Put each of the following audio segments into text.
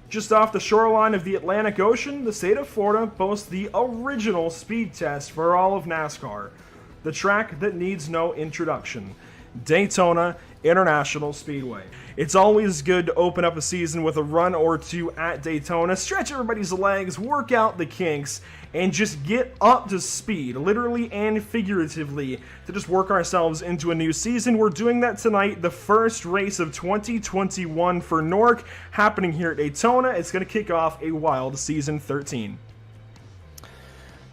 Just off the shoreline of the Atlantic Ocean, the state of Florida boasts the original speed test for all of NASCAR. The track that needs no introduction. Daytona International Speedway. It's always good to open up a season with a run or two at Daytona, stretch everybody's legs, work out the kinks, and just get up to speed, literally and figuratively, to just work ourselves into a new season. We're doing that tonight, the first race of 2021 for NORC, happening here at Daytona. It's going to kick off a wild Season 13.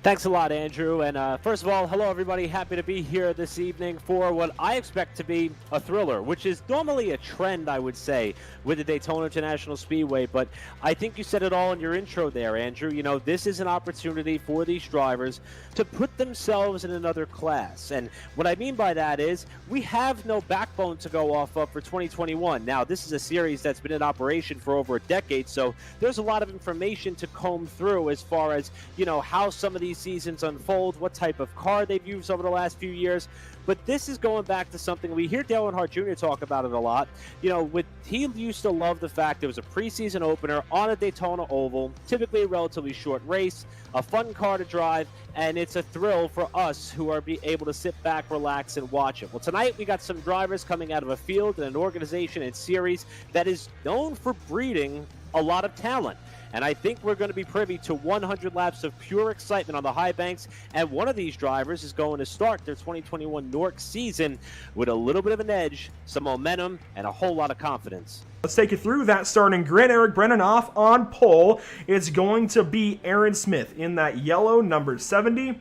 Thanks a lot, Andrew. And first of all, hello, everybody. Happy to be here this evening for what I expect to be a thriller, which is normally a trend, I would say, with the Daytona International Speedway. But I think you said it all in your intro there, Andrew. You know, this is an opportunity for these drivers to put themselves in another class. And what I mean by that is we have no backbone to go off of for 2021. Now, this is a series that's been in operation for over a decade, so there's a lot of information to comb through as far as, you know, how some of these seasons unfold, what type of car they've used over the last few years. But this is going back to something we hear Dale Earnhardt Jr. talk about it a lot. You know, he used to love the fact there was a preseason opener on a Daytona oval, typically a relatively short race, a fun car to drive, and it's a thrill for us who are able to sit back, relax, and watch it. Well, tonight we got some drivers coming out of a field and an organization and series that is known for breeding a lot of talent. And I think we're going to be privy to 100 laps of pure excitement on the high banks. And one of these drivers is going to start their 2021 NORC season with a little bit of an edge, some momentum, and a whole lot of confidence. Let's take you through that starting grid. Eric Brennan off on pole. It's going to be Aaron Smith in that yellow number 70.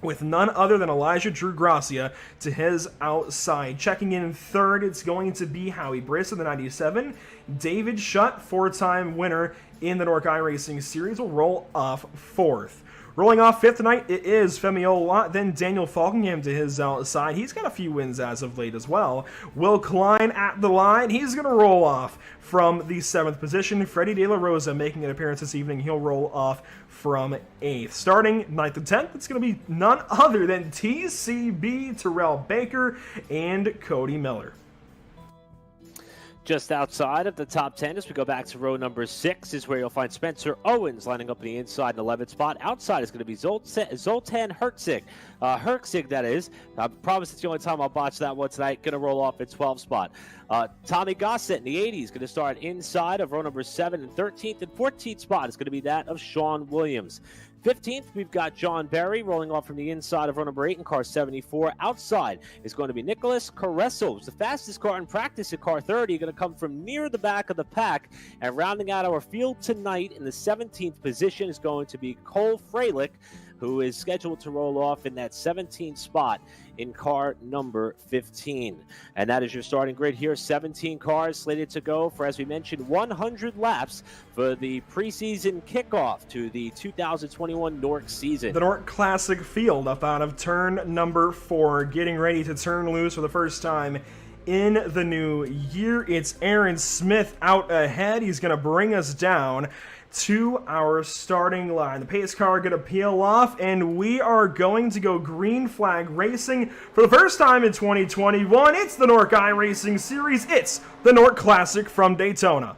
With none other than Elijah Drew Gracia to his outside. Checking in third, it's going to be Howie Briss in the 97. David Shutt, four-time winner in the NORC iRacing Series, will roll off fourth. Rolling off fifth tonight, it is Femi Olat, then Daniel Falkingham to his outside. He's got a few wins as of late as well. Will Klein at the line. He's going to roll off from the seventh position. Freddie De La Rosa making an appearance this evening. He'll roll off from eighth. Starting ninth and 10th, it's going to be none other than TCB, Terrell Baker, and Cody Miller. Just outside of the top 10, as we go back to row number 6, is where you'll find Spencer Owens lining up in the inside in the 11th spot. Outside is going to be Zoltan Herzig. Herzig, that is. I promise it's the only time I'll botch that one tonight. Going to roll off at 12th spot. Tommy Gossett in the 80s going to start inside of row number 7, and 13th and 14th spot is going to be that of Sean Williams. 15th, we've got John Berry rolling off from the inside of row number 8 in car 74. Outside is going to be Nicholas Carreso, the fastest car in practice at car 30, going to come from near the back of the pack. And rounding out our field tonight in the 17th position is going to be Cole Freilich, who is scheduled to roll off in that 17th spot in car number 15. And that is your starting grid here. 17 cars slated to go for, as we mentioned, 100 laps for the preseason kickoff to the 2021 NORC season. The NORC Classic field up out of turn number 4, getting ready to turn loose for the first time in the new year. It's Aaron Smith out ahead. He's going to bring us down to our starting line. The pace car going to peel off, and we are going to go green flag racing for the first time in 2021. It's the NORC iRacing Series. It's the NORC Classic from Daytona.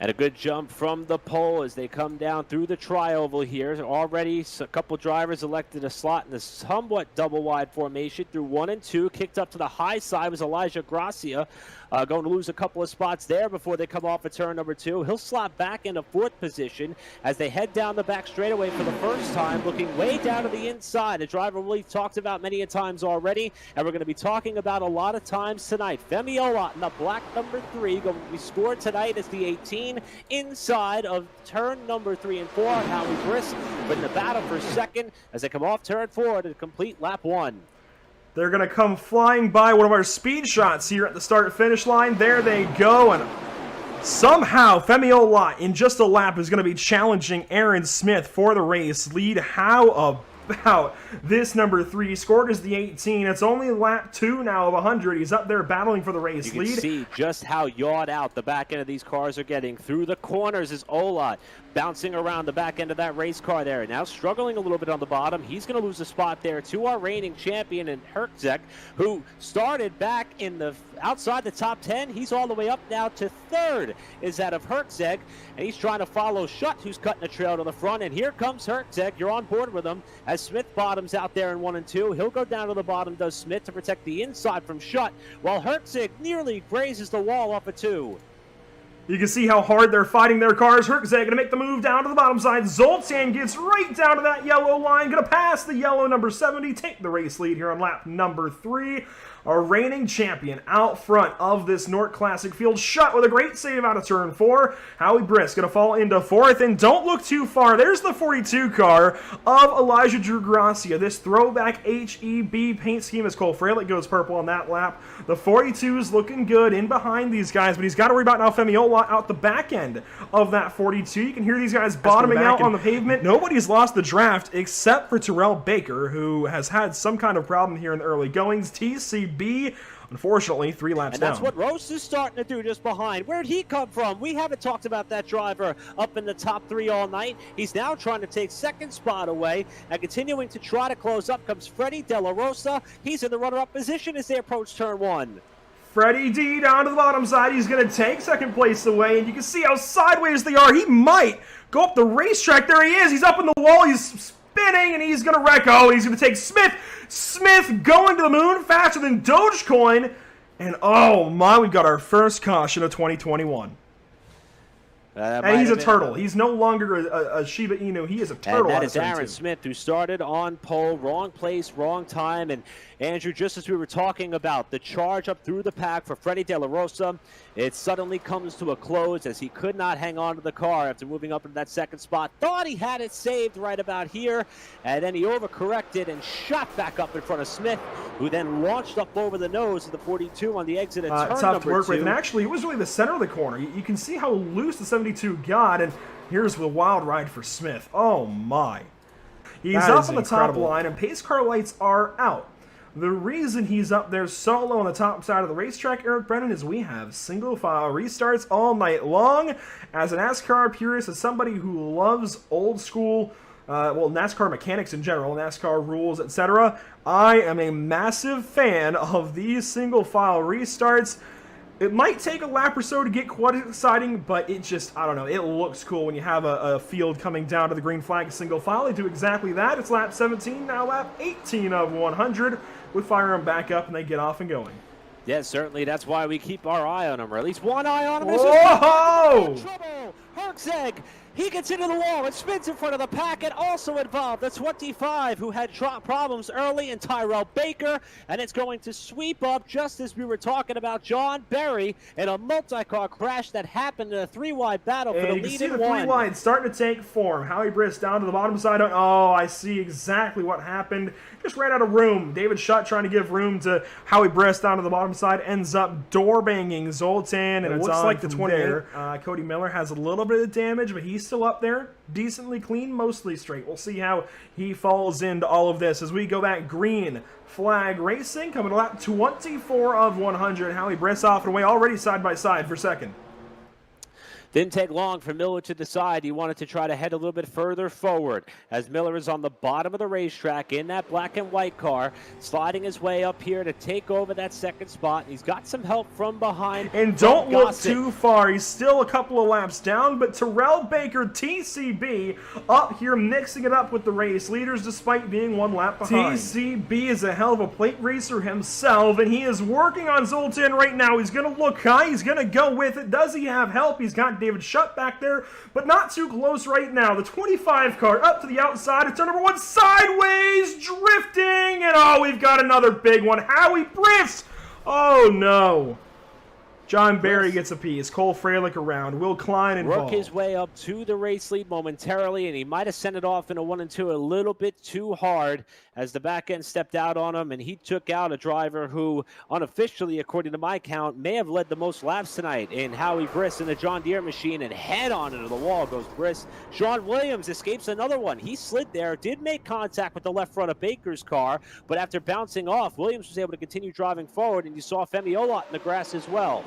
And a good jump from the pole as they come down through the tri-oval here. Already a couple drivers elected a slot in the somewhat double-wide formation through 1 and 2. Kicked up to the high side was Elijah Gracia. Going to lose a couple of spots there before they come off at turn number 2. He'll slot back into 4th position as they head down the back straightaway for the first time, looking way down to the inside. A driver we've talked about many a times already, and we're going to be talking about a lot of times tonight. Femi Olat in the black number 3 going to be scored tonight as the 18 inside of turn number 3 and 4. Howie Briss but in the battle for second as they come off turn 4 to complete lap 1. They're going to come flying by one of our speed shots here at the start-finish line. There they go, and somehow Femi Olat in just a lap is going to be challenging Aaron Smith for the race lead. How about this number 3? Scored as the 18. It's only lap 2 now of 100. He's up there battling for the race lead. You can see just how yawed out the back end of these cars are getting. Through the corners is Olat. bouncing around the back end of that race car there. Now struggling a little bit on the bottom. He's going to lose a spot there to our reigning champion in Herczek, who started back in the outside the top 10. He's all the way up now to third is out of Herczek, and he's trying to follow Schutt, who's cutting the trail to the front. And here comes Herczek. You're on board with him as Smith bottoms out there in 1 and 2. He'll go down to the bottom, does Smith, to protect the inside from Schutt, while Herczek nearly grazes the wall off of 2. You can see how hard they're fighting their cars. Herczek going to make the move down to the bottom side. Zoltan gets right down to that yellow line. Going to pass the yellow number 70. Take the race lead here on lap number 3. Our reigning champion out front of this NORC Classic field. Schutt with a great save out of turn 4. Howie Briss going to fall into 4th. And don't look too far. There's the 42 car of Elijah Drew Gracia. This throwback HEB paint scheme as Cole Fralick goes purple on that lap. The 42 is looking good in behind these guys. But he's got to worry about now Femiola out the back end of that 42. You can hear these guys bottoming out on the pavement. Nobody's lost the draft except for Terrell Baker, who has had some kind of problem here in the early goings. TCB, unfortunately, 3 laps down. And that's what Rose is starting to do just behind. Where'd he come from? We haven't talked about that driver up in the top 3 all night. He's now trying to take second spot away and continuing to try to close up comes Freddie De La Rosa. He's in the runner-up position as they approach turn 1. Freddie D down to the bottom side. He's going to take second place away, and you can see how sideways they are. He might go up the racetrack. There he is. He's up in the wall. He's spinning, and he's going to wreck. Oh, and he's going to take Smith. Smith going to the moon faster than Dogecoin. And oh my, we've got our first caution of 2021. And he's a turtle. He's no longer a Shiba Inu. He is a turtle. And that is Aaron Smith, who started on pole. Wrong place, wrong time. And Andrew, just as we were talking about the charge up through the pack for Freddie De La Rosa, it suddenly comes to a close as he could not hang on to the car after moving up into that second spot. Thought he had it saved right about here, and then he overcorrected and shot back up in front of Smith, who then launched up over the nose of the 42 on the exit at turn tough to work 2. with, and actually it was really the center of the corner. You can see how loose the 72 got, and here's the wild ride for Smith. Oh my. He's up on the top line, and pace car lights are out. The reason he's up there solo on the top side of the racetrack, Eric Brennan, is we have single file restarts all night long. As a NASCAR purist, as somebody who loves old school, well, NASCAR mechanics in general, NASCAR rules, etc., I am a massive fan of these single file restarts. It might take a lap or so to get quite exciting, but it just, I don't know, it looks cool when you have a field coming down to the green flag single file. They do exactly that. It's lap 17, now lap 18 of 100, with firearm back up, and they get off and going. Yes, certainly. That's why we keep our eye on him, or at least one eye on him. Whoa! Trouble! Herczek! He gets into the wall and spins in front of the pack, and also involved the 25 who had problems early, and Tyrell Baker, and it's going to sweep up just as we were talking about John Berry in a multi-car crash that happened in a 3-wide battle for the lead in 1. You can see the 3-wide starting to take form. Howie Briss down to the bottom side. Oh, I see exactly what happened. Just ran out of room. David Schutt trying to give room to Howie Briss down to the bottom side. Ends up door banging Zoltan, and it looks like the 28. Cody Miller has a little bit of damage, but he's still up there, decently clean, mostly straight. We'll see how he falls into all of this as we go back green flag racing, coming to lap 24 of 100. Howie Briss off and away, already side by side for second. Didn't take long for Miller to decide he wanted to try to head a little bit further forward as Miller is on the bottom of the racetrack in that black and white car, sliding his way up here to take over that second spot. He's got some help from behind. And don't look too far. He's still a couple of laps down, but Terrell Baker, TCB, up here mixing it up with the race leaders despite being 1 lap behind. TCB is a hell of a plate racer himself, and he is working on Zoltan right now. He's going to look high. He's going to go with it. Does he have help? He's got David Schutt back there, but not too close right now. The 25 car up to the outside. It's turn number 1, sideways, drifting, and oh, we've got another big one. Howie Briss! Oh no. John Berry gets a piece. Cole Fralick around. Will Klein involved. Work his way up to the race lead momentarily, and he might have sent it off in a 1 and 2 a little bit too hard as the back end stepped out on him, and he took out a driver who, unofficially, according to my count, may have led the most laps tonight in Howie Briss in the John Deere machine, and head on into the wall goes Briss. Sean Williams escapes another one. He slid there, did make contact with the left front of Baker's car, but after bouncing off, Williams was able to continue driving forward, and you saw Femi Olot in the grass as well.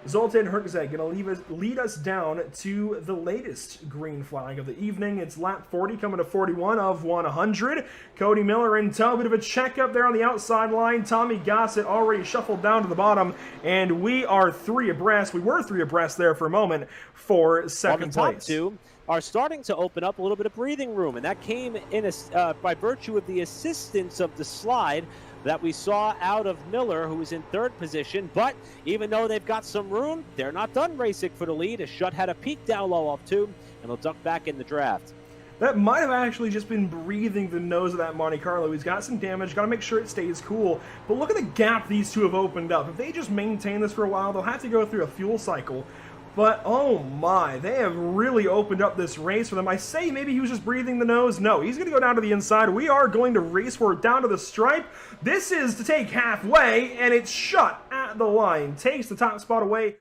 Zoltan Herkzeg going to lead us down to the latest green flag of the evening. It's lap 40 coming to 41 of 100. Cody Miller in tow. Bit of a checkup there on the outside line. Tommy Gossett already shuffled down to the bottom, and we are 3 abreast. We were 3 abreast there for a moment for second Well, the place. top 2 are starting to open up a little bit of breathing room, and that came in by virtue of the assistance of the slide that we saw out of Miller, who was in 3rd position. But even though they've got some room, they're not done racing for the lead, as Schutt had a peak down low off 2, and he'll duck back in the draft. That might have actually just been breathing the nose of that Monte Carlo. He's got some damage, got to make sure it stays cool. But look at the gap these two have opened up. If they just maintain this for a while, they'll have to go through a fuel cycle. But, oh my, they have really opened up this race for them. I say maybe he was just breathing the nose. No, he's going to go down to the inside. We are going to race for it down to the stripe. This is to take halfway, and it's Schutt at the line. Takes the top spot away.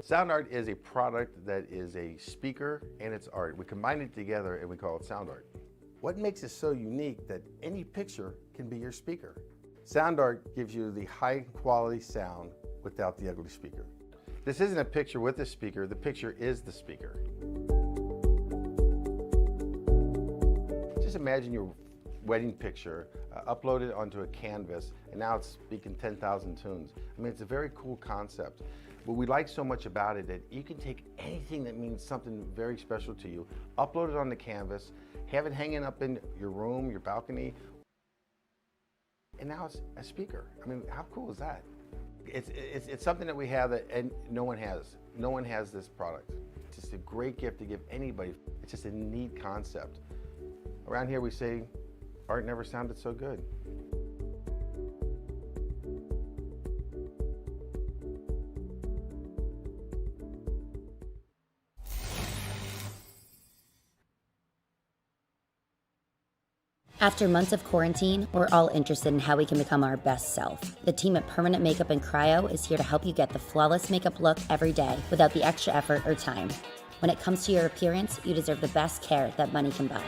Sound art is a product that is a speaker and it's art. We combine it together and we call it sound art. What makes it so unique that any picture can be your speaker? Sound art gives you the high quality sound without the ugly speaker. This isn't a picture with a speaker, the picture is the speaker. Just imagine your wedding picture uploaded onto a canvas and now it's speaking 10,000 tunes. I mean, it's a very cool concept. What we like so much about it that you can take anything that means something very special to you, upload it on the canvas, have it hanging up in your room, your balcony, and now it's a speaker. I mean, how cool is that? It's something that we have that and no one has. No one has this product. It's just a great gift to give anybody. It's just a neat concept. Around here we say, art never sounded so good. After months of quarantine, we're all interested in how we can become our best self. The team at Permanent Makeup and Cryo is here to help you get the flawless makeup look every day without the extra effort or time. When it comes to your appearance, you deserve the best care that money can buy.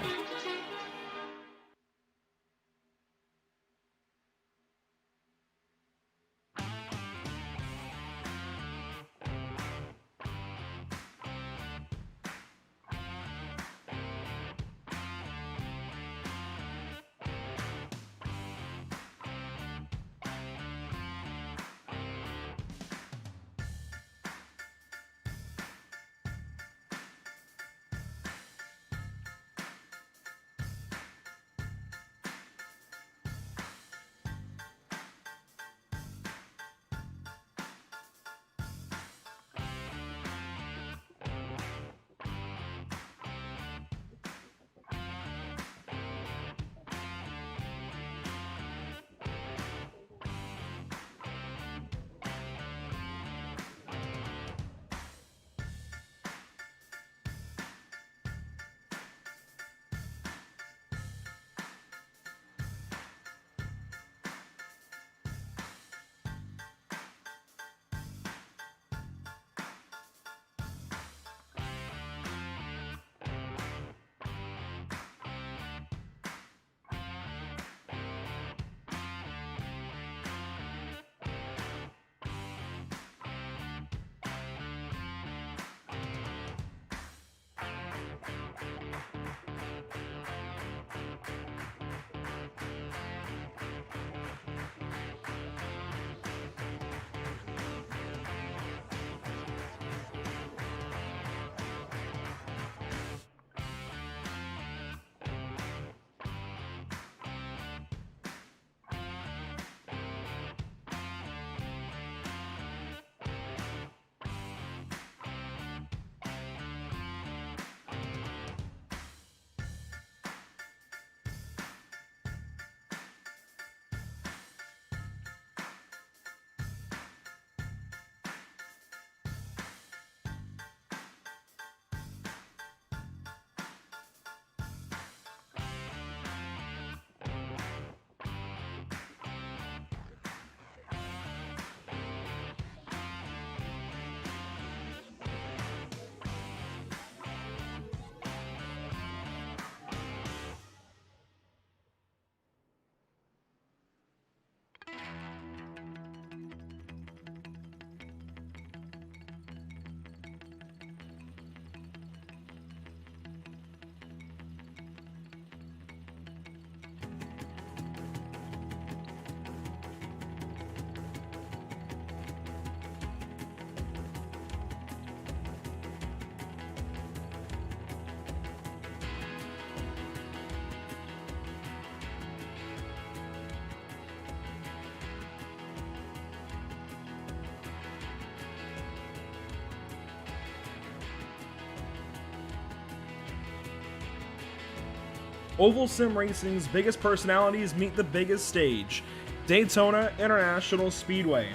Oval Sim Racing's biggest personalities meet the biggest stage, Daytona International Speedway.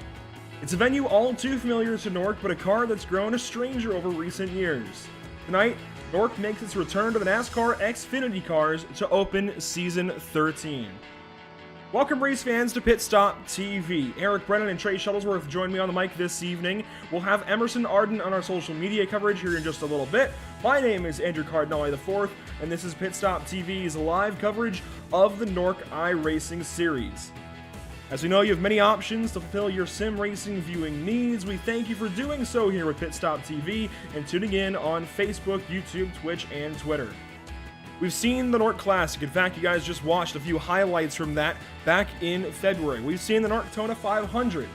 It's a venue all too familiar to NORC, but a car that's grown a stranger over recent years. Tonight, NORC makes its return to the NASCAR Xfinity cars to open Season 13. Welcome, race fans, to Pit Stop TV. Eric Brennan and Trey Shuttlesworth join me on the mic this evening. We'll have Emerson Arden on our social media coverage here in just a little bit. My name is Andrew Cardinale IV, and this is Pit Stop TV's live coverage of the NORC iRacing Series. As we know, you have many options to fulfill your sim racing viewing needs. We thank you for doing so here with Pit Stop TV and tuning in on Facebook, YouTube, Twitch, and Twitter. We've seen the NORC Classic. In fact, you guys just watched a few highlights from that back in February. We've seen the NORC Daytona 500.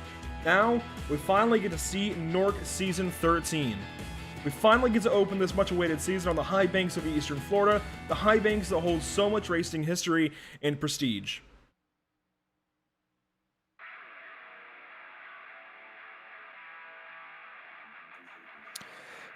Now, we finally get to see NORC Season 13. We finally get to open this much-awaited season on the high banks of Eastern Florida, the high banks that hold so much racing history and prestige.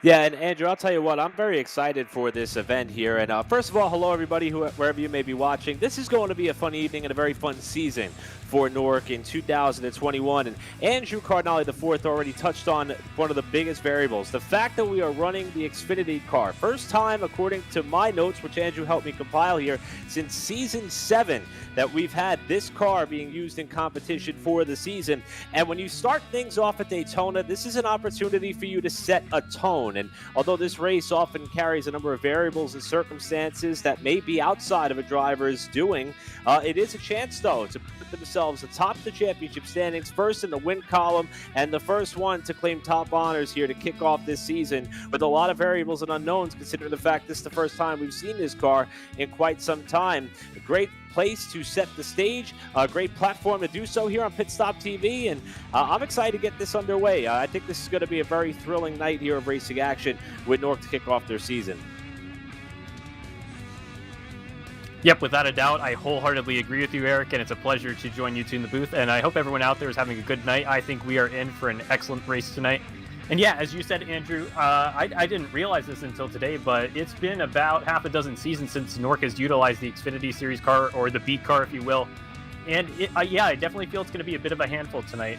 Yeah, and Andrew, I'll tell you what, I'm very excited for this event here. And first of all, hello everybody, wherever you may be watching. This is going to be a fun evening and a very fun season for NORC in 2021. And Andrew Cardinale IV already touched on one of the biggest variables, the fact that we are running the Xfinity car. First time, according to my notes, which Andrew helped me compile here, since Season 7 that we've had this car being used in competition for the season. And when you start things off at Daytona, this is an opportunity for you to set a tone. And although this race often carries a number of variables and circumstances that may be outside of a driver's doing, it is a chance, though, to put themselves atop the championship standings, first in the win column, and the first one to claim top honors here to kick off this season with a lot of variables and unknowns, considering the fact this is the first time we've seen this car in quite some time. A great place to set the stage, a great platform to do so here on Pit Stop TV, and I'm excited to get this underway. I think this is going to be a very thrilling night here of racing action with NORC to kick off their season. Yep, without a doubt, I wholeheartedly agree with you, Eric, and it's a pleasure to join you two in the booth, and I hope everyone out there is having a good night. I think we are in for an excellent race tonight. And yeah, as you said, Andrew, I didn't realize this until today, but it's been about half a dozen seasons since NORC has utilized the Xfinity Series car, or the Beat car, if you will. And yeah, I definitely feel it's going to be a bit of a handful tonight.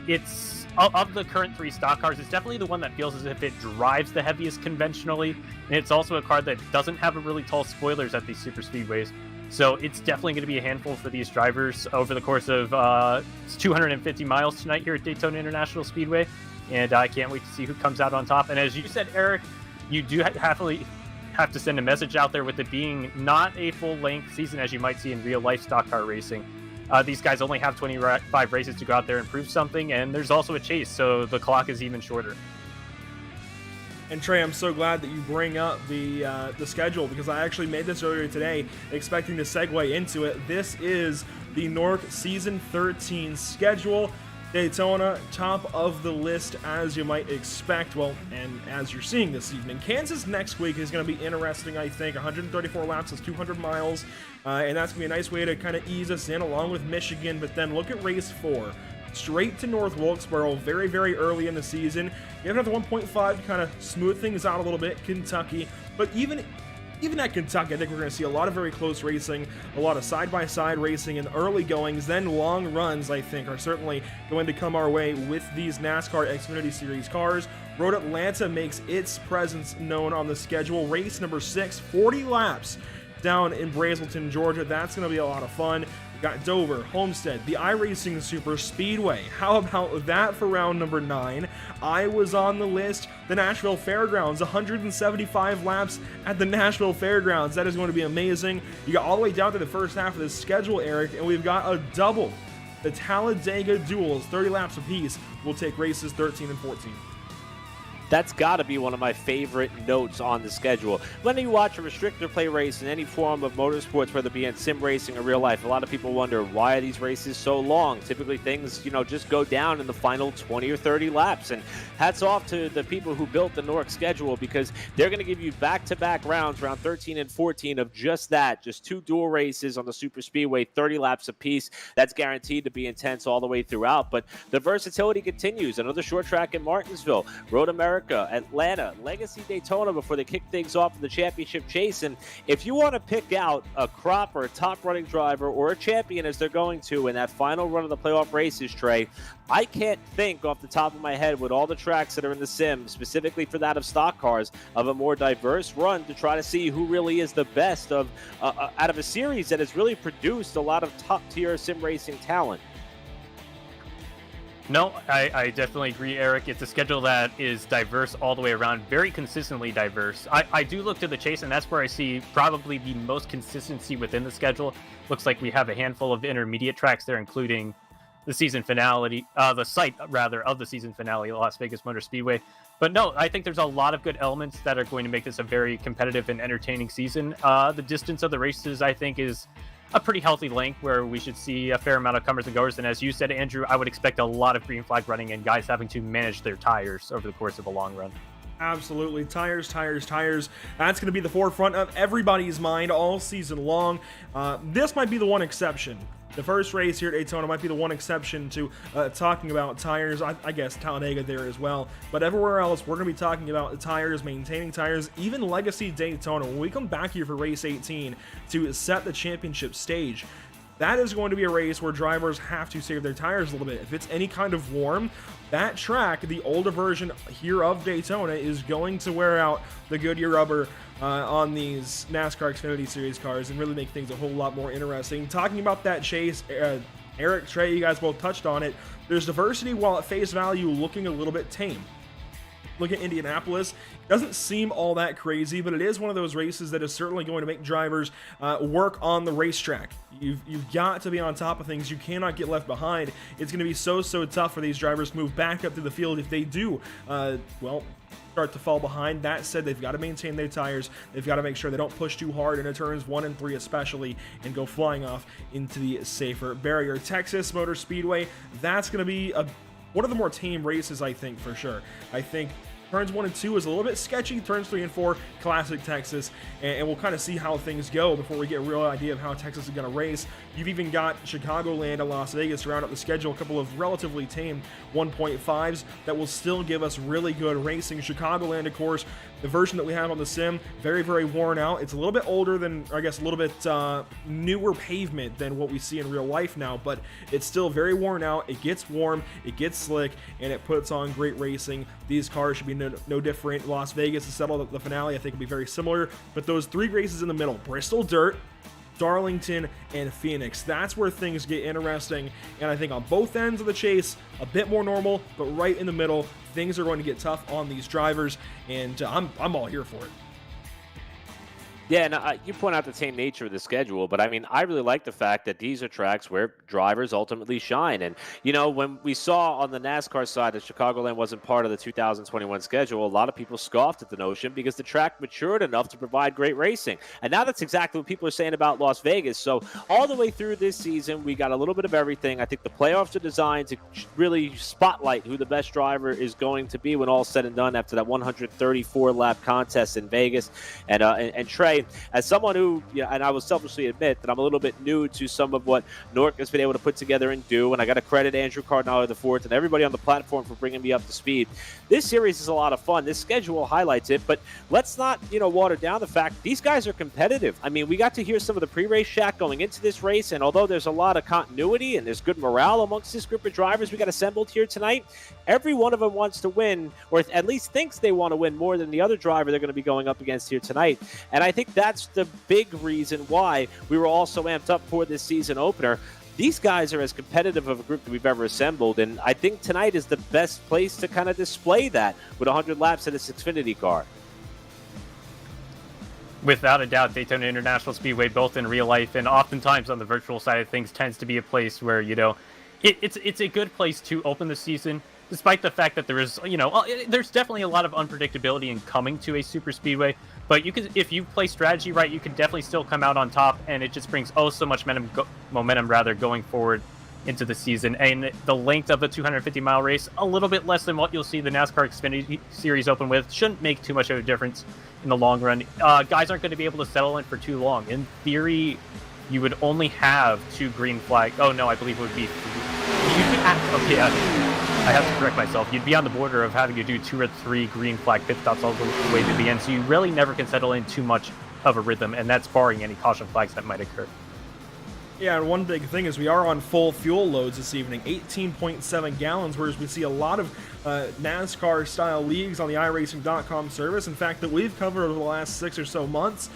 It's, of the current three stock cars, it's definitely the one that feels as if it drives the heaviest conventionally. And it's also a car that doesn't have a really tall spoilers at these super speedways. So it's definitely going to be a handful for these drivers over the course of 250 miles tonight here at Daytona International Speedway. And I can't wait to see who comes out on top. And as you said, Eric, you do happily have to send a message out there with it being not a full-length season as you might see in real-life stock car racing. These guys only have 25 races to go out there and prove something, and there's also a chase, so the clock is even shorter. And Trey, I'm so glad that you bring up the schedule, because I actually made this earlier today expecting to segue into it. This is the NORC Season 13 schedule. Daytona, top of the list as you might expect, well, and as you're seeing this evening. Kansas next week is going to be interesting, I think. 134 laps is 200 miles, and that's going to be a nice way to kind of ease us in along with Michigan. But then look at race 4. Straight to North Wilkesboro very, very early in the season. You have another 1.5 to kind of smooth things out a little bit, Kentucky. But even at Kentucky, I think we're going to see a lot of very close racing, a lot of side-by-side racing in early goings, then long runs, I think, are certainly going to come our way with these NASCAR Xfinity Series cars. Road Atlanta makes its presence known on the schedule. Race number 6, 40 laps down in Brazelton, Georgia. That's going to be a lot of fun. We've got Dover, Homestead, the iRacing Super Speedway. How about that for round number 9? I was on the list. The Nashville Fairgrounds, 175 laps at the Nashville Fairgrounds. That is going to be amazing. You got all the way down to the first half of the schedule, Eric, and we've got a double. The Talladega Duels, 30 laps apiece, will take races 13 and 14. That's got to be one of my favorite notes on the schedule. When you watch a restrictor play race in any form of motorsports, whether it be in sim racing or real life, a lot of people wonder, why are these races so long? Typically things, just go down in the final 20 or 30 laps. And hats off to the people who built the NORC schedule, because they're going to give you back-to-back rounds, round 13 and 14, of just that, just 2 dual races on the super speedway, 30 laps apiece. That's guaranteed to be intense all the way throughout. But the versatility continues. Another short track in Martinsville. Road America America, Atlanta, Legacy Daytona before they kick things off in the championship chase. And if you want to pick out a crop or a top running driver or a champion as they're going to in that final run of the playoff races, Trey, I can't think off the top of my head with all the tracks that are in the sim, specifically for that of stock cars, of a more diverse run to try to see who really is the best of out of a series that has really produced a lot of top-tier sim racing talent. No, I definitely agree, Eric. It's a schedule that is diverse all the way around, very consistently diverse. I do look to the chase, and that's where I see probably the most consistency within the schedule. Looks like we have a handful of intermediate tracks there, including the season finale, the site, rather, of the season finale, Las Vegas Motor Speedway. But no, I think there's a lot of good elements that are going to make this a very competitive and entertaining season. The distance of the races, I think, is a pretty healthy length where we should see a fair amount of comers and goers. And as you said, Andrew, I would expect a lot of green flag running and guys having to manage their tires over the course of a long run. Absolutely. Tires. That's going to be the forefront of everybody's mind all season long. This might be the one exception. The first race here at Daytona might be the one exception to talking about tires. I guess Talladega there as well. But everywhere else, we're going to be talking about the tires, maintaining tires, even Legacy Daytona. When we come back here for race 18 to set the championship stage, that is going to be a race where drivers have to save their tires a little bit. If it's any kind of warm, that track, the older version here of Daytona, is going to wear out the Goodyear rubber on these NASCAR Xfinity Series cars and really make things a whole lot more interesting. Talking about that chase, Eric, Trey, you guys both touched on it. There's diversity while at face value looking a little bit tame. Look at Indianapolis. It doesn't seem all that crazy, but it is one of those races that is certainly going to make drivers work on the racetrack. You've got to be on top of things. You cannot get left behind. It's going to be so tough for these drivers to move back up to the field if they do, start to fall behind. That said, they've got to maintain their tires. They've got to make sure they don't push too hard into turns 1 and 3 especially and go flying off into the safer barrier. Texas Motor Speedway, that's going to be one of the more tame races, I think, for sure. I think turns 1 and 2 is a little bit sketchy. Turns 3 and 4, classic Texas. And we'll kind of see how things go before we get a real idea of how Texas is going to race. You've even got Chicagoland and Las Vegas to round up the schedule. A couple of relatively tame 1.5s that will still give us really good racing. Chicagoland, of course, the version that we have on the sim, very, very worn out. It's a little bit older than, I guess, a little bit newer pavement than what we see in real life now, but it's still very worn out. It gets warm, it gets slick, and it puts on great racing. These cars should be no different. Las Vegas to settle the finale, I think, will be very similar, but those 3 races in the middle, Bristol Dirt, Darlington, and Phoenix. That's where things get interesting, and I think on both ends of the chase, a bit more normal, but right in the middle, things are going to get tough on these drivers, and I'm all here for it. Yeah, and you point out the same nature of the schedule, but I mean, I really like the fact that these are tracks where drivers ultimately shine. And, you know, when we saw on the NASCAR side that Chicagoland wasn't part of the 2021 schedule, a lot of people scoffed at the notion because the track matured enough to provide great racing. And now that's exactly what people are saying about Las Vegas. So all the way through this season, we got a little bit of everything. I think the playoffs are designed to really spotlight who the best driver is going to be when all's said and done after that 134-lap contest in Vegas. And Trey, as someone who, and I will selfishly admit that I'm a little bit new to some of what NORC has been able to put together and do, and I got to credit Andrew Cardinale IV and everybody on the platform for bringing me up to speed. This series is a lot of fun. This schedule highlights it, but let's not, water down the fact these guys are competitive. I mean, we got to hear some of the pre-race chat going into this race, and although there's a lot of continuity and there's good morale amongst this group of drivers we got assembled here tonight, every one of them wants to win, or at least thinks they want to win more than the other driver they're going to be going up against here tonight. And I think that's the big reason why we were all so amped up for this season opener. These guys are as competitive of a group that we've ever assembled, and I think tonight is the best place to kind of display that with 100 laps in this Xfinity car. Without a doubt, Daytona International Speedway, both in real life and oftentimes on the virtual side of things, tends to be a place where, it's a good place to open the season, despite the fact that there is, there's definitely a lot of unpredictability in coming to a super speedway. But if you play strategy right, you can definitely still come out on top, and it just brings so much momentum going forward into the season. And the length of the 250-mile race, a little bit less than what you'll see the NASCAR Xfinity Series open with, shouldn't make too much of a difference in the long run. Guys aren't going to be able to settle in for too long. In theory, you would only have 2 green flags. Oh no, I believe it would be 3. I have to correct myself. You'd be on the border of having to do 2 or 3 green flag pit stops all the way to the end, so you really never can settle in too much of a rhythm, and that's barring any caution flags that might occur. Yeah, and one big thing is we are on full fuel loads this evening, 18.7 gallons, whereas we see a lot of NASCAR-style leagues on the iRacing.com service, in fact, that we've covered over the last 6 or so months,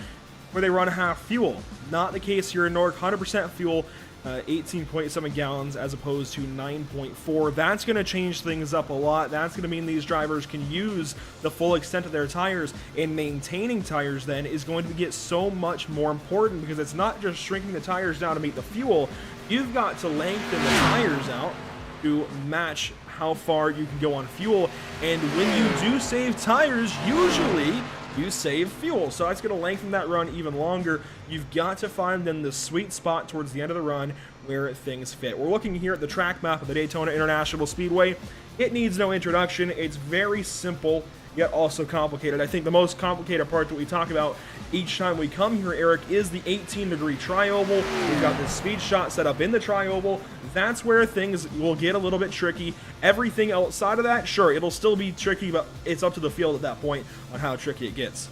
where they run half fuel. Not the case here in NORC, 100% fuel, 18.7 gallons as opposed to 9.4. That's going to change things up a lot. That's going to mean these drivers can use the full extent of their tires, and maintaining tires then is going to get so much more important, because it's not just shrinking the tires down to meet the fuel. You've got to lengthen the tires out to match how far you can go on fuel, and when you do save tires, usually you save fuel, so that's going to lengthen that run even longer. You've got to find then the sweet spot towards the end of the run where things fit. We're looking here at the track map of the Daytona International Speedway. It needs no introduction. It's very simple, yet also complicated. I think the most complicated part that we talk about each time we come here, Eric, is the 18-degree tri-oval. We've got this speed shot set up in the tri-oval. That's where things will get a little bit tricky. Everything outside of that, sure, it'll still be tricky, but it's up to the field at that point on how tricky it gets.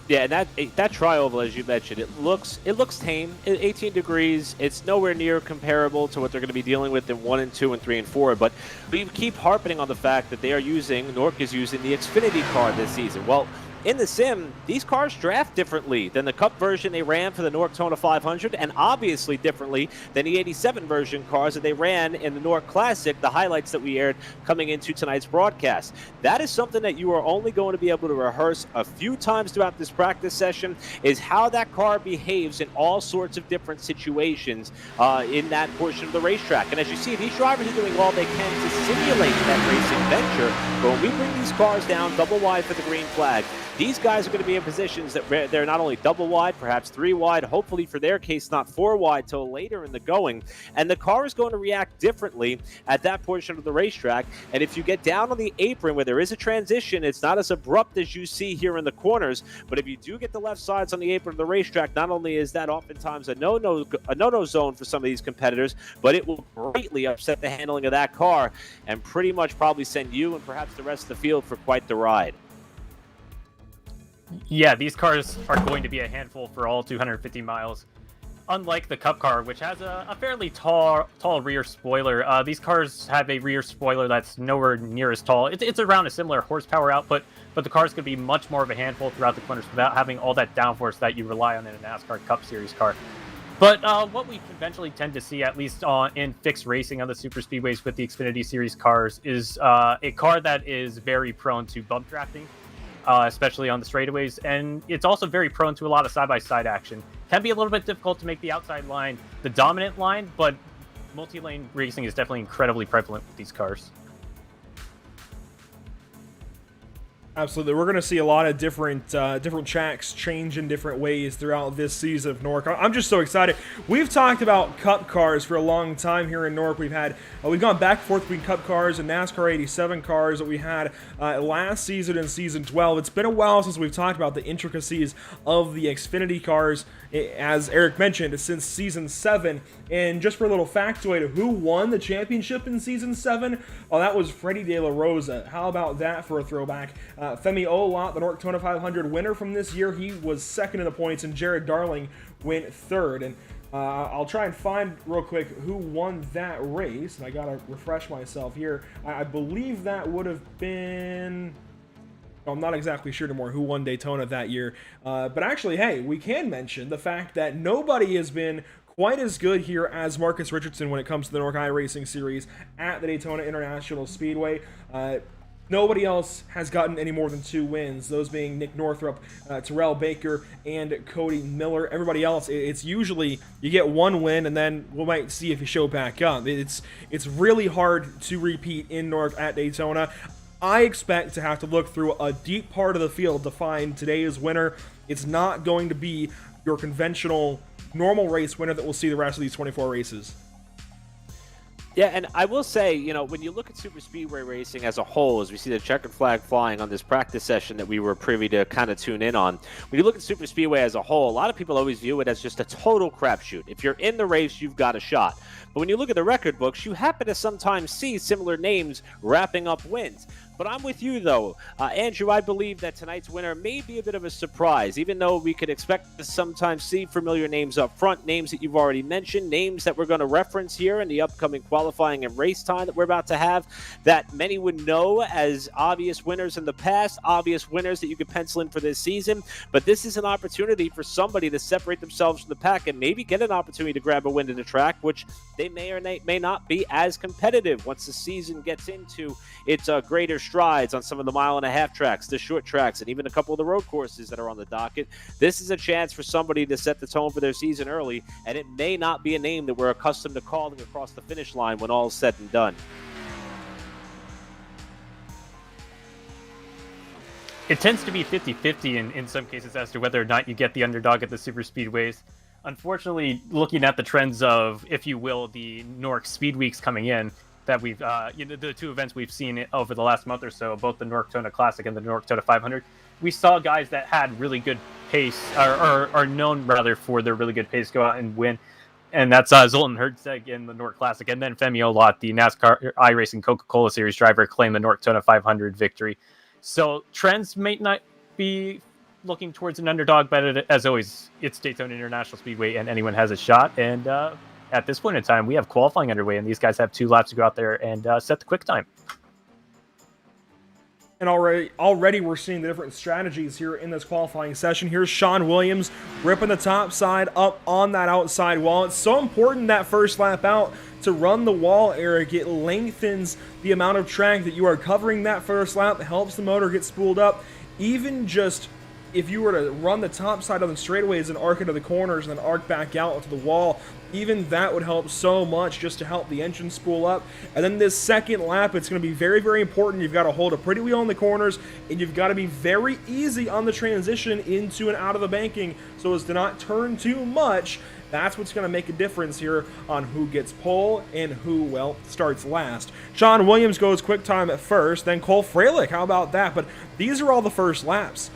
Yeah, and that tri-oval, as you mentioned, it looks tame. 18 degrees, it's nowhere near comparable to what they're going to be dealing with in 1 and 2 and 3 and 4. But we keep harping on the fact that NORC is using the Xfinity car this season. Well, in the sim, these cars draft differently than the Cup version they ran for the NORC Daytona 500, and obviously differently than the 87 version cars that they ran in the NORC Classic, the highlights that we aired coming into tonight's broadcast. That is something that you are only going to be able to rehearse a few times throughout this practice session, is how that car behaves in all sorts of different situations in that portion of the racetrack. And as you see, these drivers are doing all they can to simulate that racing venture. But when we bring these cars down double wide for the green flag, these guys are going to be in positions that they're not only double wide, perhaps 3 wide, hopefully for their case not 4 wide till later in the going. And the car is going to react differently at that portion of the racetrack. And if you get down on the apron where there is a transition, it's not as abrupt as you see here in the corners. But if you do get the left sides on the apron of the racetrack, not only is that oftentimes a no-no zone for some of these competitors, but it will greatly upset the handling of that car and pretty much probably send you and perhaps the rest of the field for quite the ride. Yeah, these cars are going to be a handful for all 250 miles. Unlike the Cup car, which has a fairly tall rear spoiler, these cars have a rear spoiler that's nowhere near as tall. It's around a similar horsepower output, but the car's going to be much more of a handful throughout the corners without having all that downforce that you rely on in a NASCAR Cup Series car. But what we conventionally tend to see, at least in fixed racing on the super speedways with the Xfinity Series cars, is a car that is very prone to bump drafting. Especially on the straightaways, and it's also very prone to a lot of side-by-side action. Can be a little bit difficult to make the outside line the dominant line, but multi-lane racing is definitely incredibly prevalent with these cars. Absolutely. We're going to see a lot of different tracks change in different ways throughout this season of NORC. I'm just so excited. We've talked about Cup cars for a long time here in NORC. We've gone back and forth between Cup cars and NASCAR 87 cars that we had last season and season 12. It's been a while since we've talked about the intricacies of the Xfinity cars, as Eric mentioned, since season 7. And just for a little factoid, who won the championship in season 7? Oh, that was Freddie De La Rosa. How about that for a throwback? Femi Olot, the NORC Daytona 500 winner from this year, he was second in the points, and Jared Darling went third. And I'll try and find real quick who won that race, and I gotta refresh myself here. I believe that would have been... I'm not exactly sure anymore who won Daytona that year. But actually, hey, we can mention the fact that nobody has been quite as good here as Marcus Richardson when it comes to the NORC iRacing Series at the Daytona International Speedway. Nobody else has gotten any more than 2 wins, those being Nick Northrup, Terrell Baker, and Cody Miller. Everybody else, it's usually you get 1 win, and then we might see if you show back up. It's really hard to repeat in NORC at Daytona. I expect to have to look through a deep part of the field to find today's winner. It's not going to be your conventional normal race winner that we'll see the rest of these 24 races. Yeah, and I will say, when you look at super speedway racing as a whole, as we see the checkered flag flying on this practice session that we were privy to kind of tune in on, when you look at super speedway as a whole, a lot of people always view it as just a total crapshoot. If you're in the race, you've got a shot. But when you look at the record books, you happen to sometimes see similar names wrapping up wins. But I'm with you, though. Andrew, I believe that tonight's winner may be a bit of a surprise, even though we could expect to sometimes see familiar names up front, names that you've already mentioned, names that we're going to reference here in the upcoming qualifying and race time that we're about to have, that many would know as obvious winners in the past, obvious winners that you could pencil in for this season. But this is an opportunity for somebody to separate themselves from the pack and maybe get an opportunity to grab a win in the track, which they may or may not be as competitive once the season gets into its greater strides on some of the mile-and-a-half tracks, the short tracks, and even a couple of the road courses that are on the docket. This is a chance for somebody to set the tone for their season early, and it may not be a name that we're accustomed to calling across the finish line when all is said and done. It tends to be 50-50 in some cases as to whether or not you get the underdog at the super speedways. Unfortunately, looking at the trends of, if you will, the NORC Speed Weeks coming in, that we've, the two events we've seen over the last month or so, both the Daytona Classic and the Daytona 500, we saw guys that had really good pace, or are known rather for their really good pace, go out and win. And that's Zoltan Herzeg in the NORC Classic, and then Femi Olot, the NASCAR iRacing Coca-Cola Series driver, claimed the Daytona 500 victory. So trends may not be looking towards an underdog, but as always, it's Daytona International Speedway, and anyone has a shot. And at this point in time, we have qualifying underway, and these guys have 2 laps to go out there and set the quick time. And already we're seeing the different strategies here in this qualifying session. Here's Sean Williams ripping the top side up on that outside wall. It's so important that first lap out to run the wall, Eric. It lengthens the amount of track that you are covering that first lap. It helps the motor get spooled up. Even just if you were to run the top side of the straightaways and arc into the corners and then arc back out onto the wall, even that would help so much just to help the engine spool up. And then this second lap, it's going to be very, very important. You've got to hold a pretty wheel in the corners, and you've got to be very easy on the transition into and out of the banking so as to not turn too much. That's what's going to make a difference here on who gets pole and who, well, starts last. Sean Williams goes quick time at first, then Cole Freilich. How about that? But these are all the first laps.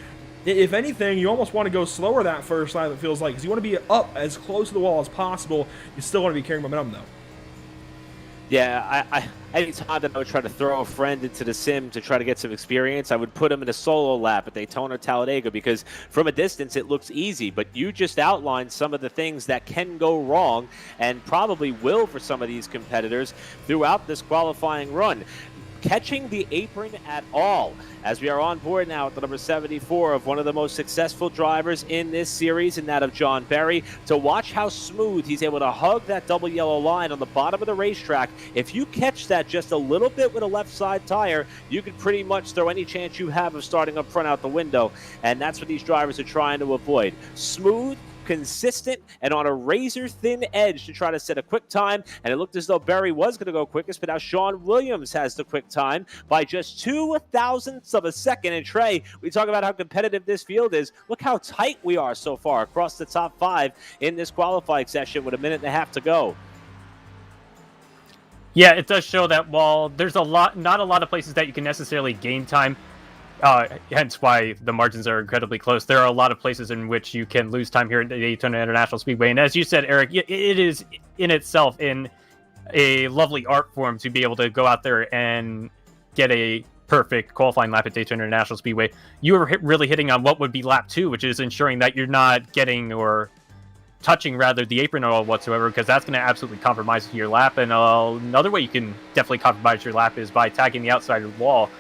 If anything, you almost want to go slower that first lap, it feels like, because you want to be up as close to the wall as possible. You still want to be carrying momentum, though. Yeah, any time that I would try to throw a friend into the sim to try to get some experience, I would put him in a solo lap at Daytona or Talladega, because from a distance it looks easy, but you just outlined some of the things that can go wrong and probably will for some of these competitors throughout this qualifying run. Catching the apron at all, as we are on board now at the number 74 of one of the most successful drivers in this series, and that of John Berry, to watch how smooth he's able to hug that double yellow line on the bottom of the racetrack. If you catch that just a little bit with a left side tire, you can pretty much throw any chance you have of starting up front out the window, and that's what these drivers are trying to avoid. Smooth, consistent, and on a razor-thin edge to try to set a quick time, and it looked as though Berry was going to go quickest, but now Sean Williams has the quick time by just 2 thousandths of a second. And Trey, we talk about how competitive this field is. Look how tight we are so far across the top 5 in this qualifying session with 1.5 minutes to go. Yeah, it does show that while there's not a lot of places that you can necessarily gain time, hence why the margins are incredibly close, there are a lot of places in which you can lose time here at the Daytona International Speedway. And as you said, Eric, it is in itself in a lovely art form to be able to go out there and get a perfect qualifying lap at Daytona International Speedway. You were really hitting on what would be lap 2, which is ensuring that you're not getting or touching rather the apron at all whatsoever, because that's going to absolutely compromise your lap. And another way you can definitely compromise your lap is by tagging the outside of the wall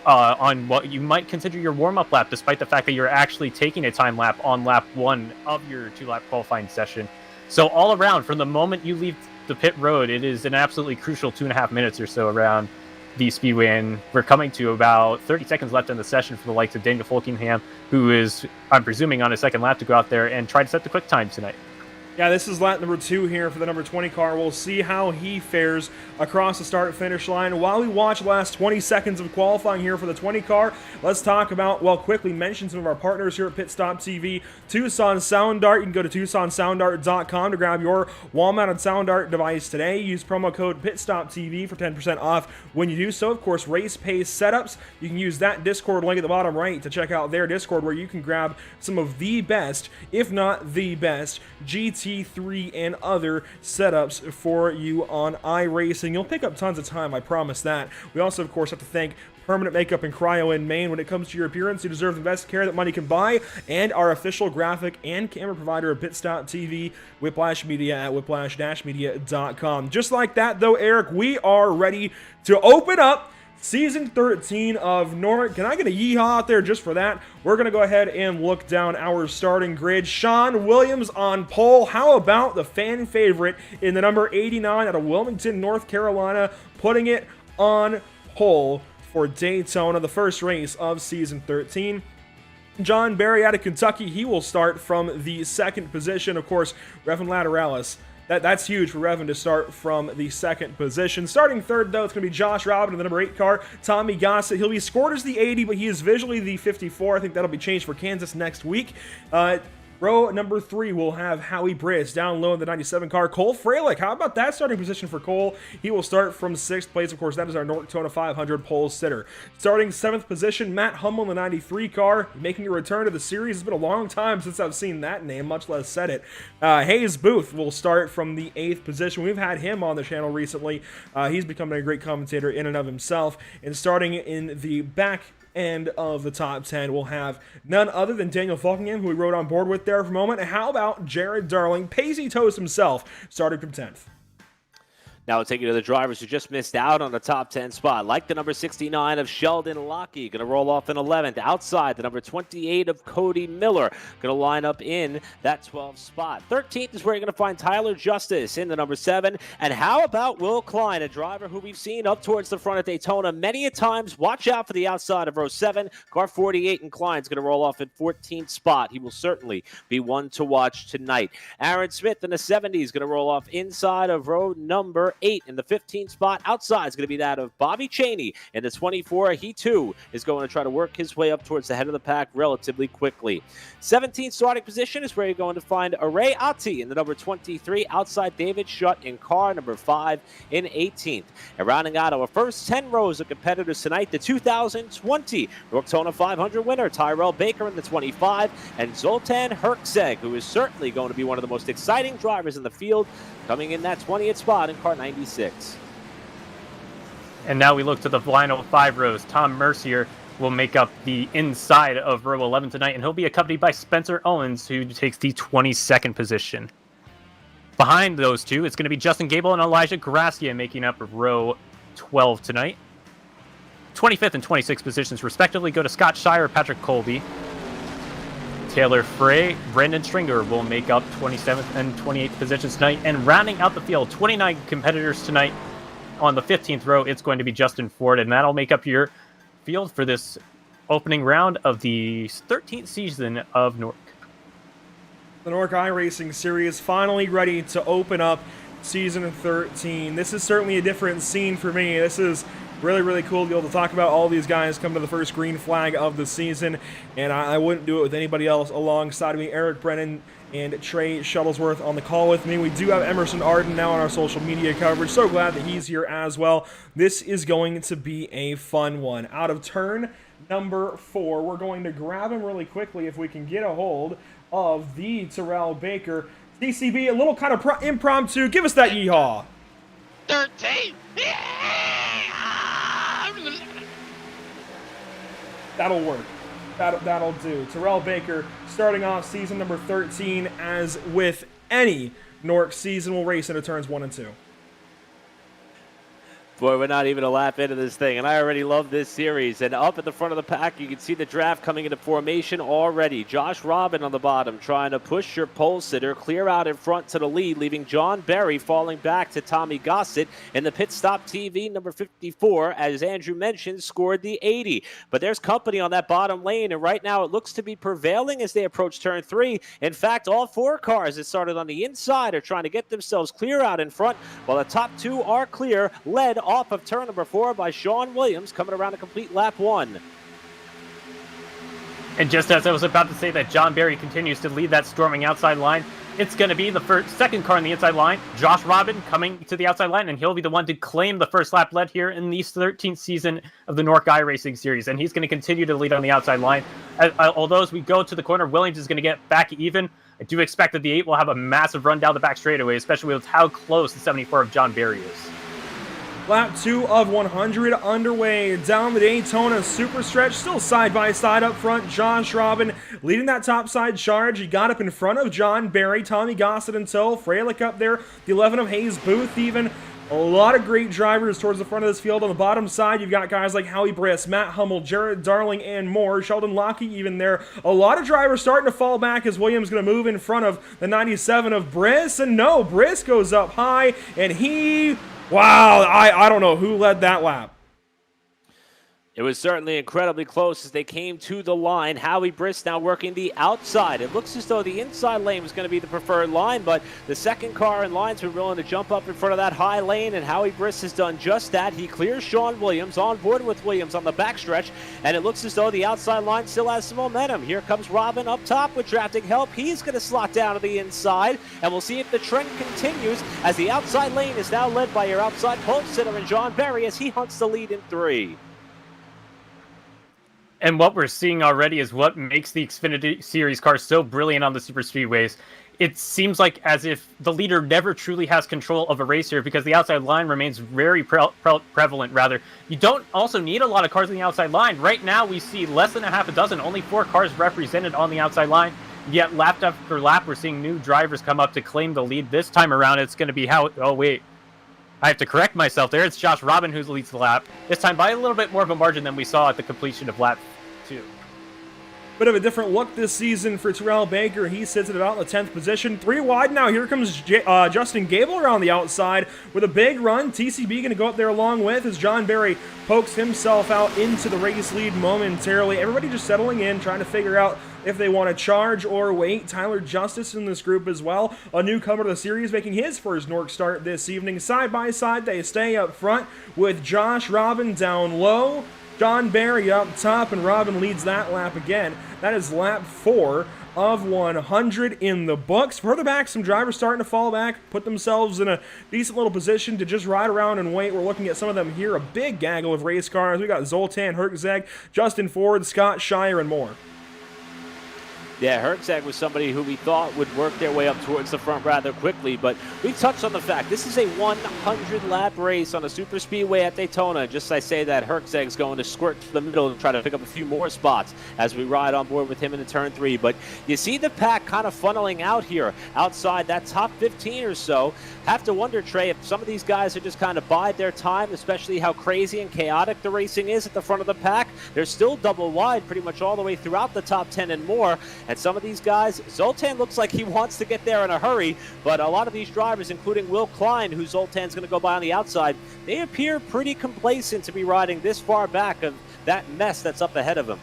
on what you might consider your warm-up lap, despite the fact that you're actually taking a time lap on lap 1 of your 2-lap qualifying session. So all around, from the moment you leave the pit road, it is an absolutely crucial 2.5 minutes or so around the speedway, and we're coming to about 30 seconds left in the session for the likes of Daniel Folkingham, who is, I'm presuming, on his second lap to go out there and try to set the quick time tonight. Yeah, this is lap number 2 here for the number 20 car. We'll see how he fares across the start-finish line. While we watch the last 20 seconds of qualifying here for the 20 car, let's talk about, well, quickly mention some of our partners here at Pit Stop TV. Tucson Sound Art. You can go to TucsonSoundArt.com to grab your wall-mounted sound art device today. Use promo code PitStopTV for 10% off when you do so. Of course, Race Pace Setups. You can use that Discord link at the bottom right to check out their Discord, where you can grab some of the best, if not the best, GT3 and other setups for you on iRacing. You'll pick up tons of time, I promise that. We also, of course, have to thank Permanent Makeup and Cryo in Maine. When it comes to your appearance, you deserve the best care that money can buy, and our official graphic and camera provider of Pitstop TV, Whiplash Media at whiplash-media.com. Just like that, though, Eric, we are ready to open up Season 13 of NORC. Can I get a yeehaw out there just for that? We're going to go ahead and look down our starting grid. Sean Williams on pole. How about the fan favorite in the number 89 out of Wilmington, North Carolina, putting it on pole for Daytona, the first race of Season 13. John Barry out of Kentucky, he will start from the second position. Of course, Revan Lateralis. That's huge for Revan to start from the second position. Starting third, though, it's going to be Josh Robin in the number 8 car. Tommy Gossett, he'll be scored as the 80, but he is visually the 54. I think that'll be changed for Kansas next week. Row number 3 will have Howie Briss down low in the 97 car. Cole Freilich, how about that starting position for Cole? He will start from 6th place. Of course, that is our Daytona 500 pole sitter. Starting 7th position, Matt Hummel in the 93 car, making a return to the series. It's been a long time since I've seen that name, much less said it. Hayes Booth will start from the 8th position. We've had him on the channel recently. He's becoming a great commentator in and of himself. And starting in the back end of the top 10, we'll have none other than Daniel Falkingham, who we rode on board with there for a moment. And how about Jared Darling, Pacey Toast himself, starting from 10th. Now we'll take you to the drivers who just missed out on the top 10 spot, like the number 69 of Sheldon Lockey, going to roll off in 11th. Outside, the number 28 of Cody Miller, going to line up in that 12th spot. 13th is where you're going to find Tyler Justice in the number 7. And how about Will Klein, a driver who we've seen up towards the front at Daytona many a times. Watch out for the outside of row 7. Car 48 and Klein's going to roll off in 14th spot. He will certainly be one to watch tonight. Aaron Smith in the 70 is going to roll off inside of row number 8 in the 15th spot. Outside is going to be that of Bobby Chaney in the 24. He too is going to try to work his way up towards the head of the pack relatively quickly. 17th starting position is where you're going to find Aray Ati in the number 23. Outside, David Shutt in car number 5 in 18th. And rounding out our first 10 rows of competitors tonight, the 2020 Daytona 500 winner Tyrell Baker in the 25, and Zoltan Herczeg, who is certainly going to be one of the most exciting drivers in the field, coming in that 20th spot in car 96. And now we look to the final 5 rows. Tom Mercier will make up the inside of row 11 tonight, and he'll be accompanied by Spencer Owens, who takes the 22nd position. Behind those two, it's going to be Justin Gable and Elijah Gracia making up row 12 tonight. 25th and 26th positions, respectively, go to Scott Shire, Patrick Colby. Taylor Frey, Brandon Stringer will make up 27th and 28th positions tonight. And rounding out the field, 29 competitors tonight. On the 15th row, it's going to be Justin Ford, and that'll make up your field for this opening round of the 13th season of NORC. The NORC iRacing Series finally ready to open up Season 13. This is certainly a different scene for me. This is really, really cool to be able to talk about all these guys come to the first green flag of the season, and I wouldn't do it with anybody else alongside me. Eric Brennan and Trey Shuttlesworth on the call with me. We do have Emerson Arden now on our social media coverage. So glad that he's here as well. This is going to be a fun one. Out of turn number 4, we're going to grab him really quickly if we can get a hold of the Terrell Baker. TCB, a little kind of impromptu. Give us that yeehaw. 13! That'll work. That'll do. Terrell Baker starting off season number 13, as with any NORC season, will race into turns 1 and 2. Boy, we're not even a lap into this thing, and I already love this series. And up at the front of the pack, you can see the draft coming into formation already. Josh Robin on the bottom trying to push your pole sitter clear out in front to the lead, leaving John Berry falling back to Tommy Gossett in the pit stop TV number 54, as Andrew mentioned, scored the 80. But there's company on that bottom lane, and right now it looks to be prevailing as they approach turn 3. In fact, all 4 cars that started on the inside are trying to get themselves clear out in front, while the top 2 are clear, led off of turn number 4 by Sean Williams, coming around a complete lap 1. And just as I was about to say that John Berry continues to lead that storming outside line, it's going to be the second car on the inside line, Josh Robin, coming to the outside line, and he'll be the one to claim the first lap lead here in the 13th season of the NORC iRacing Series, and he's going to continue to lead on the outside line. Although as we go to the corner, Williams is going to get back even. I do expect that the 8 will have a massive run down the back straightaway, especially with how close the 74 of John Berry is. Lap 2 of 100 underway down the Daytona super stretch. Still side by side up front. Josh Robin leading that top side charge. He got up in front of John Berry, Tommy Gossett until Freilich up there. The 11 of Hayes Booth even. A lot of great drivers towards the front of this field. On the bottom side, you've got guys like Howie Briss, Matt Hummel, Jared Darling, and more. Sheldon Locke even there. A lot of drivers starting to fall back as Williams going to move in front of the 97 of Briss. And no, Briss goes up high, and he... Wow, I don't know who led that lap. It was certainly incredibly close as they came to the line. Howie Briss now working the outside. It looks as though the inside lane was going to be the preferred line, but the second car in line's been willing to jump up in front of that high lane, and Howie Briss has done just that. He clears Sean Williams, on board with Williams on the backstretch, and it looks as though the outside line still has some momentum. Here comes Robin up top with drafting help. He's going to slot down to the inside, and we'll see if the trend continues as the outside lane is now led by your outside pole sitter and John Berry as he hunts the lead in 3. And what we're seeing already is what makes the Xfinity Series cars so brilliant on the super speedways. It seems like as if the leader never truly has control of a race here because the outside line remains very prevalent, rather. You don't also need a lot of cars on the outside line. Right now, we see less than a half a dozen, only 4 cars represented on the outside line. Yet lap after lap, we're seeing new drivers come up to claim the lead. This time around, it's going to be how... Oh, wait. I have to correct myself there. It's Josh Robin who leads the lap. This time by a little bit more of a margin than we saw at the completion of lap 2. Bit of a different look this season for Terrell Baker. He sits at about the 10th position. 3 wide now. Here comes Justin Gable around the outside with a big run. TCB going to go up there along with as John Berry pokes himself out into the race lead momentarily. Everybody just settling in, trying to figure out if they want to charge or wait. Tyler Justice in this group as well. A newcomer to the series making his first NORC start this evening. Side by side, they stay up front with Josh Robin down low. John Berry up top, and Robin leads that lap again. That is lap 4 of 100 in the books. Further back, some drivers starting to fall back, put themselves in a decent little position to just ride around and wait. We're looking at some of them here, a big gaggle of race cars. We got Zoltan Herczeg, Justin Ford, Scott Shire, and more. Yeah, Herczeg was somebody who we thought would work their way up towards the front rather quickly, but we touched on the fact this is a 100-lap race on a super speedway at Daytona. Just as I say that, Herczeg's going to squirt to the middle and try to pick up a few more spots as we ride on board with him into turn 3. But you see the pack kind of funneling out here outside that top 15 or so. Have to wonder, Trey, if some of these guys are just kind of bide their time, especially how crazy and chaotic the racing is at the front of the pack. They're still double wide pretty much all the way throughout the top 10 and more. And some of these guys, Zoltan looks like he wants to get there in a hurry, but a lot of these drivers, including Will Klein, who Zoltan's going to go by on the outside, they appear pretty complacent to be riding this far back of that mess that's up ahead of them.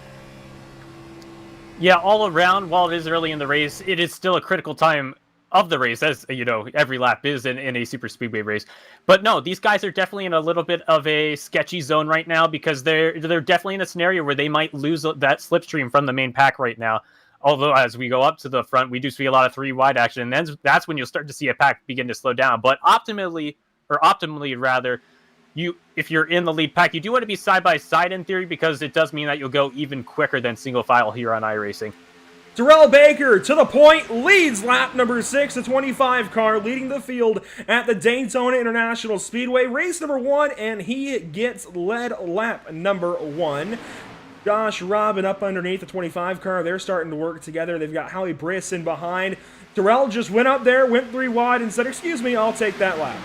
Yeah, all around, while it is early in the race, it is still a critical time of the race, as you know, every lap is in a super speedway race. But no, these guys are definitely in a little bit of a sketchy zone right now because they're definitely in a scenario where they might lose that slipstream from the main pack right now. Although as we go up to the front, we do see a lot of 3 wide action, and then that's when you'll start to see a pack begin to slow down. But optimally rather, if you're in the lead pack, you do want to be side by side in theory because it does mean that you'll go even quicker than single file here on iRacing. Terrell Baker, to the point, leads lap number 6, the 25 car, leading the field at the Daytona International Speedway. Race number 1, and he gets led lap number 1. Josh Robin up underneath the 25 car. They're starting to work together. They've got Howie Briss in behind. Terrell just went up there, went 3 wide, and said, "Excuse me, I'll take that lap."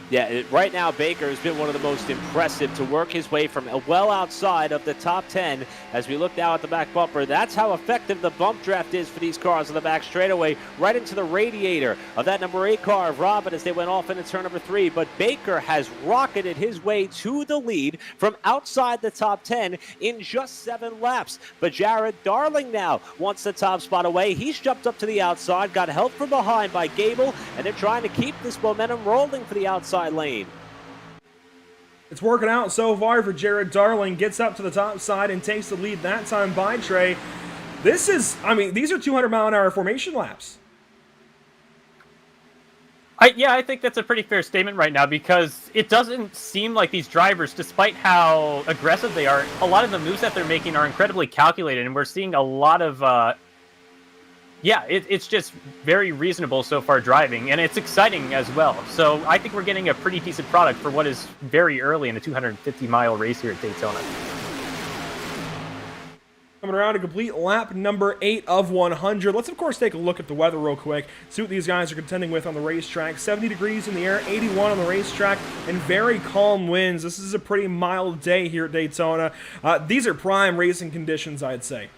Yeah, right now Baker has been one of the most impressive to work his way from well outside of the top 10. As we look now at the back bumper, that's how effective the bump draft is for these cars on the back straightaway, right into the radiator of that number 8 car of Robin as they went off into turn number 3. But Baker has rocketed his way to the lead from outside the top 10 in just 7 laps. But Jared Darling now wants the top spot away. He's jumped up to the outside, got help from behind by Gable, and they're trying to keep this momentum rolling for the outside lane. It's working out so far for Jared Darling. Gets up to the top side and takes the lead that time by Trey. This is, I mean, these are 200-mile-an-hour formation laps. I think that's a pretty fair statement right now, because it doesn't seem like these drivers, despite how aggressive they are, a lot of the moves that they're making are incredibly calculated, and we're seeing a lot of it's just very reasonable so far driving, and it's exciting as well. So I think we're getting a pretty decent product for what is very early in a 250-mile race here at Daytona. Coming around to complete lap number 8 of 100. Let's, of course, take a look at the weather real quick, see what these guys are contending with on the racetrack. 70 degrees in the air, 81 on the racetrack, and very calm winds. This is a pretty mild day here at Daytona. These are prime racing conditions, I'd say.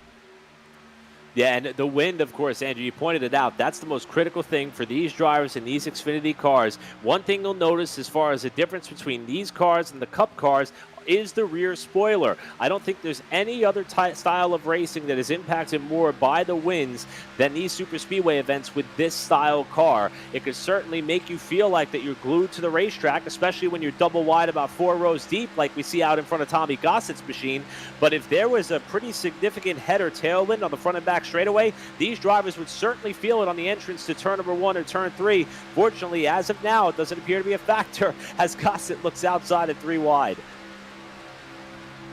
Yeah, and the wind, of course, Andrew, you pointed it out. That's the most critical thing for these drivers in these Xfinity cars. One thing you'll notice as far as the difference between these cars and the Cup cars is the rear spoiler. I don't think there's any other style of racing that is impacted more by the winds than these super speedway events with this style car. It could certainly make you feel like that you're glued to the racetrack, especially when you're double wide about 4 rows deep like we see out in front of Tommy Gossett's machine. But if there was a pretty significant head or tailwind on the front and back straightaway, these drivers would certainly feel it on the entrance to turn number 1 or turn 3. Fortunately, as of now, it doesn't appear to be a factor as Gossett looks outside at 3 wide.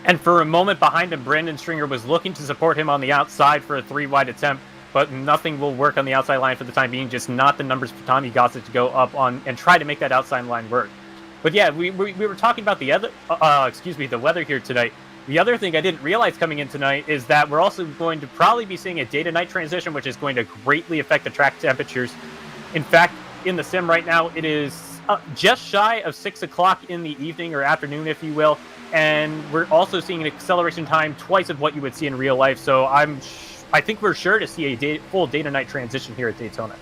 And for a moment behind him, Brandon Stringer was looking to support him on the outside for a 3-wide attempt, but nothing will work on the outside line for the time being, just not the numbers for Tommy Gossett to go up on and try to make that outside line work. But yeah, we were talking about the weather here tonight. The other thing I didn't realize coming in tonight is that we're also going to probably be seeing a day-to-night transition, which is going to greatly affect the track temperatures. In fact, in the sim right now, it is just shy of 6 o'clock in the evening or afternoon, if you will. And we're also seeing an acceleration time twice of what you would see in real life. So I think we're sure to see a full day-to-night transition here at Daytona.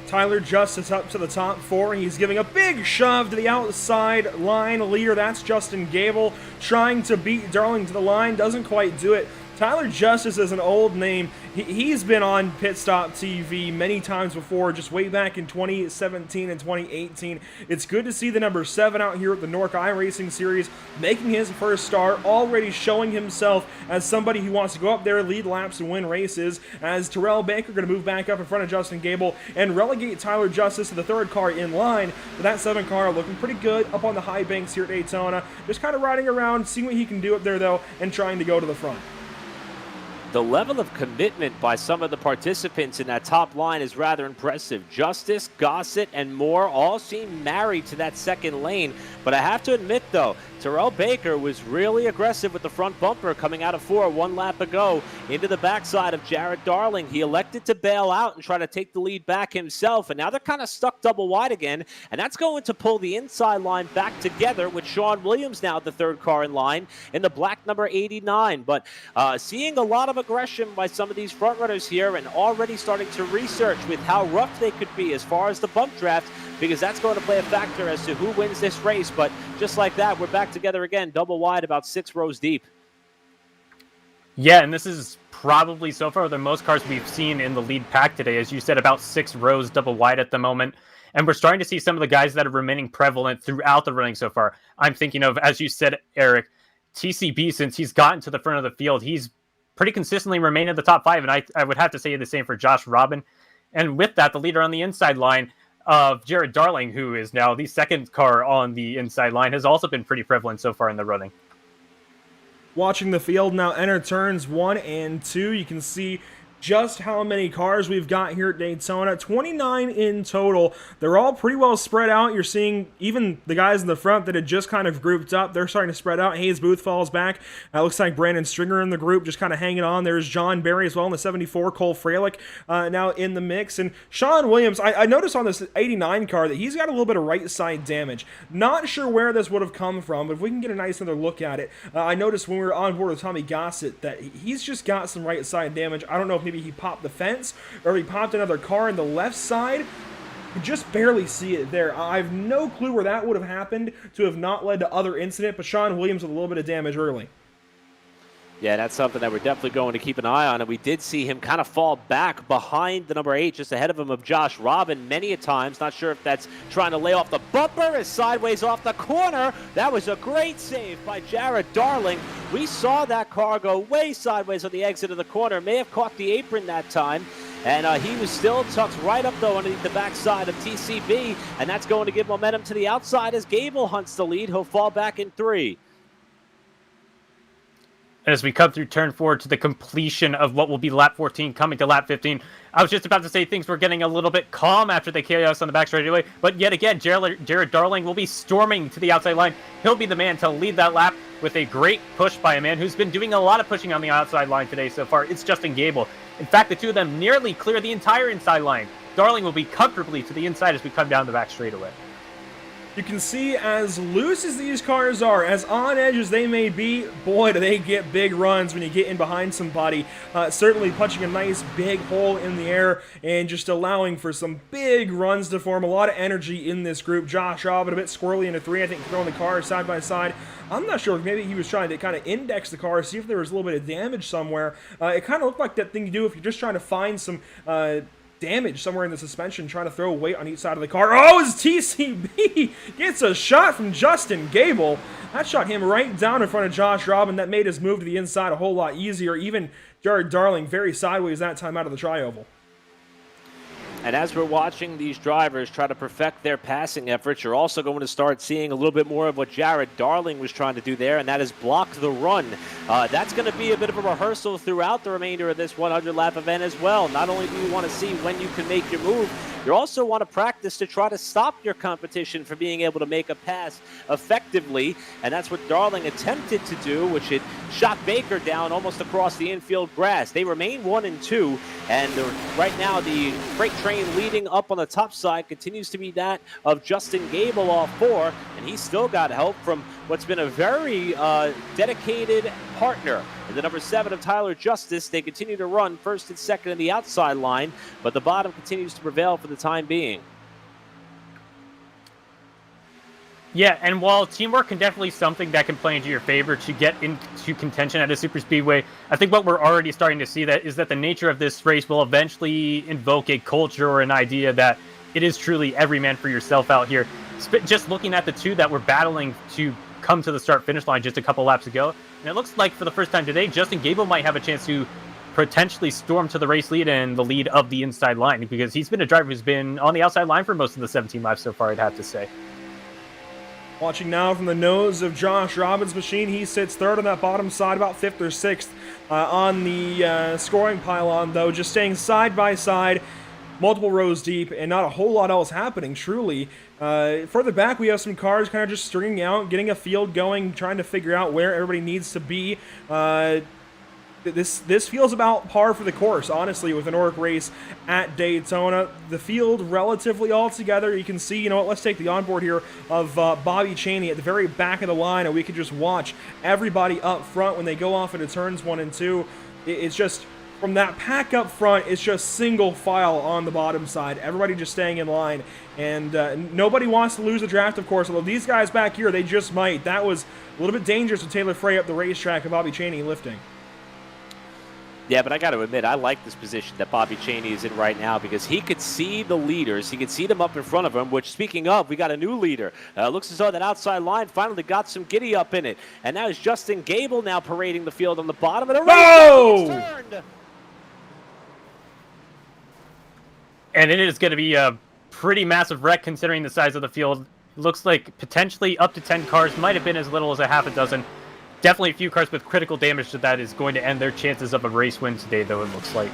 Tyler Justice up to the top 4. He's giving a big shove to the outside line leader. That's Justin Gable trying to beat Darling to the line. Doesn't quite do it. Tyler Justice is an old name. He's been on Pit Stop TV many times before, just way back in 2017 and 2018. It's good to see the number 7 out here at the NORC iRacing Series, making his first start, already showing himself as somebody who wants to go up there, lead laps, and win races, as Terrell Baker going to move back up in front of Justin Gable and relegate Tyler Justice to the 3rd car in line. But that 7 car looking pretty good up on the high banks here at Daytona. Just kind of riding around, seeing what he can do up there, though, and trying to go to the front. The level of commitment by some of the participants in that top line is rather impressive. Justice, Gossett, and Moore all seem married to that second lane. But I have to admit, though, Terrell Baker was really aggressive with the front bumper coming out of 4 1 lap ago into the backside of Jared Darling. He elected to bail out and try to take the lead back himself, and now they're kind of stuck double wide again, and that's going to pull the inside line back together with Sean Williams now the 3rd car in line in the black number 89. But seeing a lot of aggression by some of these front runners here, and already starting to research with how rough they could be as far as the bump draft, because that's going to play a factor as to who wins this race. But just like that, we're back together again, double wide, about 6 rows deep. Yeah, and this is probably so far the most cars we've seen in the lead pack today. As you said, about 6 rows double wide at the moment. And we're starting to see some of the guys that are remaining prevalent throughout the running so far. I'm thinking of, as you said, Eric, TCB, since he's gotten to the front of the field, he's pretty consistently remained in the top 5, and I would have to say the same for Josh Robin. And with that, the leader on the inside line of Jared Darling, who is now the 2nd car on the inside line, has also been pretty prevalent so far in the running. Watching the field now enter turns 1 and 2, you can see just how many cars we've got here at Daytona. 29 in total. They're all pretty well spread out. You're seeing even the guys in the front that had just kind of grouped up, they're starting to spread out. Hayes Booth falls back. Looks like Brandon Stringer in the group, just kind of hanging on. There's John Barry as well in the 74. Cole Freilich now in the mix. And Sean Williams, I noticed on this 89 car that he's got a little bit of right side damage. Not sure where this would have come from, but if we can get a nice another look at it. I noticed when we were on board with Tommy Gossett that he's just got some right side damage. I don't know if maybe he popped the fence or he popped another car in the left side. You just barely see it there. I have no clue where that would have happened to have not led to other incident, but Sean Williams with a little bit of damage early. Yeah, that's something that we're definitely going to keep an eye on, and we did see him kind of fall back behind the number 8, just ahead of him of Josh Robin many a times. Not sure if that's trying to lay off the bumper, as sideways off the corner. That was a great save by Jared Darling. We saw that car go way sideways on the exit of the corner. May have caught the apron that time. And he was still tucked right up, though, underneath the backside of TCB, and that's going to give momentum to the outside as Gable hunts the lead. He'll fall back in 3. As we come through turn 4 to the completion of what will be lap 14, coming to lap 15. I was just about to say things were getting a little bit calm after the chaos on the back straightaway, but yet again, Jared Darling will be storming to the outside line. He'll be the man to lead that lap with a great push by a man who's been doing a lot of pushing on the outside line today so far. It's Justin Gable. In fact, the two of them nearly clear the entire inside line. Darling will be comfortably to the inside as we come down the back straightaway. You can see as loose as these cars are, as on edge as they may be, boy, do they get big runs when you get in behind somebody. Certainly punching a nice big hole in the air and just allowing for some big runs to form. A lot of energy in this group. Josh Robin a bit squirrely into 3, I think, throwing the cars side by side. I'm not sure if maybe he was trying to kind of index the car, see if there was a little bit of damage somewhere. It kind of looked like that thing you do if you're just trying to find some damage somewhere in the suspension, trying to throw weight on each side of the car. Oh, as TCB gets a shot from Justin Gable. That shot him right down in front of Josh Robin. That made his move to the inside a whole lot easier. Even Jared Darling very sideways that time out of the tri-oval. And as we're watching these drivers try to perfect their passing efforts, you're also going to start seeing a little bit more of what Jared Darling was trying to do there, and that is block the run. That's going to be a bit of a rehearsal throughout the remainder of this 100-lap event as well. Not only do you want to see when you can make your move, you also want to practice to try to stop your competition from being able to make a pass effectively, and that's what Darling attempted to do, which it shot Baker down almost across the infield grass. They remain 1 and 2, and right now the freight train leading up on the top side continues to be that of Justin Gable off 4, and he's still got help from what's been a very dedicated partner in the number 7 of Tyler Justice. They continue to run first and second in the outside line, but the bottom continues to prevail for the time being. Yeah, and while teamwork can definitely something that can play into your favor to get into contention at a super speedway, I think what we're already starting to see that is that the nature of this race will eventually invoke a culture or an idea that it is truly every man for yourself out here. Just looking at the two that were battling to come to the start-finish line just a couple laps ago, and it looks like for the first time today, Justin Gable might have a chance to potentially storm to the race lead and the lead of the inside line, because he's been a driver who's been on the outside line for most of the 17 laps so far, I'd have to say. Watching now from the nose of Josh Robin's machine, he sits third on that bottom side, about 5th or 6th on the scoring pylon, though, just staying side by side, multiple rows deep, and not a whole lot else happening, truly. Further back, we have some cars kind of just stringing out, getting a field going, trying to figure out where everybody needs to be. This feels about par for the course, honestly, with an NORC race at Daytona. The field relatively all together. You can see, you know what, let's take the onboard here of Bobby Chaney at the very back of the line, and we can just watch everybody up front when they go off into turns 1 and 2. It's just, from that pack up front, it's just single file on the bottom side. Everybody just staying in line, and nobody wants to lose the draft, of course, although these guys back here, they just might. That was a little bit dangerous with Taylor Frey up the racetrack and Bobby Chaney lifting. Yeah, but I got to admit, I like this position that Bobby Chaney is in right now, because he could see the leaders. He could see them up in front of him, which, speaking of, we got a new leader. Looks as though that outside line finally got some giddy up in it. And now is Justin Gable now parading the field on the bottom of the race. Oh! And it is going to be a pretty massive wreck considering the size of the field. Looks like potentially up to 10 cars, might have been as little as a half a dozen. Definitely a few cars with critical damage to that is going to end their chances of a race win today, though, it looks like.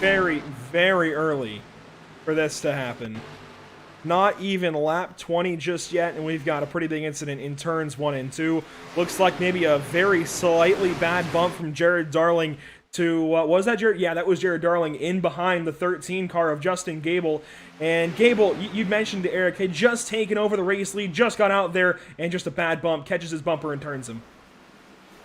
very, very early for this to happen. Not even lap 20 just yet, and we've got a pretty big incident in turns 1 and 2. Looks like maybe a very slightly bad bump from Jared Darling to, was that Jared? Yeah, that was Jared Darling in behind the 13 car of Justin Gable. And Gable, you mentioned to Eric, had just taken over the race lead, just got out there, and just a bad bump, catches his bumper and turns him.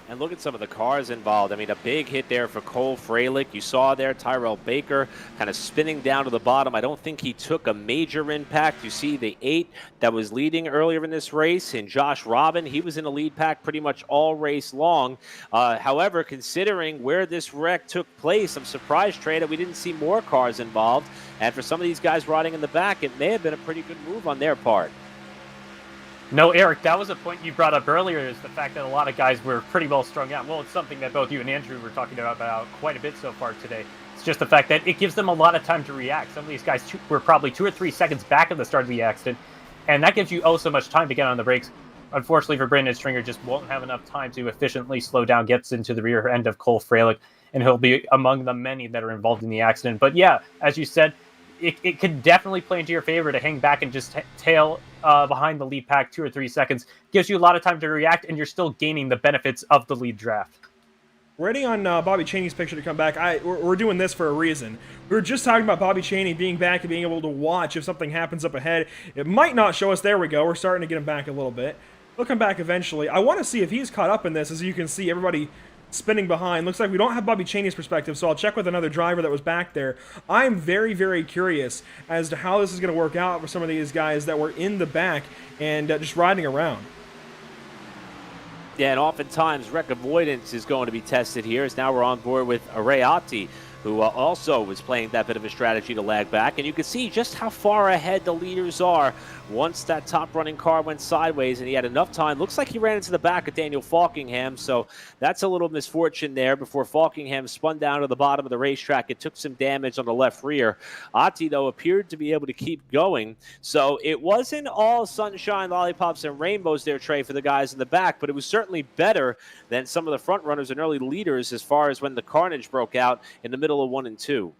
And look at some of the cars involved. I mean, a big hit there for Cole Fralick. You saw there Tyrell Baker kind of spinning down to the bottom. I don't think he took a major impact. You see the 8 that was leading earlier in this race, and Josh Robin, he was in a lead pack pretty much all race long. However, considering where this wreck took place, I'm surprised, Trey, that we didn't see more cars involved. And for some of these guys riding in the back, it may have been a pretty good move on their part. No, Eric, that was a point you brought up earlier, is the fact that a lot of guys were pretty well strung out. Well, it's something that both you and Andrew were talking about quite a bit so far today. It's just the fact that it gives them a lot of time to react. Some of these guys were probably 2 or 3 seconds back at the start of the accident, and that gives you so much time to get on the brakes. Unfortunately for Brandon Stringer, just won't have enough time to efficiently slow down, gets into the rear end of Cole Fralick, and he'll be among the many that are involved in the accident. But yeah, as you said, it could definitely play into your favor to hang back and just tail behind the lead pack 2 or 3 seconds. Gives you a lot of time to react, and you're still gaining the benefits of the lead draft. Ready on Bobby Cheney's picture to come back. We're doing this for a reason. We were just talking about Bobby Cheney being back and being able to watch if something happens up ahead. It might not show us. There we go. We're starting to get him back a little bit. He'll come back eventually. I want to see if he's caught up in this. As you can see, everybody spinning behind. Looks like we don't have Bobby Cheney's perspective, so I'll check with another driver that was back there. I'm very, very curious as to how this is going to work out for some of these guys that were in the back and just riding around. Yeah, and oftentimes wreck avoidance is going to be tested here, as now we're on board with Arayati, who also was playing that bit of a strategy to lag back. And you can see just how far ahead the leaders are once that top running car went sideways, and he had enough time. Looks like he ran into the back of Daniel Falkingham, so that's a little misfortune there before Falkingham spun down to the bottom of the racetrack. It took some damage on the left rear. Ati, though, appeared to be able to keep going, so it wasn't all sunshine, lollipops, and rainbows there, Trey, for the guys in the back, but it was certainly better than some of the front runners and early leaders as far as when the carnage broke out in the middle of 1 and 2.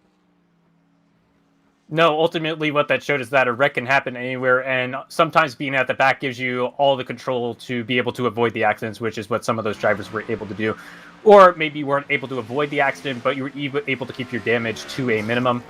No, ultimately what that showed is that a wreck can happen anywhere, and sometimes being at the back gives you all the control to be able to avoid the accidents, which is what some of those drivers were able to do. Or maybe you weren't able to avoid the accident, but you were able to keep your damage to a minimum.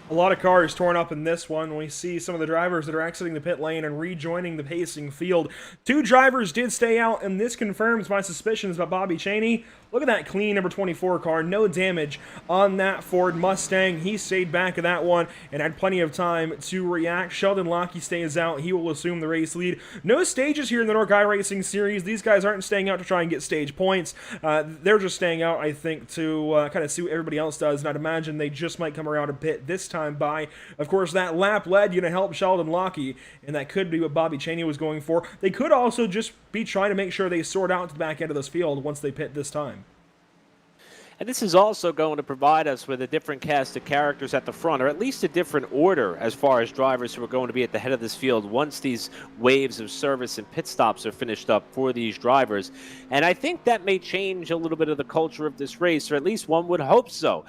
A lot of cars torn up in this one. We see some of the drivers that are exiting the pit lane and rejoining the pacing field. 2 drivers did stay out, and this confirms my suspicions about Bobby Cheney. Look at that clean number 24 car. No damage on that Ford Mustang. He stayed back of that one and had plenty of time to react. Sheldon Lockey stays out. He will assume the race lead. No stages here in the NORC iRacing Series. These guys aren't staying out to try and get stage points. They're just staying out, I think, to kind of see what everybody else does. And I'd imagine they just might come around a pit this time by. Of course, that lap lead going to help Sheldon Lockey, and that could be what Bobby Cheney was going for. They could also just be trying to make sure they sort out to the back end of this field once they pit this time. And this is also going to provide us with a different cast of characters at the front, or at least a different order as far as drivers who are going to be at the head of this field once these waves of service and pit stops are finished up for these drivers. And I think that may change a little bit of the culture of this race, or at least one would hope so.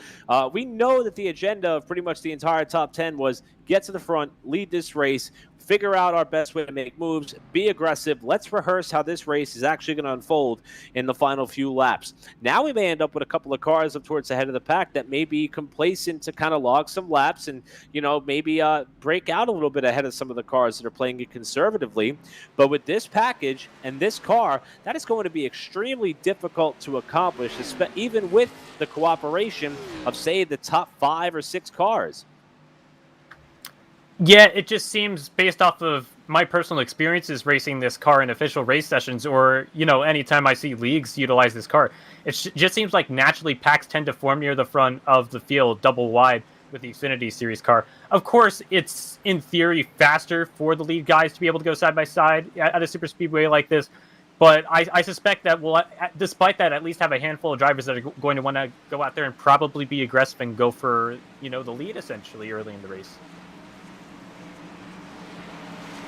We know that the agenda of pretty much the entire top 10 was get to the front, lead this race, figure out our best way to make moves, be aggressive. Let's rehearse how this race is actually going to unfold in the final few laps. Now we may end up with a couple of cars up towards the head of the pack that may be complacent to kind of log some laps and, you know, maybe break out a little bit ahead of some of the cars that are playing it conservatively. But with this package and this car, that is going to be extremely difficult to accomplish, even with the cooperation of, say, the top 5 or 6 cars. Yeah, it just seems, based off of my personal experiences racing this car in official race sessions, or, you know, anytime I see leagues utilize this car, it just seems like naturally packs tend to form near the front of the field, double wide, with the Xfinity Series car. Of course, it's, in theory, faster for the lead guys to be able to go side by side at a super speedway like this, but I suspect that we'll, despite that, at least have a handful of drivers that are going to want to go out there and probably be aggressive and go for, you know, the lead, essentially, early in the race.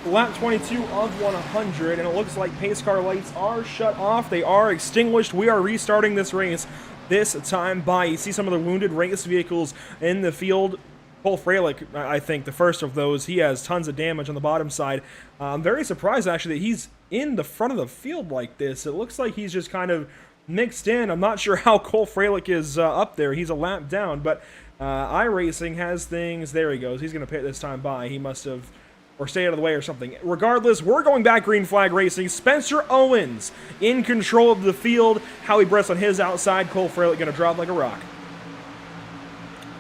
Lap 22 of 100, and it looks like pace car lights are shut off. They are extinguished. We are restarting this race this time by. You see some of the wounded race vehicles in the field. Cole Freilich, I think, the first of those, he has tons of damage on the bottom side. I'm very surprised, actually, that he's in the front of the field like this. It looks like he's just kind of mixed in. I'm not sure how Cole Freilich is up there. He's a lap down, but iRacing has things. There he goes. He's going to pit this time by. He must have, or stay out of the way or something. Regardless, we're going back green flag racing. Spencer Owens in control of the field. Howie Bress on his outside. Cole Freilich going to drop like a rock.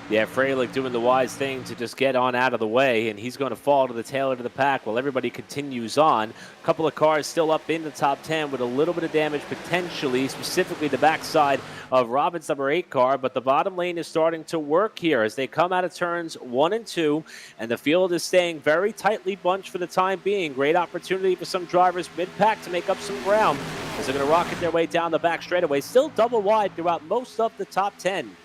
Yeah, Freilich doing the wise thing to just get on out of the way, and he's going to fall to the tail end of the pack while everybody continues on. A couple of cars still up in the top 10 with a little bit of damage potentially, specifically the backside of Robin's number 8 car, but the bottom lane is starting to work here as they come out of turns 1 and 2, and the field is staying very tightly bunched for the time being. Great opportunity for some drivers mid-pack to make up some ground as they're going to rocket their way down the back straightaway, still double wide throughout most of the top 10.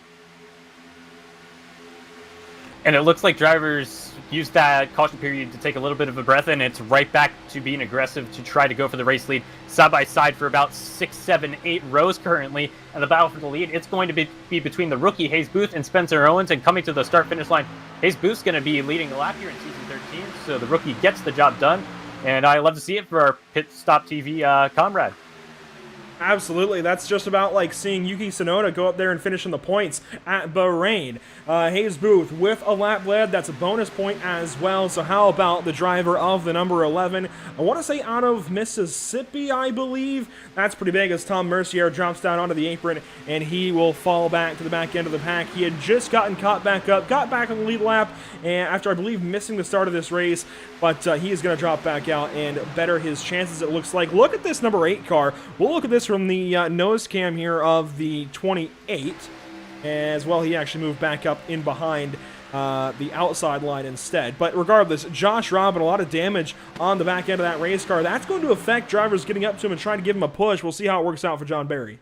And it looks like drivers use that caution period to take a little bit of a breath, and it's right back to being aggressive to try to go for the race lead. Side by side for about 6, 7, 8 rows currently. And the battle for the lead, it's going to be between the rookie Hayes Booth and Spencer Owens. And coming to the start-finish line, Hayes Booth's going to be leading the lap here in Season 13. So the rookie gets the job done. And I love to see it for our Pit Stop TV comrade. Absolutely. That's just about like seeing Yuki Tsunoda go up there and finish in the points at Bahrain. Hayes Booth with a lap lead. That's a bonus point as well. So how about the driver of the number 11? I want to say out of Mississippi, I believe. That's pretty big as Tom Mercier drops down onto the apron and he will fall back to the back end of the pack. He had just gotten caught back up, got back on the lead lap, and after I believe missing the start of this race, but he is going to drop back out and better his chances, it looks like. Look at this number 8 car. We'll look at this from the nose cam here of the 28 as well. He actually moved back up in behind the outside line instead. But regardless, Josh Robin, a lot of damage on the back end of that race car. That's going to affect drivers getting up to him and trying to give him a push. We'll see how it works out for John Barry.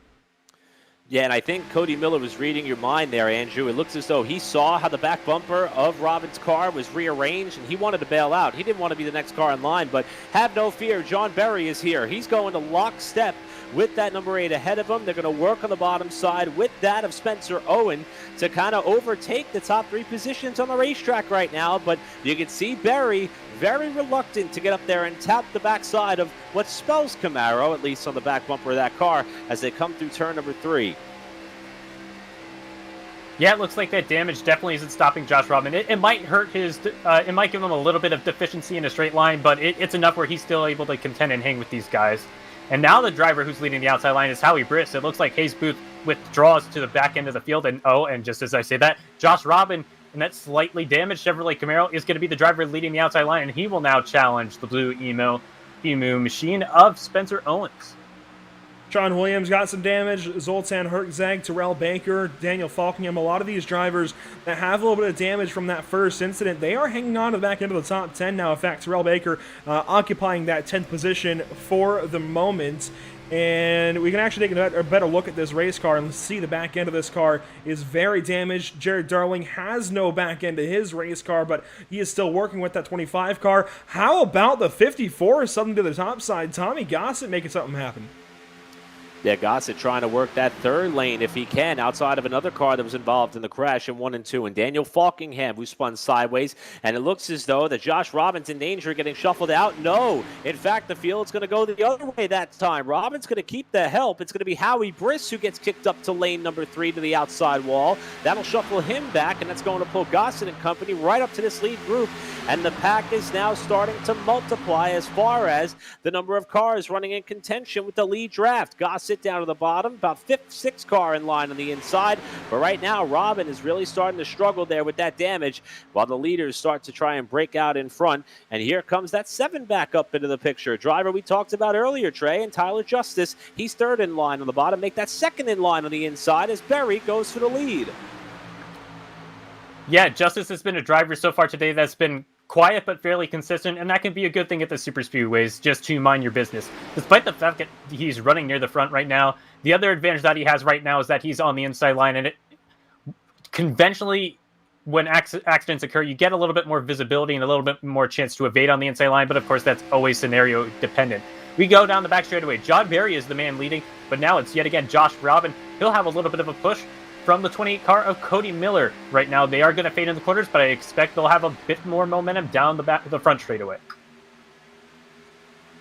Yeah, and I think Cody Miller was reading your mind there, Andrew. It looks as though he saw how the back bumper of Robin's car was rearranged, and he wanted to bail out. He didn't want to be the next car in line, but have no fear, John Barry is here. He's going to lockstep with that number 8 ahead of him. They're going to work on the bottom side with that of Spencer Owen to kind of overtake the top 3 positions on the racetrack right now, but you can see Barry very reluctant to get up there and tap the backside of what spells Camaro, at least on the back bumper of that car, as they come through turn number 3. Yeah, it looks like that damage definitely isn't stopping Josh Robin. It might hurt his, it might give him a little bit of deficiency in a straight line, but it's enough where he's still able to contend and hang with these guys. And now the driver who's leading the outside line is Howie Briss. It looks like Hayes Booth withdraws to the back end of the field, and just as I say that, Josh Robin and that slightly damaged Chevrolet Camaro is going to be the driver leading the outside line, and he will now challenge the blue emu machine of Spencer Owens. Sean Williams got some damage, Zoltan Hertzeg, Terrell Baker, Daniel Falkingham, a lot of these drivers that have a little bit of damage from that first incident, they are hanging on to the back end of the top 10 now. In fact, Terrell Baker occupying that 10th position for the moment. And we can actually take a better look at this race car and see the back end of this car is very damaged. Jared Darling has no back end to his race car, but he is still working with that 25 car. How about the 54 something to the top side? Tommy Gossett making something happen. Yeah, Gossett trying to work that third lane if he can, outside of another car that was involved in the crash in 1 and 2. And Daniel Falkingham, who spun sideways. And it looks as though that Josh Robin's in danger of getting shuffled out. No, in fact, the field's going to go the other way that time. Robin's going to keep the help. It's going to be Howie Briss who gets kicked up to lane number 3 to the outside wall. That'll shuffle him back, and that's going to pull Gossett and company right up to this lead group. And the pack is now starting to multiply as far as the number of cars running in contention with the lead draft. Gossett down to the bottom, about 5th, 6th car in line on the inside. But right now, Robin is really starting to struggle there with that damage while the leaders start to try and break out in front. And here comes that 7 back up into the picture. Driver we talked about earlier, Trey, and Tyler Justice. He's 3rd in line on the bottom. Make that 2nd in line on the inside as Berry goes for the lead. Yeah, Justice has been a driver so far today that's been quiet but fairly consistent, and that can be a good thing at the super speedways, just to mind your business. Despite the fact that he's running near the front right now, the other advantage that he has right now is that he's on the inside line, and conventionally, when accidents occur, you get a little bit more visibility and a little bit more chance to evade on the inside line, but of course that's always scenario dependent. We go down the back straightaway. John Barry is the man leading, but now it's yet again Josh Robin. He'll have a little bit of a push from the 28 car of Cody Miller. Right now, they are going to fade in the corners, but I expect they'll have a bit more momentum down the front straightaway.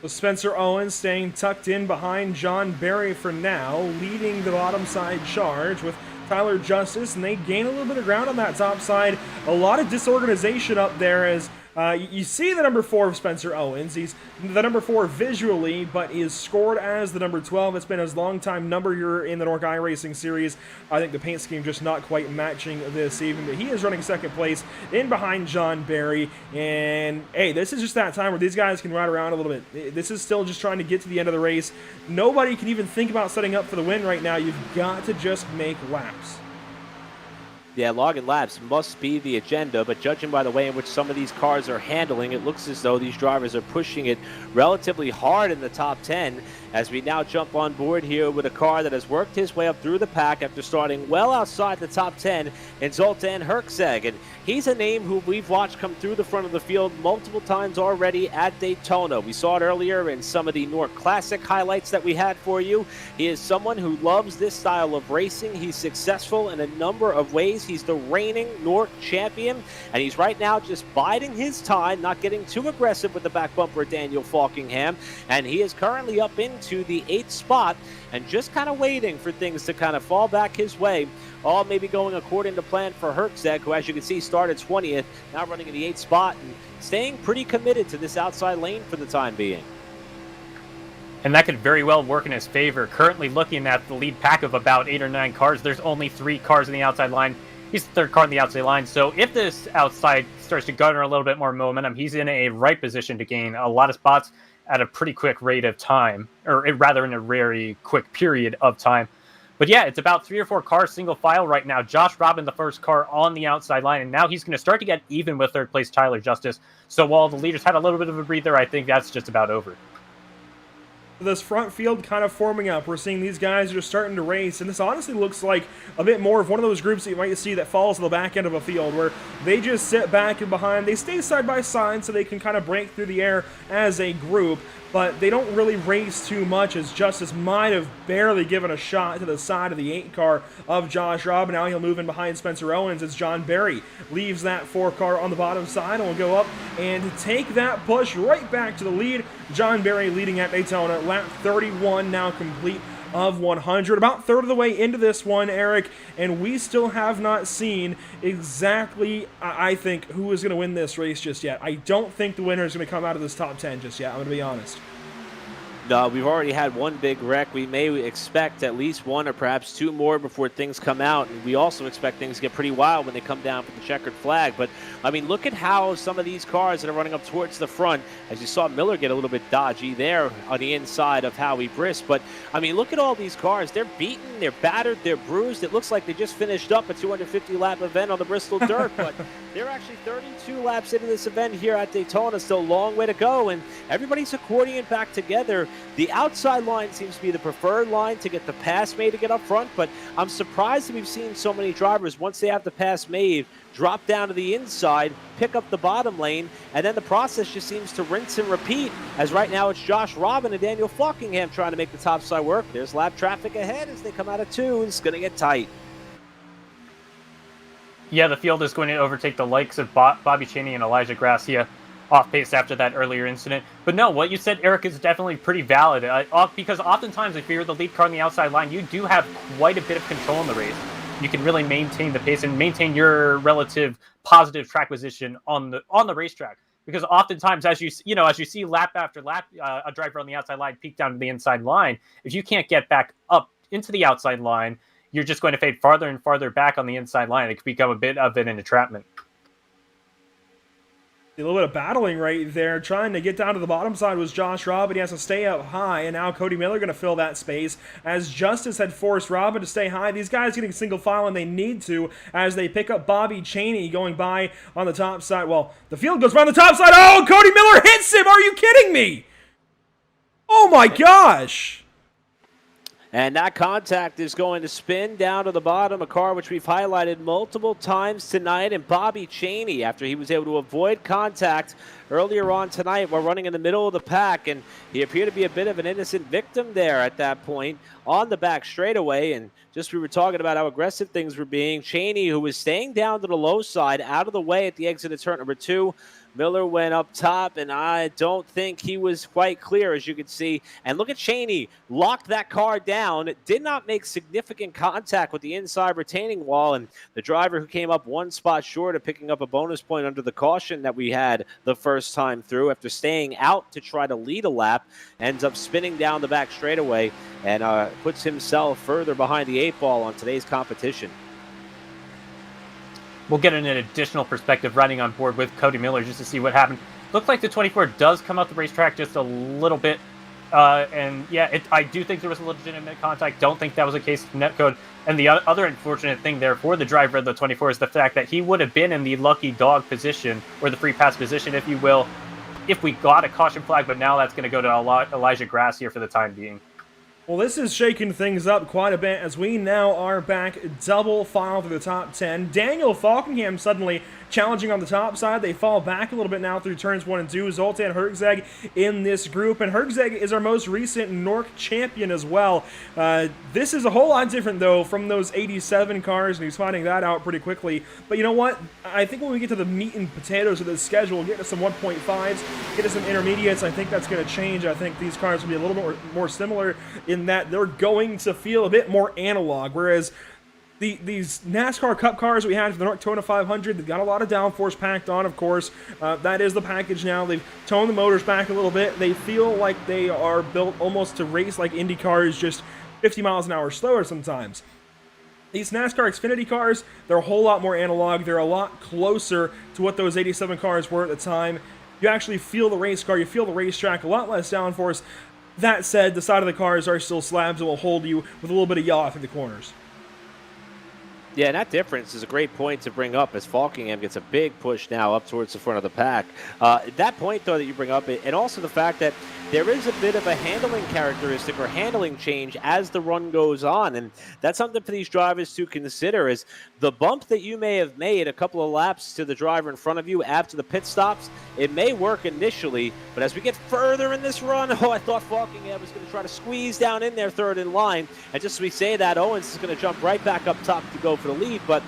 So Spencer Owens staying tucked in behind John Barry for now, leading the bottom side charge with Tyler Justice, and they gain a little bit of ground on that top side. A lot of disorganization up there as you see the number 4 of Spencer Owens. He's the number 4 visually, but is scored as the number 12. It's been his longtime number here in the NORC iRacing series. I think the paint scheme just not quite matching this even, but he is running second place in behind John Barry. And hey, this is just that time where these guys can ride around a little bit. This is still just trying to get to the end of the race. Nobody can even think about setting up for the win right now. You've got to just make laps. Yeah, logging laps must be the agenda, but judging by the way in which some of these cars are handling, it looks as though these drivers are pushing it relatively hard in the top 10 as we now jump on board here with a car that has worked his way up through the pack after starting well outside the top 10 in Zoltan Herczeg. And he's a name who we've watched come through the front of the field multiple times already at Daytona. We saw it earlier in some of the NORC Classic highlights that we had for you. He is someone who loves this style of racing. He's successful in a number of ways. He's the reigning NORC champion, and he's right now just biding his time, not getting too aggressive with the back bumper, Daniel Falkingham, and he is currently up into the 8th spot and just kind of waiting for things to kind of fall back his way. All maybe going according to plan for Herczeg, who, as you can see, started 20th, now running in the 8th spot and staying pretty committed to this outside lane for the time being. And that could very well work in his favor. Currently looking at the lead pack of about 8 or 9 cars, there's only 3 cars in the outside line. He's the 3rd car in the outside line, so if this outside starts to garner a little bit more momentum, he's in a right position to gain a lot of spots at a pretty quick rate of time, or rather in a very quick period of time. But yeah, it's about 3 or 4 cars single file right now. Josh Robin, the first car on the outside line, and now he's going to start to get even with 3rd place Tyler Justice. So while the leaders had a little bit of a breather, I think that's just about over. This front field kind of forming up. We're seeing these guys are starting to race, and this honestly looks like a bit more of one of those groups that you might see that falls to the back end of a field, where they just sit back and behind. They stay side by side so they can kind of break through the air as a group, but they don't really race too much, as Justice might have barely given a shot to the side of the 8 car of Josh Robin. Now he'll move in behind Spencer Owens as John Barry leaves that 4 car on the bottom side and will go up and take that push right back to the lead. John Barry leading at Daytona, lap 31 now complete of 100. About 1/3 of the way into this one, Eric, and we still have not seen exactly, I think, who is going to win this race just yet. I don't think the winner is going to come out of this top 10 just yet, I'm going to be honest. No, we've already had one big wreck. We may expect at least 1 or perhaps 2 more before things come out. And we also expect things to get pretty wild when they come down for the checkered flag. But, I mean, look at how some of these cars that are running up towards the front, as you saw Miller get a little bit dodgy there on the inside of Howie Briss. But, I mean, look at all these cars. They're beaten, they're battered, they're bruised. It looks like they just finished up a 250-lap event on the Bristol Dirt. But they're actually 32 laps into this event here at Daytona. Still a long way to go. And everybody's accordioning back together. The outside line seems to be the preferred line to get the pass made to get up front, but I'm surprised that we've seen so many drivers, once they have the pass made, drop down to the inside, pick up the bottom lane, and then the process just seems to rinse and repeat, as right now it's Josh Robin and Daniel Falkingham trying to make the top side work. There's lap traffic ahead as they come out of 2. It's going to get tight. Yeah, the field is going to overtake the likes of Bobby Cheney and Elijah Gracia off pace after that earlier incident. But no, what you said, Eric, is definitely pretty valid. Because oftentimes, if you're the lead car on the outside line, you do have quite a bit of control in the race. You can really maintain the pace and maintain your relative positive track position on the racetrack. Because oftentimes, as you see lap after lap, a driver on the outside line peek down to the inside line. If you can't get back up into the outside line, you're just going to fade farther and farther back on the inside line. It could become a bit of an entrapment. A little bit of battling right there. Trying to get down to the bottom side was Josh Robin. He has to stay up high, and now Cody Miller going to fill that space as Justice had forced Robin to stay high. These guys getting single file, and they need to as they pick up Bobby Cheney going by on the top side. Well, the field goes around the top side. Oh, Cody Miller hits him. Are you kidding me? Oh, my gosh. And that contact is going to spin down to the bottom, a car which we've highlighted multiple times tonight. And Bobby Chaney, after he was able to avoid contact earlier on tonight, we're running in the middle of the pack, and he appeared to be a bit of an innocent victim there at that point on the back straightaway. And just we were talking about how aggressive things were being. Chaney, who was staying down to the low side, out of the way at the exit of turn number 2. Miller went up top, and I don't think he was quite clear, as you can see. And look at Chaney, locked that car down, did not make significant contact with the inside retaining wall, and the driver who came up one spot short of picking up a bonus point under the caution that we had the first time through after staying out to try to lead a lap, ends up spinning down the back straightaway and puts himself further behind the 8 ball on today's competition. We'll get an additional perspective riding on board with Cody Miller just to see what happened. Looks like the 24 does come out the racetrack just a little bit. And yeah, I do think there was a legitimate contact. Don't think that was a case of netcode. And the other unfortunate thing there for the driver of the 24 is the fact that he would have been in the lucky dog position, or the free pass position, if you will, if we got a caution flag. But now that's going to go to Elijah Grassier for the time being. Well, this is shaking things up quite a bit as we now are back double file through the top 10. Daniel Falkenham suddenly challenging on the top side. They fall back a little bit now through turns 1 and 2. Zoltan Herzeg in this group, and Herzeg is our most recent NORC champion as well. This is a whole lot different, though, from those 87 cars, and he's finding that out pretty quickly. But you know what? I think when we get to the meat and potatoes of this schedule, get to some 1.5s, get to some intermediates, I think that's going to change. I think these cars will be a little bit more similar in that they're going to feel a bit more analog, whereas these NASCAR Cup cars we had for the Daytona 500, they've got a lot of downforce packed on, of course. That is the package now. They've toned the motors back a little bit. They feel like they are built almost to race like Indy cars, just 50 miles an hour slower sometimes. These NASCAR Xfinity cars, they're a whole lot more analog. They're a lot closer to what those 87 cars were at the time. You actually feel the race car, you feel the racetrack, a lot less downforce. That said, the side of the cars are still slabs that will hold you with a little bit of yaw through the corners. Yeah, and that difference is a great point to bring up as Falkingham gets a big push now up towards the front of the pack. That point, though, that you bring up, and also the fact that there is a bit of a handling characteristic or handling change as the run goes on, and that's something for these drivers to consider, is the bump that you may have made a couple of laps to the driver in front of you after the pit stops, it may work initially, but as we get further in this run, I thought Falkingham was going to try to squeeze down in there third in line, and just as we say that, Owens is going to jump right back up top to go for the lead. But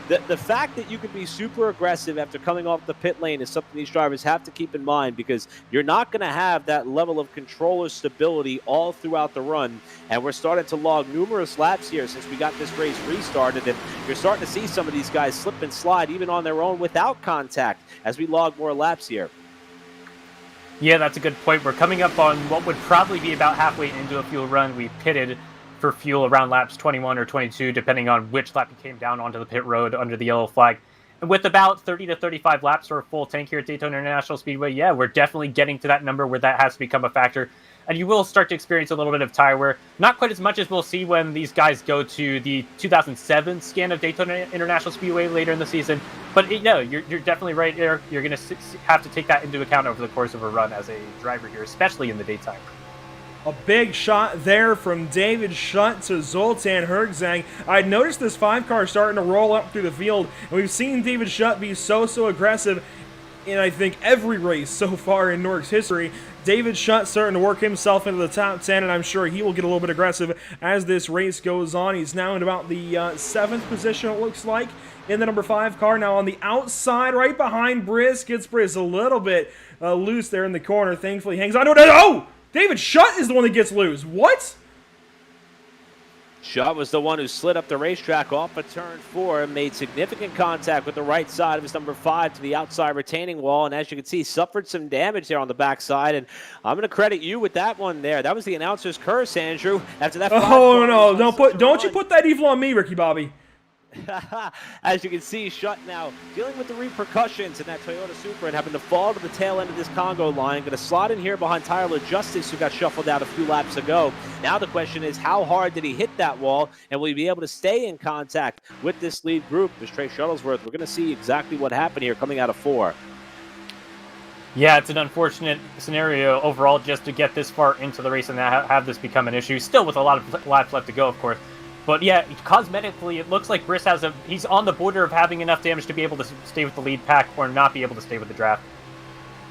the fact that you can be super aggressive after coming off the pit lane is something these drivers have to keep in mind, because you're not going to have that level of control or stability all throughout the run. And we're starting to log numerous laps here since we got this race restarted, and you're starting to see some of these guys slip and slide even on their own without contact as we log more laps here. Yeah, that's a good point. We're coming up on what would probably be about halfway into a fuel run. We pitted for fuel around laps 21 or 22, depending on which lap you came down onto the pit road under the yellow flag. And with about 30 to 35 laps for a full tank here at Daytona International Speedway, yeah, we're definitely getting to that number where that has to become a factor. And you will start to experience a little bit of tire wear. Not quite as much as we'll see when these guys go to the 2007 scan of Daytona International Speedway later in the season. But no, you're definitely right, Eric. You're going to have to take that into account over the course of a run as a driver here, especially in the daytime. A big shot there from David Schutt to Zoltan Herzeg. I noticed this 5-car starting to roll up through the field, and we've seen David Schutt be so aggressive in, I think, every race so far in NORC's history. David Schutt starting to work himself into the top 10, and I'm sure he will get a little bit aggressive as this race goes on. He's now in about the 7th position, it looks like, in the number 5 car. Now on the outside, right behind Briz, gets Briz a little bit loose there in the corner. Thankfully, hangs on to it. Oh! David Schutt is the one that gets loose. What? Schutt was the one who slid up the racetrack off of turn 4 and made significant contact with the right side of his number 5 to the outside retaining wall, and as you can see, suffered some damage there on the backside. And I'm going to credit you with that one there. That was the announcer's curse, Andrew. After that. Oh no! Don't you put that evil on me, Ricky Bobby. As you can see, Schutt now dealing with the repercussions in that Toyota Supra and having to fall to the tail end of this Congo line. Going to slot in here behind Tyler Justice, who got shuffled out a few laps ago. Now the question is, how hard did he hit that wall, and will he be able to stay in contact with this lead group? There's Trey Shuttlesworth. We're going to see exactly what happened here coming out of 4. Yeah, it's an unfortunate scenario overall just to get this far into the race and have this become an issue. Still with a lot of laps left to go, of course. But yeah, cosmetically, it looks like Briss he's on the border of having enough damage to be able to stay with the lead pack or not be able to stay with the draft.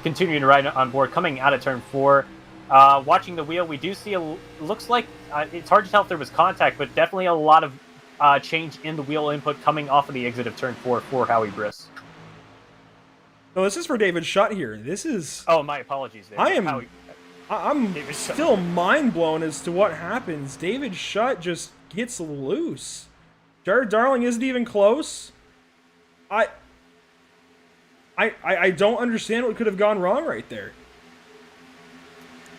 Continuing to ride on board, coming out of turn 4. Watching the wheel, we do see looks like, it's hard to tell if there was contact, but definitely a lot of change in the wheel input coming off of the exit of turn 4 for Howie Briss. No, this is for David Shutt here. This is... Oh, my apologies, David. I'm still mind blown as to what happens. David Shutt just gets loose. Jared Darling isn't even close. I don't understand what could have gone wrong right there.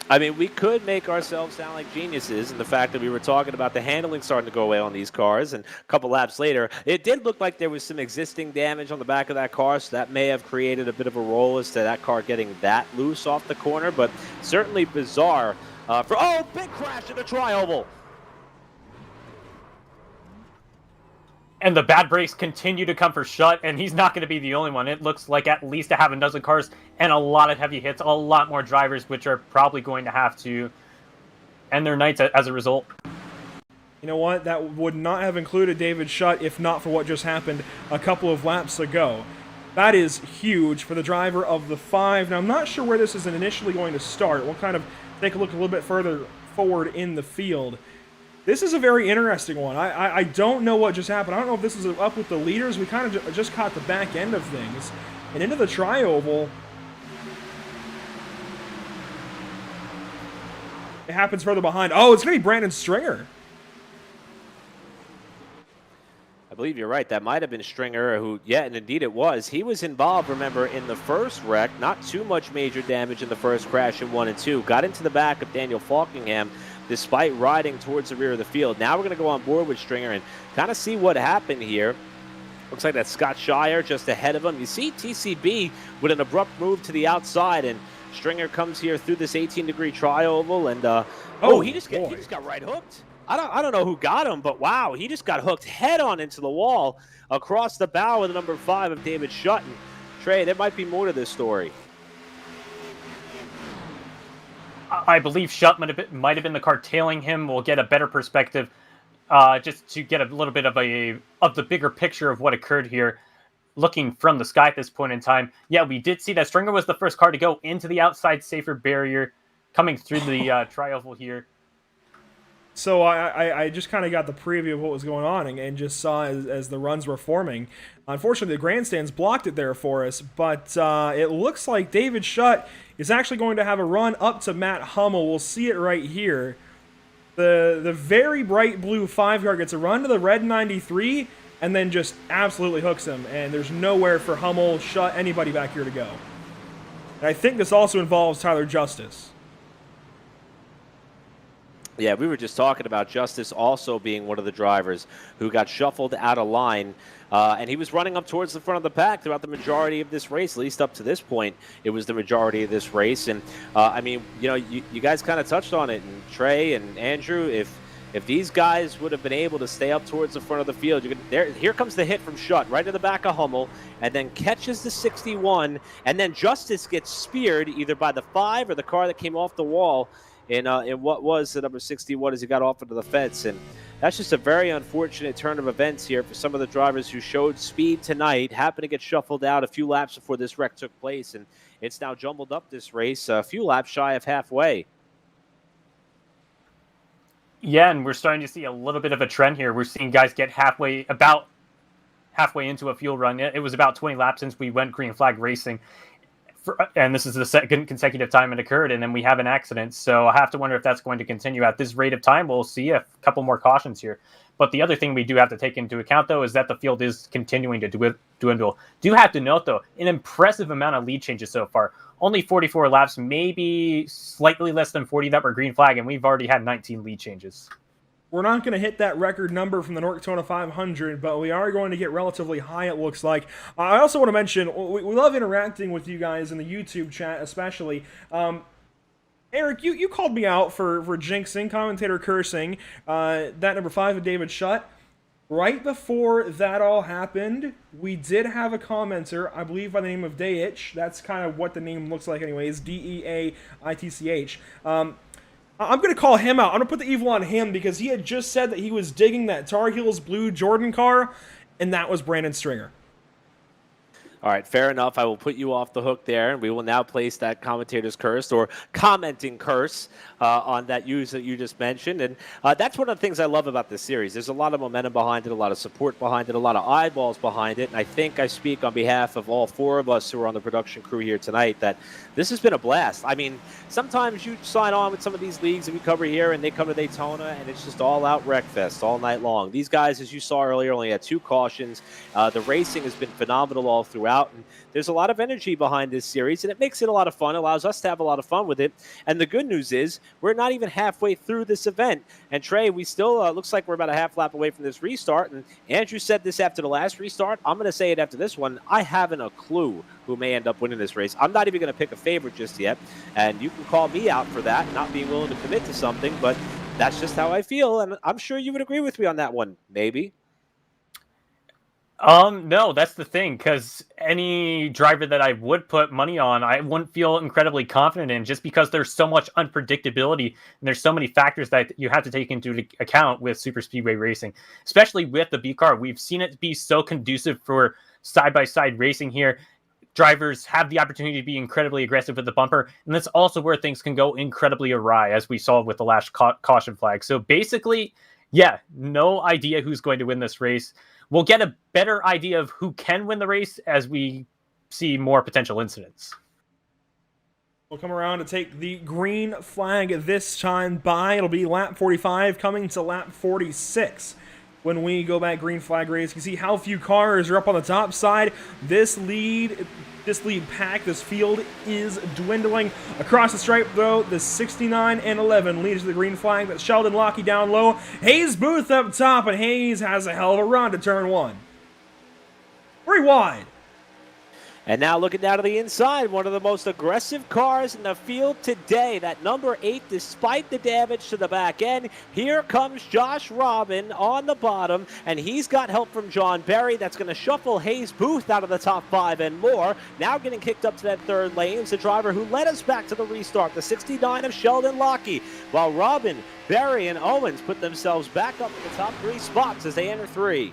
I mean, we could make ourselves sound like geniuses in the fact that we were talking about the handling starting to go away on these cars, and a couple laps later, it did look like there was some existing damage on the back of that car, so that may have created a bit of a roll as to that car getting that loose off the corner, but certainly bizarre. Big crash in the tri-oval. And the bad breaks continue to come for Shutt, and he's not going to be the only one. It looks like at least a half a dozen cars and a lot of heavy hits, a lot more drivers, which are probably going to have to end their nights as a result. You know what? That would not have included David Shutt if not for what just happened a couple of laps ago. That is huge for the driver of the 5. Now, I'm not sure where this is initially going to start. We'll kind of take a look a little bit further forward in the field. This is a very interesting one. I don't know what just happened. I don't know if this is up with the leaders. We kind of just caught the back end of things. And into the tri-oval. It happens further behind. Oh, it's going to be Brandon Stringer. I believe you're right. That might have been Stringer, who, yeah, and indeed it was. He was involved, remember, in the first wreck. Not too much major damage in the first crash in 1 and 2. Got into the back of Daniel Falkingham, despite riding towards the rear of the field. Now we're going to go on board with Stringer and kind of see what happened here. Looks like that's Scott Shire just ahead of him. You see TCB with an abrupt move to the outside, and Stringer comes here through this 18-degree tri-oval, and he just got right hooked. I don't know who got him, but wow, he just got hooked head on into the wall across the bow of the number 5 of David Shutt. Trey, there might be more to this story. I believe Shutt might have been the car tailing him. We'll get a better perspective just to get a little bit of the bigger picture of what occurred here. Looking from the sky at this point in time, yeah, we did see that Stringer was the first car to go into the outside safer barrier, coming through the tri-oval here. So I just kind of got the preview of what was going on and just saw as the runs were forming. Unfortunately, the grandstands blocked it there for us, but it looks like David Shutt is actually going to have a run up to Matt Hummel. We'll see it right here. The very bright blue 5-car gets a run to the red 93 and then just absolutely hooks him, and there's nowhere for Hummel, Shutt, anybody back here to go. And I think this also involves Tyler Justice. Yeah, we were just talking about Justice also being one of the drivers who got shuffled out of line, and he was running up towards the front of the pack throughout the majority of this race, at least up to this point. It was the majority of this race, and I mean, you know, you guys kind of touched on it, and Trey and Andrew, if these guys would have been able to stay up towards the front of the field, here comes the hit from Shutt right to the back of Hummel, and then catches the 61, and then Justice gets speared either by the 5 or the car that came off the wall in what was the number 61 as he got off into the fence. And that's just a very unfortunate turn of events here for some of the drivers who showed speed tonight, happened to get shuffled out a few laps before this wreck took place, and it's now jumbled up this race a few laps shy of halfway. Yeah, and we're starting to see a little bit of a trend here. We're seeing guys get about halfway into a fuel run. It was about 20 laps since we went green flag racing. And this is the second consecutive time it occurred, and then we have an accident. So I have to wonder if that's going to continue at this rate of time. We'll see a couple more cautions here. But the other thing we do have to take into account, though, is that the field is continuing to dwindle. Do have to note, though, an impressive amount of lead changes so far. Only 44 laps, maybe slightly less than 40 that were green flag, and we've already had 19 lead changes. We're not going to hit that record number from the NORC Daytona 500, but we are going to get relatively high, it looks like. I also want to mention, we love interacting with you guys in the YouTube chat, especially. Eric, you called me out for jinxing, commentator cursing, that number 5 of David Shutt. Right before that all happened, we did have a commenter, I believe by the name of Dayitch. That's kind of what the name looks like anyways, Deaitch. I'm going to call him out. I'm going to put the evil on him because he had just said that he was digging that Tar Heels blue Jordan car, and that was Brandon Stringer. All right, fair enough. I will put you off the hook there, and we will now place that commentator's curse or commenting curse on that use that you just mentioned. And that's one of the things I love about this series. There's a lot of momentum behind it, a lot of support behind it, a lot of eyeballs behind it. And I think I speak on behalf of all four of us who are on the production crew here tonight that this has been a blast. I mean, sometimes you sign on with some of these leagues that we cover here, and they come to Daytona, and it's just all-out wreck fest all night long. These guys, as you saw earlier, only had 2 cautions. The racing has been phenomenal all throughout. And there's a lot of energy behind this series, and it makes it a lot of fun. It allows us to have a lot of fun with it. And the good news is we're not even halfway through this event. And Trey, we still looks like we're about a half lap away from this restart. And Andrew said this after the last restart. I'm going to say it after this one. I haven't a clue who may end up winning this race. I'm not even going to pick a favorite just yet. And you can call me out for that, not being willing to commit to something. But that's just how I feel. And I'm sure you would agree with me on that one, maybe. No, that's the thing, because any driver that I would put money on, I wouldn't feel incredibly confident in, just because there's so much unpredictability and there's so many factors that you have to take into account with super speedway racing, especially with the B car. We've seen it be so conducive for side-by-side racing here. Drivers have the opportunity to be incredibly aggressive with the bumper, and that's also where things can go incredibly awry, as we saw with the last caution flag. So basically, yeah, no idea who's going to win this race. We'll get a better idea of who can win the race as we see more potential incidents. We'll come around to take the green flag this time by. It'll be lap 45 coming to lap 46. When we go back green flag race, you can see how few cars are up on the top side. This lead pack, this field is dwindling. Across the stripe, though, the 69 and 11 leads to the green flag. That's Sheldon Lockie down low. Hayes Booth up top, and Hayes has a hell of a run to turn 1. 3 wide. And now looking down to the inside, one of the most aggressive cars in the field today, that number 8, despite the damage to the back end. Here comes Josh Robin on the bottom, and he's got help from John Berry. That's going to shuffle Hayes Booth out of the top 5 and more. Now getting kicked up to that 3rd lane is the driver who led us back to the restart, the 69 of Sheldon Lockie, while Robin, Berry, and Owens put themselves back up in the top 3 spots as they enter 3.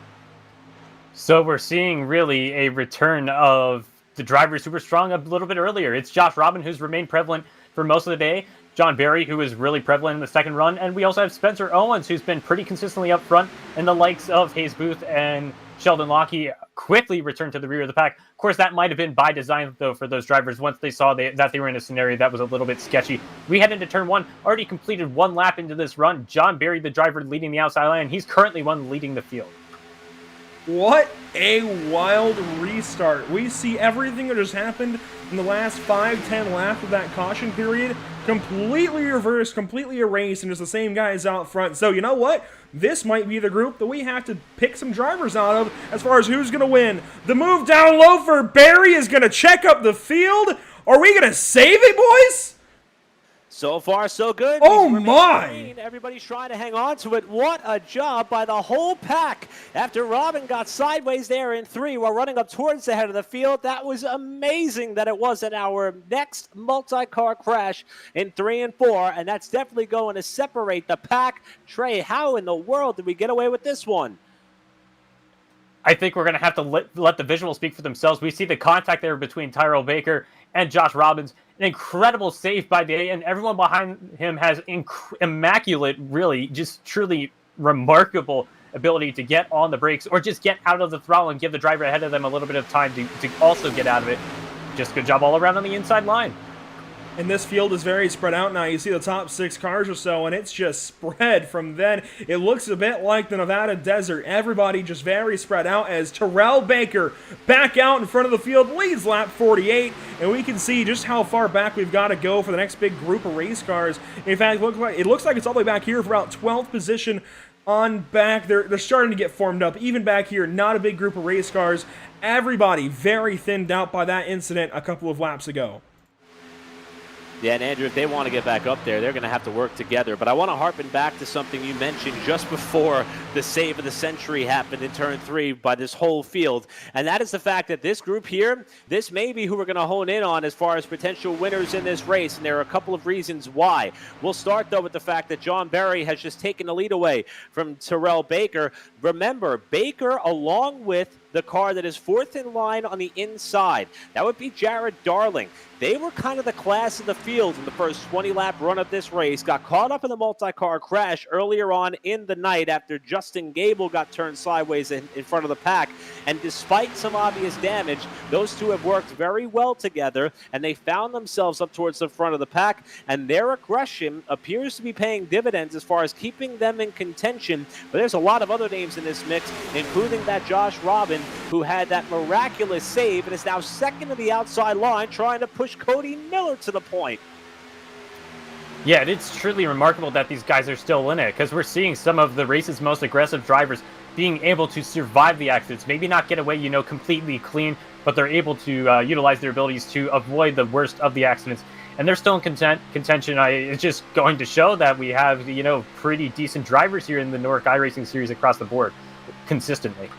So we're seeing really a return of the drivers who were strong a little bit earlier. It's Josh Robin, who's remained prevalent for most of the day. John Berry, who was really prevalent in the second run. And we also have Spencer Owens, who's been pretty consistently up front. And the likes of Hayes Booth and Sheldon Lockie quickly returned to the rear of the pack. Of course, that might have been by design, though, for those drivers once they saw that they were in a scenario that was a little bit sketchy. We head into turn 1, already completed 1 lap into this run. John Berry, the driver leading the outside line. He's currently one leading the field. What a wild restart. We see everything that just happened in the last 5-10 laps of that caution period completely reversed, completely erased, and it's the same guys out front. So you know what? This might be the group that we have to pick some drivers out of as far as who's going to win. The move down low for Berry is going to check up the field. Are we going to save it, boys? So far, so good. Oh, my! Everybody's trying to hang on to it. What a job by the whole pack. After Robin got sideways there in 3 while running up towards the head of the field, that was amazing that it wasn't our next multi-car crash in 3 and 4, and that's definitely going to separate the pack. Trey, how in the world did we get away with this one? I think we're going to have to let the visuals speak for themselves. We see the contact there between Tyrell Baker and Josh Robbins. An incredible save by Day, and everyone behind him has immaculate, really, just truly remarkable ability to get on the brakes or just get out of the throttle and give the driver ahead of them a little bit of time to also get out of it. Just good job all around on the inside line. And this field is very spread out now. You see the top 6 cars or so, and it's just spread from then. It looks a bit like the Nevada desert. Everybody just very spread out as Terrell Baker back out in front of the field leads lap 48. And we can see just how far back we've got to go for the next big group of race cars. In fact, it looks like it's all the way back here for about 12th position on back. They're starting to get formed up. Even back here, not a big group of race cars. Everybody very thinned out by that incident a couple of laps ago. Yeah, and Andrew, if they want to get back up there, they're going to have to work together. But I want to harpen back to something you mentioned just before the save of the century happened in turn 3 by this whole field. And that is the fact that this group here, this may be who we're going to hone in on as far as potential winners in this race. And there are a couple of reasons why. We'll start, though, with the fact that John Barry has just taken the lead away from Terrell Baker. Remember, Baker, along with the car that is fourth in line on the inside, that would be Jared Darling. They were kind of the class of the field in the first 20-lap run of this race, got caught up in the multi-car crash earlier on in the night after Justin Gable got turned sideways in front of the pack. And despite some obvious damage, those two have worked very well together, and they found themselves up towards the front of the pack, and their aggression appears to be paying dividends as far as keeping them in contention. But there's a lot of other names in this mix, including that Josh Robin, who had that miraculous save and is now second to the outside line, trying to push Cody Miller to the point. Yeah, it's truly remarkable that these guys are still in it, because we're seeing some of the race's most aggressive drivers being able to survive the accidents. Maybe not get away, completely clean, but they're able to utilize their abilities to avoid the worst of the accidents. And they're still in contention. It's just going to show that we have, pretty decent drivers here in the NORC iRacing Series across the board, consistently.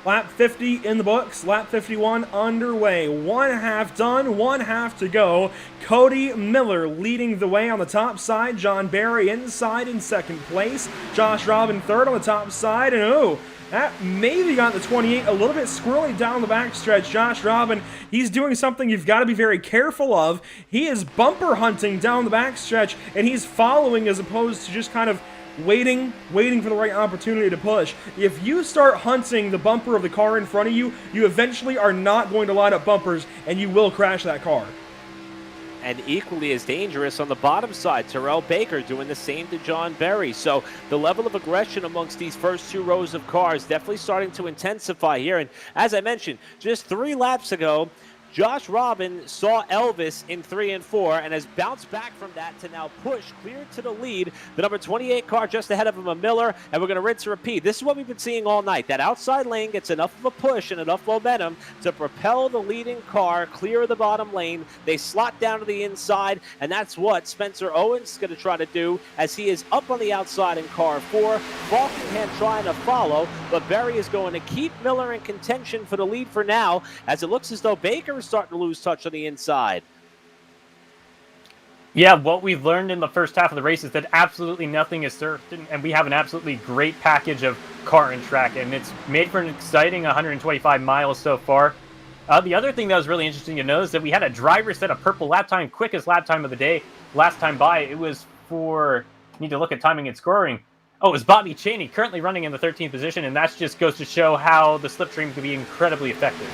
Lap 50 in the books, lap 51 underway. One half done, one half to go. Cody Miller leading the way on the top side. John Barry inside in second place. Josh Robin third on the top side. And that maybe got the 28 a little bit squirrely down the backstretch. Josh Robin, he's doing something you've got to be very careful of. He is bumper hunting down the backstretch, and he's following as opposed to just kind of waiting for the right opportunity to push. If you start hunting the bumper of the car in front of you, you eventually are not going to line up bumpers, and you will crash that car. And equally as dangerous on the bottom side, Terrell Baker doing the same to John Barry. So the level of aggression amongst these first two rows of cars definitely starting to intensify here. And as I mentioned, just 3 laps ago, Josh Robin saw Elvis in 3 and 4 and has bounced back from that to now push clear to the lead. The number 28 car just ahead of him, a Miller, and we're going to rinse and repeat. This is what we've been seeing all night. That outside lane gets enough of a push and enough momentum to propel the leading car clear of the bottom lane. They slot down to the inside, and that's what Spencer Owens is going to try to do as he is up on the outside in car 4. Falkingham trying to follow, but Berry is going to keep Miller in contention for the lead for now, as it looks as though Baker is starting to lose touch on the inside. Yeah, what we've learned in the first half of the race is that absolutely nothing is certain, and we have an absolutely great package of car and track, and it's made for an exciting 125 miles so far. The other thing that was really interesting to note is that we had a driver set a purple lap time, quickest lap time of the day, last time by. It was for, need to look at timing and scoring. Oh, it was Bobby Cheney, currently running in the 13th position, and that just goes to show how the slipstream can be incredibly effective.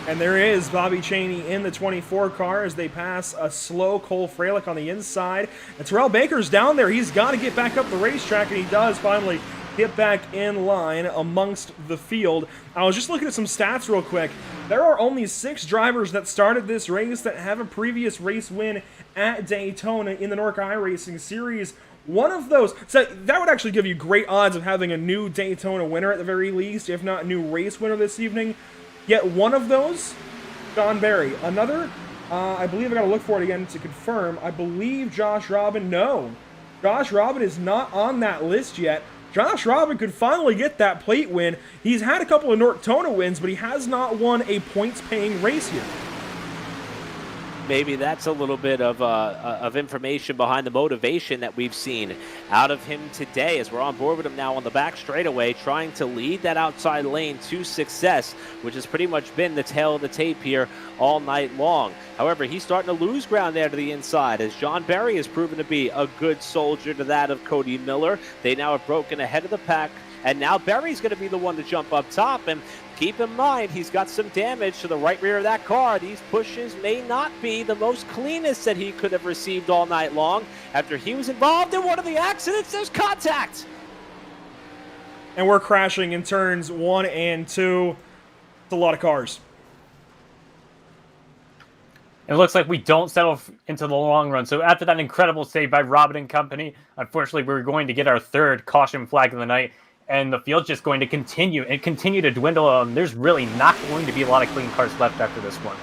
And there is Bobby Cheney in the 24 car as they pass a slow Cole Freilich on the inside. And Terrell Baker's down there. He's got to get back up the racetrack, and he does finally get back in line amongst the field. I was just looking at some stats real quick. There are only 6 drivers that started this race that have a previous race win at Daytona in the NORC iRacing Series. One of those, so that would actually give you great odds of having a new Daytona winner at the very least, if not a new race winner this evening. Yet one of those, John Barry. Another, I believe I got to look for it again to confirm. I believe Josh Robin, no. Josh Robin is not on that list yet. Josh Robin could finally get that plate win. He's had a couple of Daytona wins, but he has not won a points-paying race yet. Maybe that's a little bit of information behind the motivation that we've seen out of him today, as we're on board with him now on the back straightaway, trying to lead that outside lane to success, which has pretty much been the tail of the tape here all night long. However, he's starting to lose ground there to the inside, as John Barry has proven to be a good soldier to that of Cody Miller. They now have broken ahead of the pack, and now Barry's going to be the one to jump up top. And keep in mind, he's got some damage to the right rear of that car. These pushes may not be the most cleanest that he could have received all night long. After he was involved in one of the accidents, there's contact. And we're crashing in turns 1 and 2. It's a lot of cars. It looks like we don't settle into the long run. So after that incredible save by Robin and company, unfortunately, we're going to get our 3rd caution flag of the night. And the field's just going to continue to dwindle. There's really not going to be a lot of clean cars left after this one.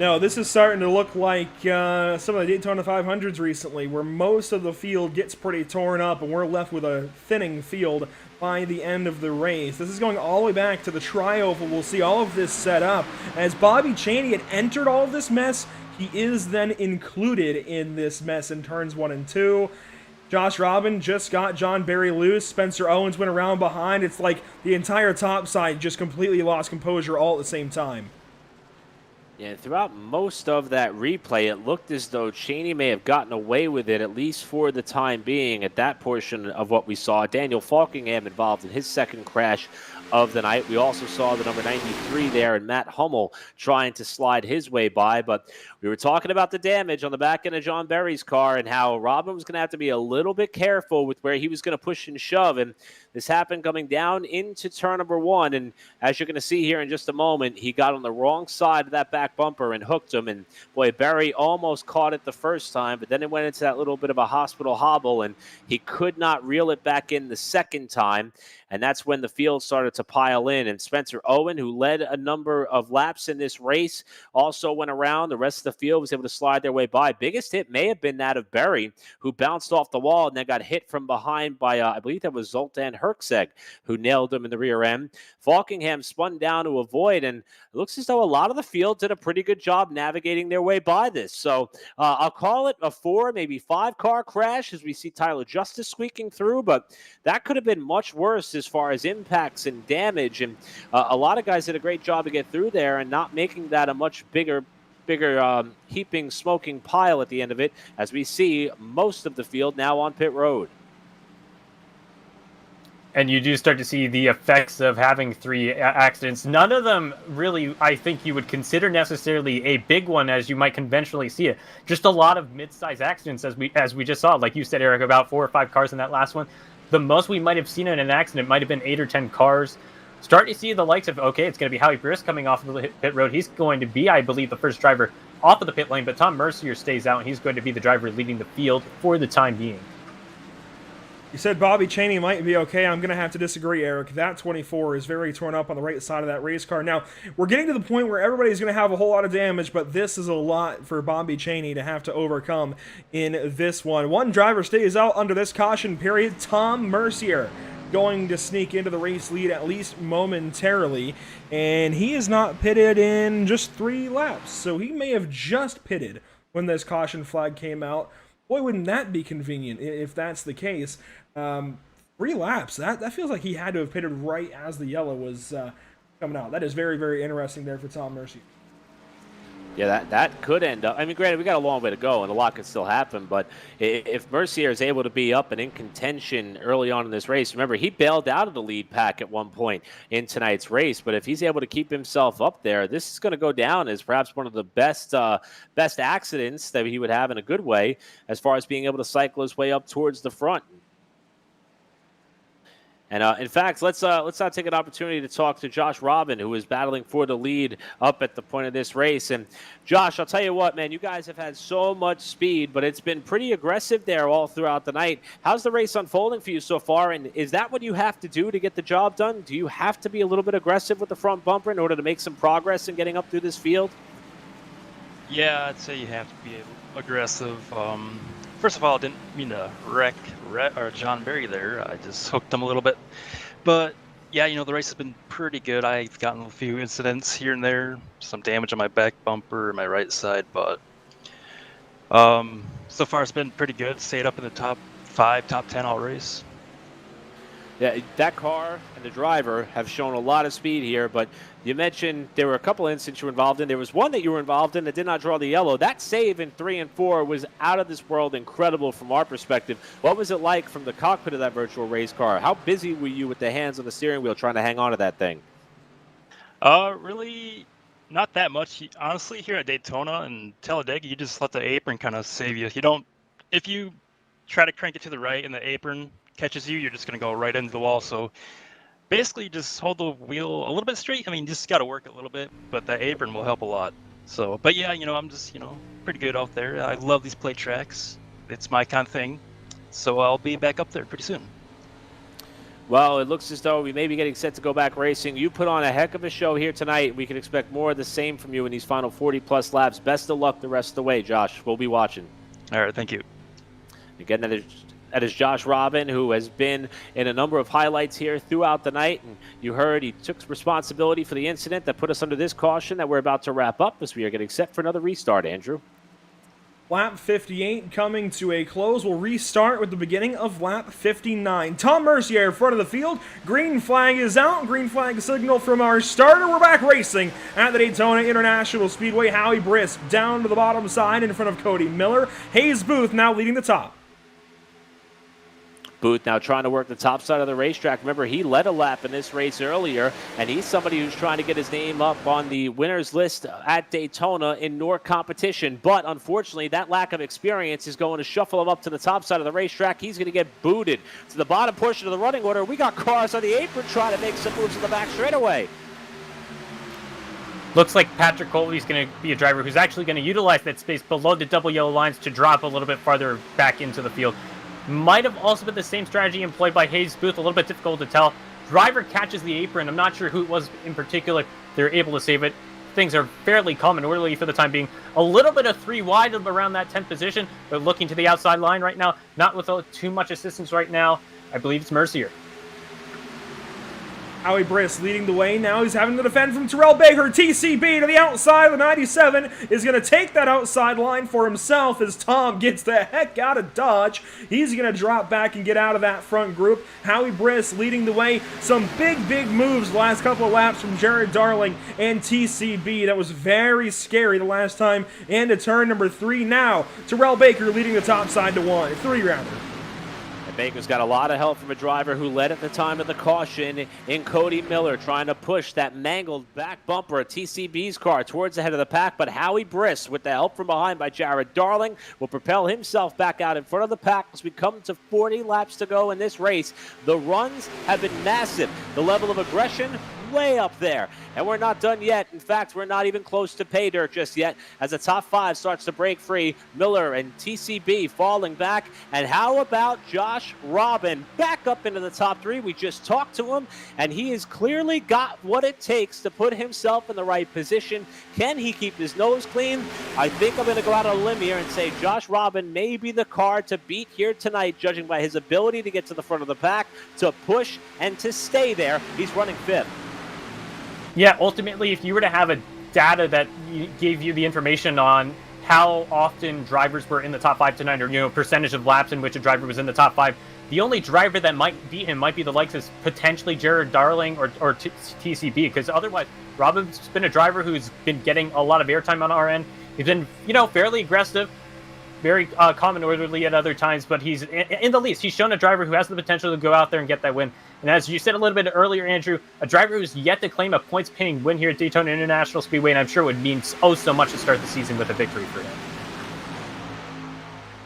No, this is starting to look like some of the Daytona 500s recently, where most of the field gets pretty torn up and we're left with a thinning field by the end of the race. This is going all the way back to the tri-oval. We'll see all of this set up. As Bobby Chaney had entered all of this mess, he is then included in this mess in turns 1 and 2. Josh Robin just got John Barry loose. Spencer Owens went around behind. It's like the entire top side just completely lost composure all at the same time. Yeah, throughout most of that replay, it looked as though Chaney may have gotten away with it, at least for the time being, at that portion of what we saw. Daniel Falkingham involved in his second crash of the night. We also saw the number 93 there, and Matt Hummel trying to slide his way by. But we were talking about the damage on the back end of John Berry's car and how Robin was going to have to be a little bit careful with where he was going to push and shove. And this happened coming down into turn number 1. And as you're going to see here in just a moment, he got on the wrong side of that back bumper and hooked him. And boy, Berry almost caught it the first time, but then it went into that little bit of a hospital hobble, and he could not reel it back in the second time. And that's when the field started to pile in. And Spencer Owen, who led a number of laps in this race, also went around. The rest of the field was able to slide their way by. Biggest hit may have been that of Berry, who bounced off the wall and then got hit from behind by, I believe that was Zoltan Herczeg, who nailed him in the rear end. Falkingham spun down to avoid, and it looks as though a lot of the field did a pretty good job navigating their way by this. So I'll call it a 4, maybe 5-car crash as we see Tyler Justice squeaking through, but that could have been much worse as far as impacts and damage. And a lot of guys did a great job to get through there and not making that a much bigger heaping, smoking pile at the end of it, as we see most of the field now on pit road. And you do start to see the effects of having 3 accidents. None of them really, I think, you would consider necessarily a big one as you might conventionally see it. Just a lot of mid-size accidents, as we just saw. Like you said, Eric, about 4 or 5 cars in that last one. The most we might have seen in an accident might have been 8 or 10 cars. Starting to see the likes of, okay, it's going to be Howie Brisk coming off of the pit road. He's going to be, I believe, the first driver off of the pit lane, but Tom Mercier stays out, and he's going to be the driver leading the field for the time being. You said Bobby Chaney might be okay. I'm going to have to disagree, Eric. That 24 is very torn up on the right side of that race car. Now, we're getting to the point where everybody's going to have a whole lot of damage, but this is a lot for Bobby Chaney to have to overcome in this one. One driver stays out under this caution period, Tom Mercier, going to sneak into the race lead at least momentarily, and he is not pitted in just 3 laps, so he may have just pitted when this caution flag came out. Boy, wouldn't that be convenient if that's the case. 3 laps, that feels like he had to have pitted right as the yellow was coming out. That is very, very interesting there for Tom Mercier. Yeah, that could end up. I mean, granted, we got a long way to go, and a lot can still happen. But if Mercier is able to be up and in contention early on in this race, remember, he bailed out of the lead pack at one point in tonight's race. But if he's able to keep himself up there, this is going to go down as perhaps one of the best accidents that he would have in a good way, as far as being able to cycle his way up towards the front. And in fact, let's now take an opportunity to talk to Josh Robin, who is battling for the lead up at the point of this race. And Josh, I'll tell you what, man, you guys have had so much speed, but it's been pretty aggressive there all throughout the night. How's the race unfolding for you so far? And is that what you have to do to get the job done? Do you have to be a little bit aggressive with the front bumper in order to make some progress in getting up through this field? Yeah, I'd say you have to be aggressive. First of all, I didn't mean to wreck John Berry there. I just hooked him a little bit. But yeah, the race has been pretty good. I've gotten a few incidents here and there, some damage on my back bumper, my right side, but so far it's been pretty good. Stayed up in the top 5, top 10 all race. Yeah, that car and the driver have shown a lot of speed here, but you mentioned there were a couple incidents you were involved in. There was one that you were involved in that did not draw the yellow. That save in 3 and 4 was out of this world, incredible from our perspective. What was it like from the cockpit of that virtual race car? How busy were you with the hands on the steering wheel trying to hang on to that thing? Really not that much. Honestly, here at Daytona and Talladega, you just let the apron kind of save you. If you try to crank it to the right and the apron catches you, you're just going to go right into the wall. So basically just hold the wheel a little bit straight. I mean, just got to work it a little bit, but the apron will help a lot. So, but yeah, I'm just, pretty good out there. I love these plate tracks. It's my kind of thing. So I'll be back up there pretty soon. Well, it looks as though we may be getting set to go back racing. You put on a heck of a show here tonight. We can expect more of the same from you in these final 40-plus laps. Best of luck the rest of the way, Josh. We'll be watching. All right, thank you. Again, that is Josh Robin, who has been in a number of highlights here throughout the night. And you heard he took responsibility for the incident that put us under this caution that we're about to wrap up as we are getting set for another restart, Andrew. Lap 58 coming to a close. We'll restart with the beginning of lap 59. Tom Mercier in front of the field. Green flag is out. Green flag signal from our starter. We're back racing at the Daytona International Speedway. Howie Brisk down to the bottom side in front of Cody Miller. Hayes Booth now leading the top. Booth now trying to work the top side of the racetrack. Remember, he led a lap in this race earlier, and he's somebody who's trying to get his name up on the winner's list at Daytona in NORC competition. But unfortunately, that lack of experience is going to shuffle him up to the top side of the racetrack. He's going to get booted to the bottom portion of the running order. We got cars on the apron trying to make some moves in the back straightaway. Looks like Patrick Coley's going to be a driver who's actually going to utilize that space below the double yellow lines to drop a little bit farther back into the field. Might have also been the same strategy employed by Hayes Booth. A little bit difficult to tell. Driver catches the apron. I'm not sure who it was in particular. They're able to save it. Things are fairly calm and orderly for the time being. A little bit of 3 wide around that 10th position, but looking to the outside line right now. Not with too much assistance right now. I believe it's Mercier. Howie Brisk leading the way. Now he's having to defend from Terrell Baker. TCB to the outside of the 97 is going to take that outside line for himself as Tom gets the heck out of Dodge. He's going to drop back and get out of that front group. Howie Brisk leading the way. Some big moves the last couple of laps from Jared Darling and TCB. That was very scary the last time. And to turn number 3 now. Terrell Baker leading the top side to 1. 3-rounder. Baker's got a lot of help from a driver who led at the time of the caution in Cody Miller, trying to push that mangled back bumper of TCB's car towards the head of the pack. But Howie Brisk, with the help from behind by Jared Darling, will propel himself back out in front of the pack as we come to 40 laps to go in this race. The runs have been massive. The level of aggression way up there, and we're not done yet. In fact, we're not even close to pay dirt just yet as the top 5 starts to break free. Miller and TCB falling back, and how about Josh Robin back up into the top 3? We just talked to him, and he has clearly got what it takes to put himself in the right position. Can he keep his nose clean? I think I'm going to go out on a limb here and say Josh Robin may be the car to beat here tonight, judging by his ability to get to the front of the pack, to push, and to stay there. He's running 5th. Yeah, ultimately, if you were to have a data that gave you the information on how often drivers were in the top 5 tonight, or percentage of laps in which a driver was in the top 5, the only driver that might beat him might be the likes of potentially Jared Darling or TCB, because otherwise, Robin's been a driver who's been getting a lot of airtime on our end. He's been, fairly aggressive, very calm and orderly at other times, but he's, in the least, he's shown a driver who has the potential to go out there and get that win. And as you said a little bit earlier, Andrew, a driver who's yet to claim a points-paying win here at Daytona International Speedway, and I'm sure would mean so much to start the season with a victory for him.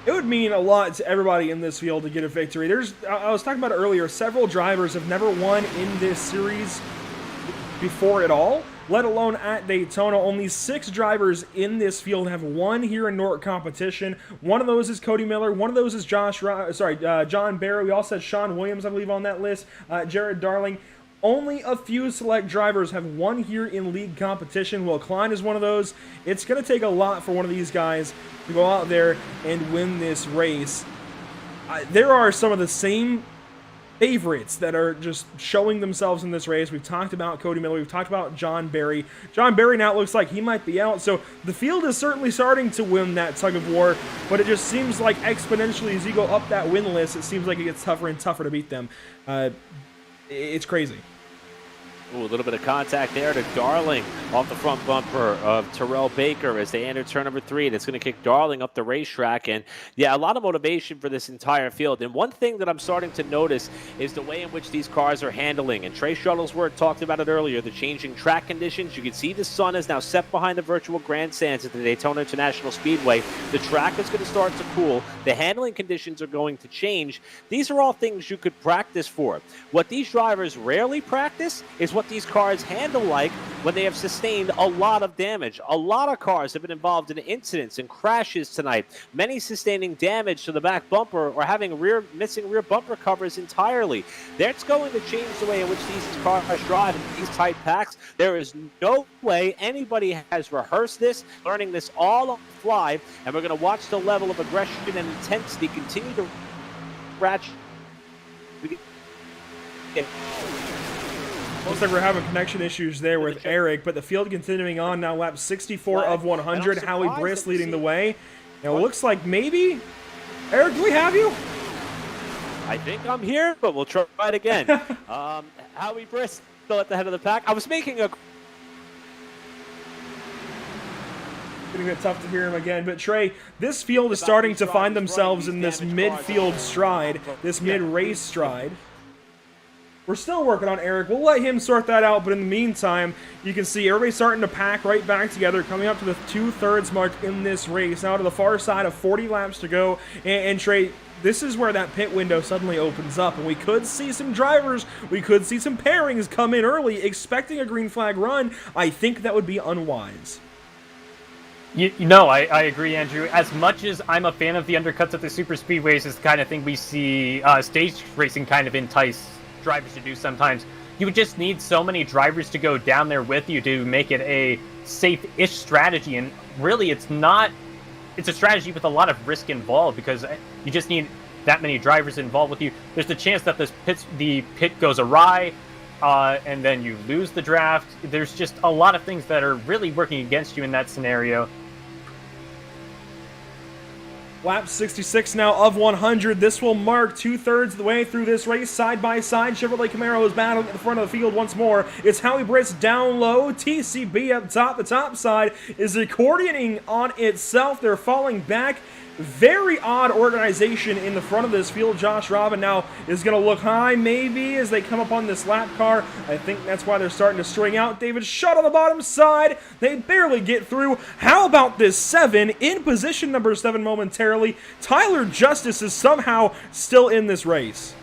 It would mean a lot to everybody in this field to get a victory. I was talking about it earlier, several drivers have never won in this series before at all, let alone at Daytona. Only 6 drivers in this field have won here in NORC competition. One of those is Cody Miller. One of those is John Barry. We also had Sean Williams, I believe, on that list. Jared Darling. Only a few select drivers have won here in league competition. Will Klein is one of those. It's going to take a lot for one of these guys to go out there and win this race. There are some of the same favorites that are just showing themselves in this race. We've talked about Cody Miller. We've talked about John Barry. John Barry now looks like he might be out. So the field is certainly starting to win that tug of war, but it just seems like exponentially as you go up that win list, it seems like it gets tougher and tougher to beat them. It's crazy. Ooh, a little bit of contact there to Darling off the front bumper of Terrell Baker as they enter turn number 3, and it's going to kick Darling up the racetrack. And yeah, a lot of motivation for this entire field. And one thing that I'm starting to notice is the way in which these cars are handling. And Trey Shuttlesworth talked about it earlier, the changing track conditions. You can see the sun is now set behind the virtual grandstands at the Daytona International Speedway. The track is going to start to cool. The handling conditions are going to change. These are all things you could practice for. What these drivers rarely practice is what what these cars handle like when they have sustained a lot of damage. A lot of cars have been involved in incidents and crashes tonight, many sustaining damage to the back bumper or having missing rear bumper covers entirely. That's going to change the way in which these cars drive in these tight packs. There is no way anybody has rehearsed this, learning this all on the fly, and we're going to watch the level of aggression and intensity continue to ratchet. Looks like we're having connection issues there with Eric, but the field continuing on now. Lap 64 of 100. Howie Briss leading the way. Now it looks like maybe... Eric, do we have you? I think I'm here, but we'll try it again. Howie Briss still at the head of the pack. I was making a... Getting a bit tough to hear him again, but Trey, this field is starting to find themselves in this midfield stride, this mid-race stride. We're still working on Eric. We'll let him sort that out, but in the meantime, you can see everybody starting to pack right back together, coming up to the 2/3 mark in this race. Now to the far side of 40 laps to go, and Trey, this is where that pit window suddenly opens up, and we could see some drivers, we could see some pairings come in early, expecting a green flag run. I think that would be unwise. You know, I agree, Andrew. As much as I'm a fan of the undercuts at the super speedways, is the kind of thing we see stage racing kind of entice drivers to do sometimes. You would just need so many drivers to go down there with you to make it a safe-ish strategy, and really it's not. It's a strategy with a lot of risk involved because you just need that many drivers involved with you. There's the chance that the pit goes awry, and then you lose the draft. There's just a lot of things that are really working against you in that scenario. Lap 66 now of 100. This will mark 2/3 of the way through this race. Side by side, Chevrolet Camaro is battling at the front of the field once more. It's Howie Briss down low, TCB up top. The top side is accordioning on itself. They're falling back. Very odd organization in the front of this field. Josh Robin now is going to look high, maybe, as they come up on this lap car. I think that's why they're starting to string out. David Shutt on the bottom side. They barely get through. How about this 7 in position number 7 momentarily? Tyler Justice is somehow still in this race.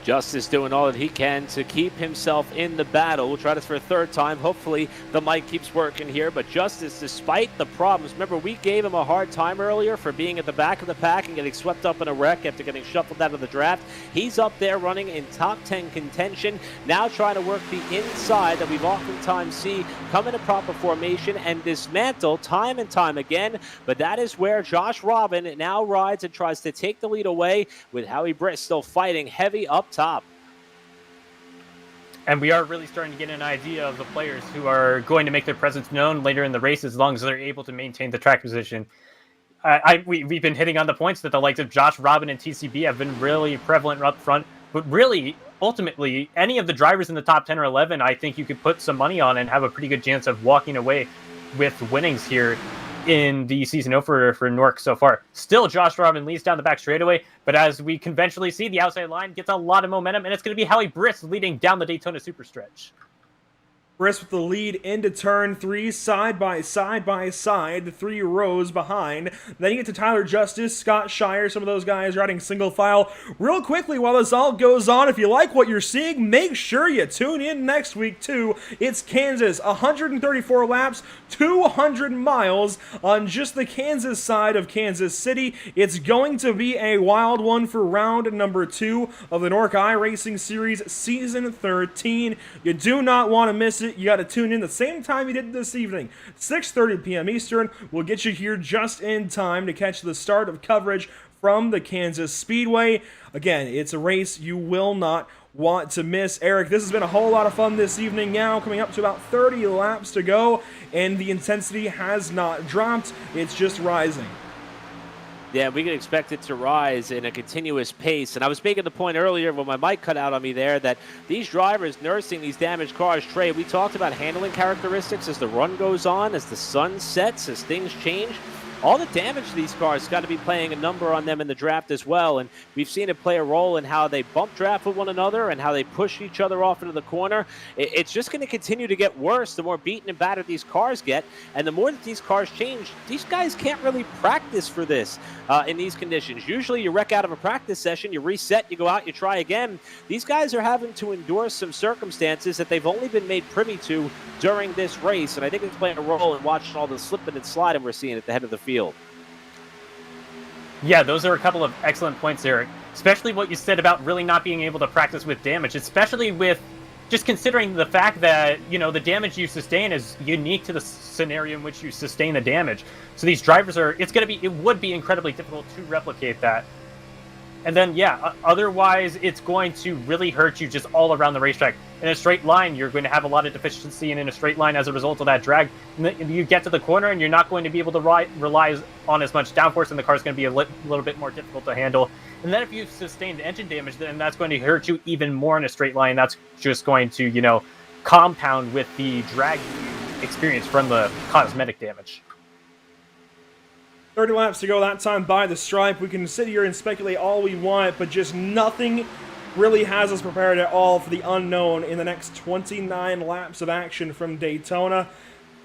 Justice doing all that he can to keep himself in the battle. We'll try this for a third time. Hopefully the mic keeps working here. But Justice, despite the problems, remember we gave him a hard time earlier for being at the back of the pack and getting swept up in a wreck after getting shuffled out of the draft. He's up there running in top 10 contention, now trying to work the inside that we've oftentimes see come in a proper formation and dismantle time and time again. But that is where Josh Robin now rides and tries to take the lead away, with Howie Briss still fighting heavy up top. And we are really starting to get an idea of the players who are going to make their presence known later in the race, as long as they're able to maintain the track position. We've been hitting on the points that the likes of Josh Robin and TCB have been really prevalent up front, but really, ultimately, any of the drivers in the top 10 or 11, I think you could put some money on and have a pretty good chance of walking away with winnings here in the season over for NORC so far. Still, Josh Robin leads down the back straightaway, but as we conventionally see, the outside line gets a lot of momentum, and it's going to be Howie Briss leading down the Daytona Superstretch. Briss with the lead into turn 3, side by side, the 3 rows behind. Then you get to Tyler Justice, Scott Shire, some of those guys riding single file. Real quickly, while this all goes on, if you like what you're seeing, make sure you tune in next week, too. It's Kansas, 134 laps, 200 miles on just the Kansas side of Kansas City. It's going to be a wild one for round number 2 of the NORC iRacing Series Season 13. You do not want to miss it. You got to tune in the same time you did this evening, 6:30 p.m. Eastern. We'll get you here just in time to catch the start of coverage from the Kansas Speedway. Again, it's a race you will not want to miss. Eric, this has been a whole lot of fun this evening now, coming up to about 30 laps to go, and the intensity has not dropped. It's just rising. Yeah, we can expect it to rise in a continuous pace. And I was making the point earlier when my mic cut out on me there that these drivers nursing these damaged cars, Trey, we talked about handling characteristics as the run goes on, as the sun sets, as things change. all the damage to these cars got to be playing a number on them in the draft as well. And we've seen it play a role in how they bump draft with one another and how they push each other off into the corner. It's just going to continue to get worse the more beaten and battered these cars get. And the more that these cars change, these guys can't really practice for this in these conditions. Usually you wreck out of a practice session, you reset, you go out, you try again. These guys are having to endure some circumstances that they've only been made privy to during this race, and I think it's playing a role in watching all the slipping and sliding we're seeing at the head of the field. Yeah, those are a couple of excellent points, Eric. Especially what you said about really not being able to practice with damage, especially with just considering the fact that, you know, the damage you sustain is unique to the scenario in which you sustain the damage. So these drivers it would be incredibly difficult to replicate that. And then, yeah, otherwise it's going to really hurt you just all around the racetrack. In a straight line, you're going to have a lot of deficiency, and in a straight line as a result of that drag, you get to the corner and you're not going to be able to rely on as much downforce, and the car's going to be a little bit more difficult to handle. And then if you've sustained engine damage, then that's going to hurt you even more in a straight line. That's just going to, you know, compound with the drag you experience from the cosmetic damage. 30 laps to go that time by the stripe. We can sit here and speculate all we want, but just nothing really has us prepared at all for the unknown in the next 29 laps of action from Daytona.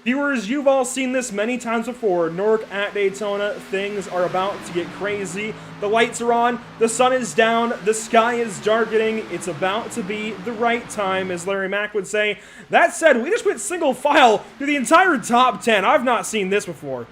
Viewers, you've all seen this many times before. NORC at Daytona, things are about to get crazy. The lights are on, the sun is down, the sky is darkening. It's about to be the right time, as Larry Mack would say. That said, we just went single file through the entire top 10. I've not seen this before.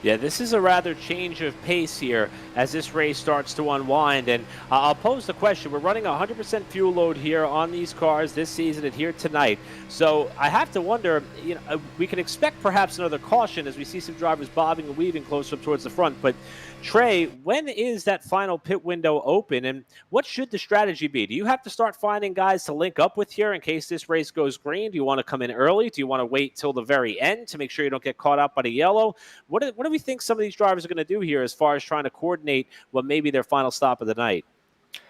Yeah, this is a rather change of pace here as this race starts to unwind. And I'll pose the question. We're running 100% fuel load here on these cars this season and here tonight. So I have to wonder, you know, we can expect perhaps another caution as we see some drivers bobbing and weaving closer up towards the front. But Trey, when is that final pit window open, and what should the strategy be? Do you have to start finding guys to link up with here in case this race goes green? Do you want to come in early? Do you want to wait till the very end to make sure you don't get caught out by the yellow? What do we think some of these drivers are going to do here as far as trying to coordinate what may be their final stop of the night?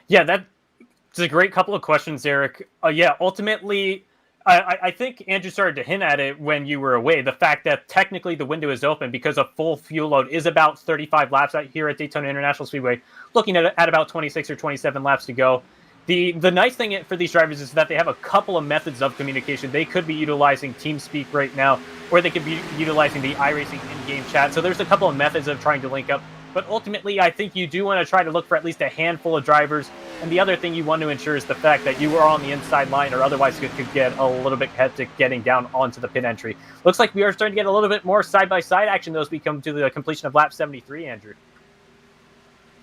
Yeah, that's a great couple of questions, Eric. Yeah, ultimately, I think Andrew started to hint at it when you were away. The fact that technically the window is open because a full fuel load is about 35 laps out here at Daytona International Speedway, looking at about 26 or 27 laps to go. The nice thing for these drivers is that they have a couple of methods of communication. They could be utilizing TeamSpeak right now, or they could be utilizing the iRacing in-game chat. So there's a couple of methods of trying to link up. But ultimately, I think you do want to try to look for at least a handful of drivers. And the other thing you want to ensure is the fact that you are on the inside line, or otherwise it could get a little bit hectic getting down onto the pit entry. Looks like we are starting to get a little bit more side-by-side action, though, as we come to the completion of lap 73, Andrew.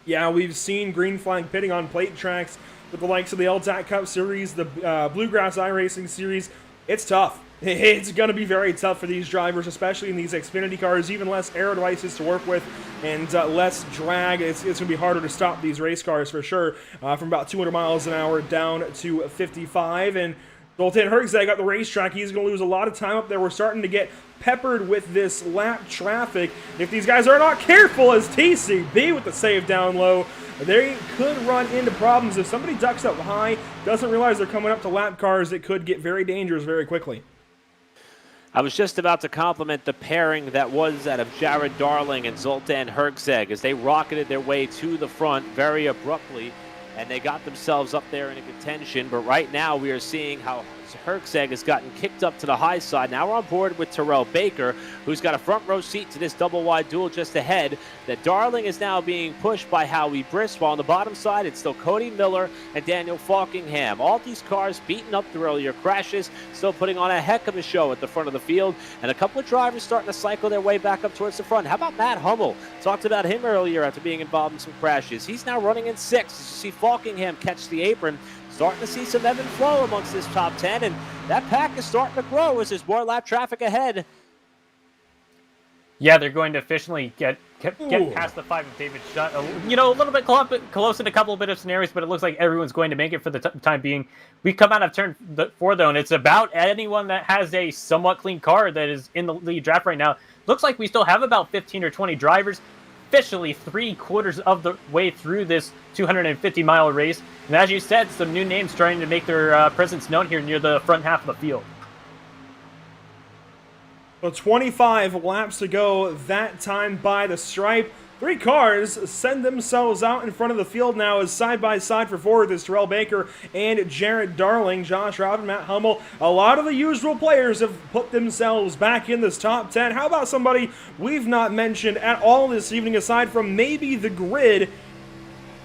Yeah, we've seen green flag pitting on plate tracks with the likes of the LTAC Cup Series, the Bluegrass iRacing Series. It's tough. It's going to be very tough for these drivers, especially in these Xfinity cars. Even less aero devices to work with and less drag. It's going to be harder to stop these race cars for sure, from about 200 miles an hour down to 55. And Zoltan Herczeg got the racetrack. He's going to lose a lot of time up there. We're starting to get peppered with this lap traffic. If these guys are not careful, as TCB with the save down low, they could run into problems. If somebody ducks up high, doesn't realize they're coming up to lap cars, it could get very dangerous very quickly. I was just about to compliment the pairing that was that of Jared Darling and Zoltan Herczeg as they rocketed their way to the front very abruptly, and they got themselves up there in contention. But right now we are seeing how Herczeg has gotten kicked up to the high side. Now we're on board with Terrell Baker, who's got a front row seat to this double-wide duel just ahead. That Darling is now being pushed by Howie Briss, while on the bottom side it's still Cody Miller and Daniel Falkingham. All these cars beaten up through earlier crashes, still putting on a heck of a show at the front of the field, and a couple of drivers starting to cycle their way back up towards the front. How about Matt Hummel? Talked about him earlier after being involved in some crashes. He's now running in 6th. As you see Falkingham catch the apron, starting to see some ebb and flow amongst this top 10, and that pack is starting to grow as there's more lap traffic ahead. Yeah, they're going to efficiently get past the 5 of David Shutt. You know, a little bit close in a couple of bit of scenarios, but it looks like everyone's going to make it for the time being. We come out of turn 4, though, and it's about anyone that has a somewhat clean car that is in the lead draft right now. Looks like we still have about 15 or 20 drivers, officially 3/4 of the way through this 250-mile race. And as you said, some new names trying to make their presence known here near the front half of the field. Well, 25 laps to go that time by the stripe. 3 cars send themselves out in front of the field now as side-by-side for fourth is Terrell Baker and Jared Darling. Josh Robin, Matt Hummel, a lot of the usual players have put themselves back in this top 10. How about somebody we've not mentioned at all this evening aside from maybe the grid?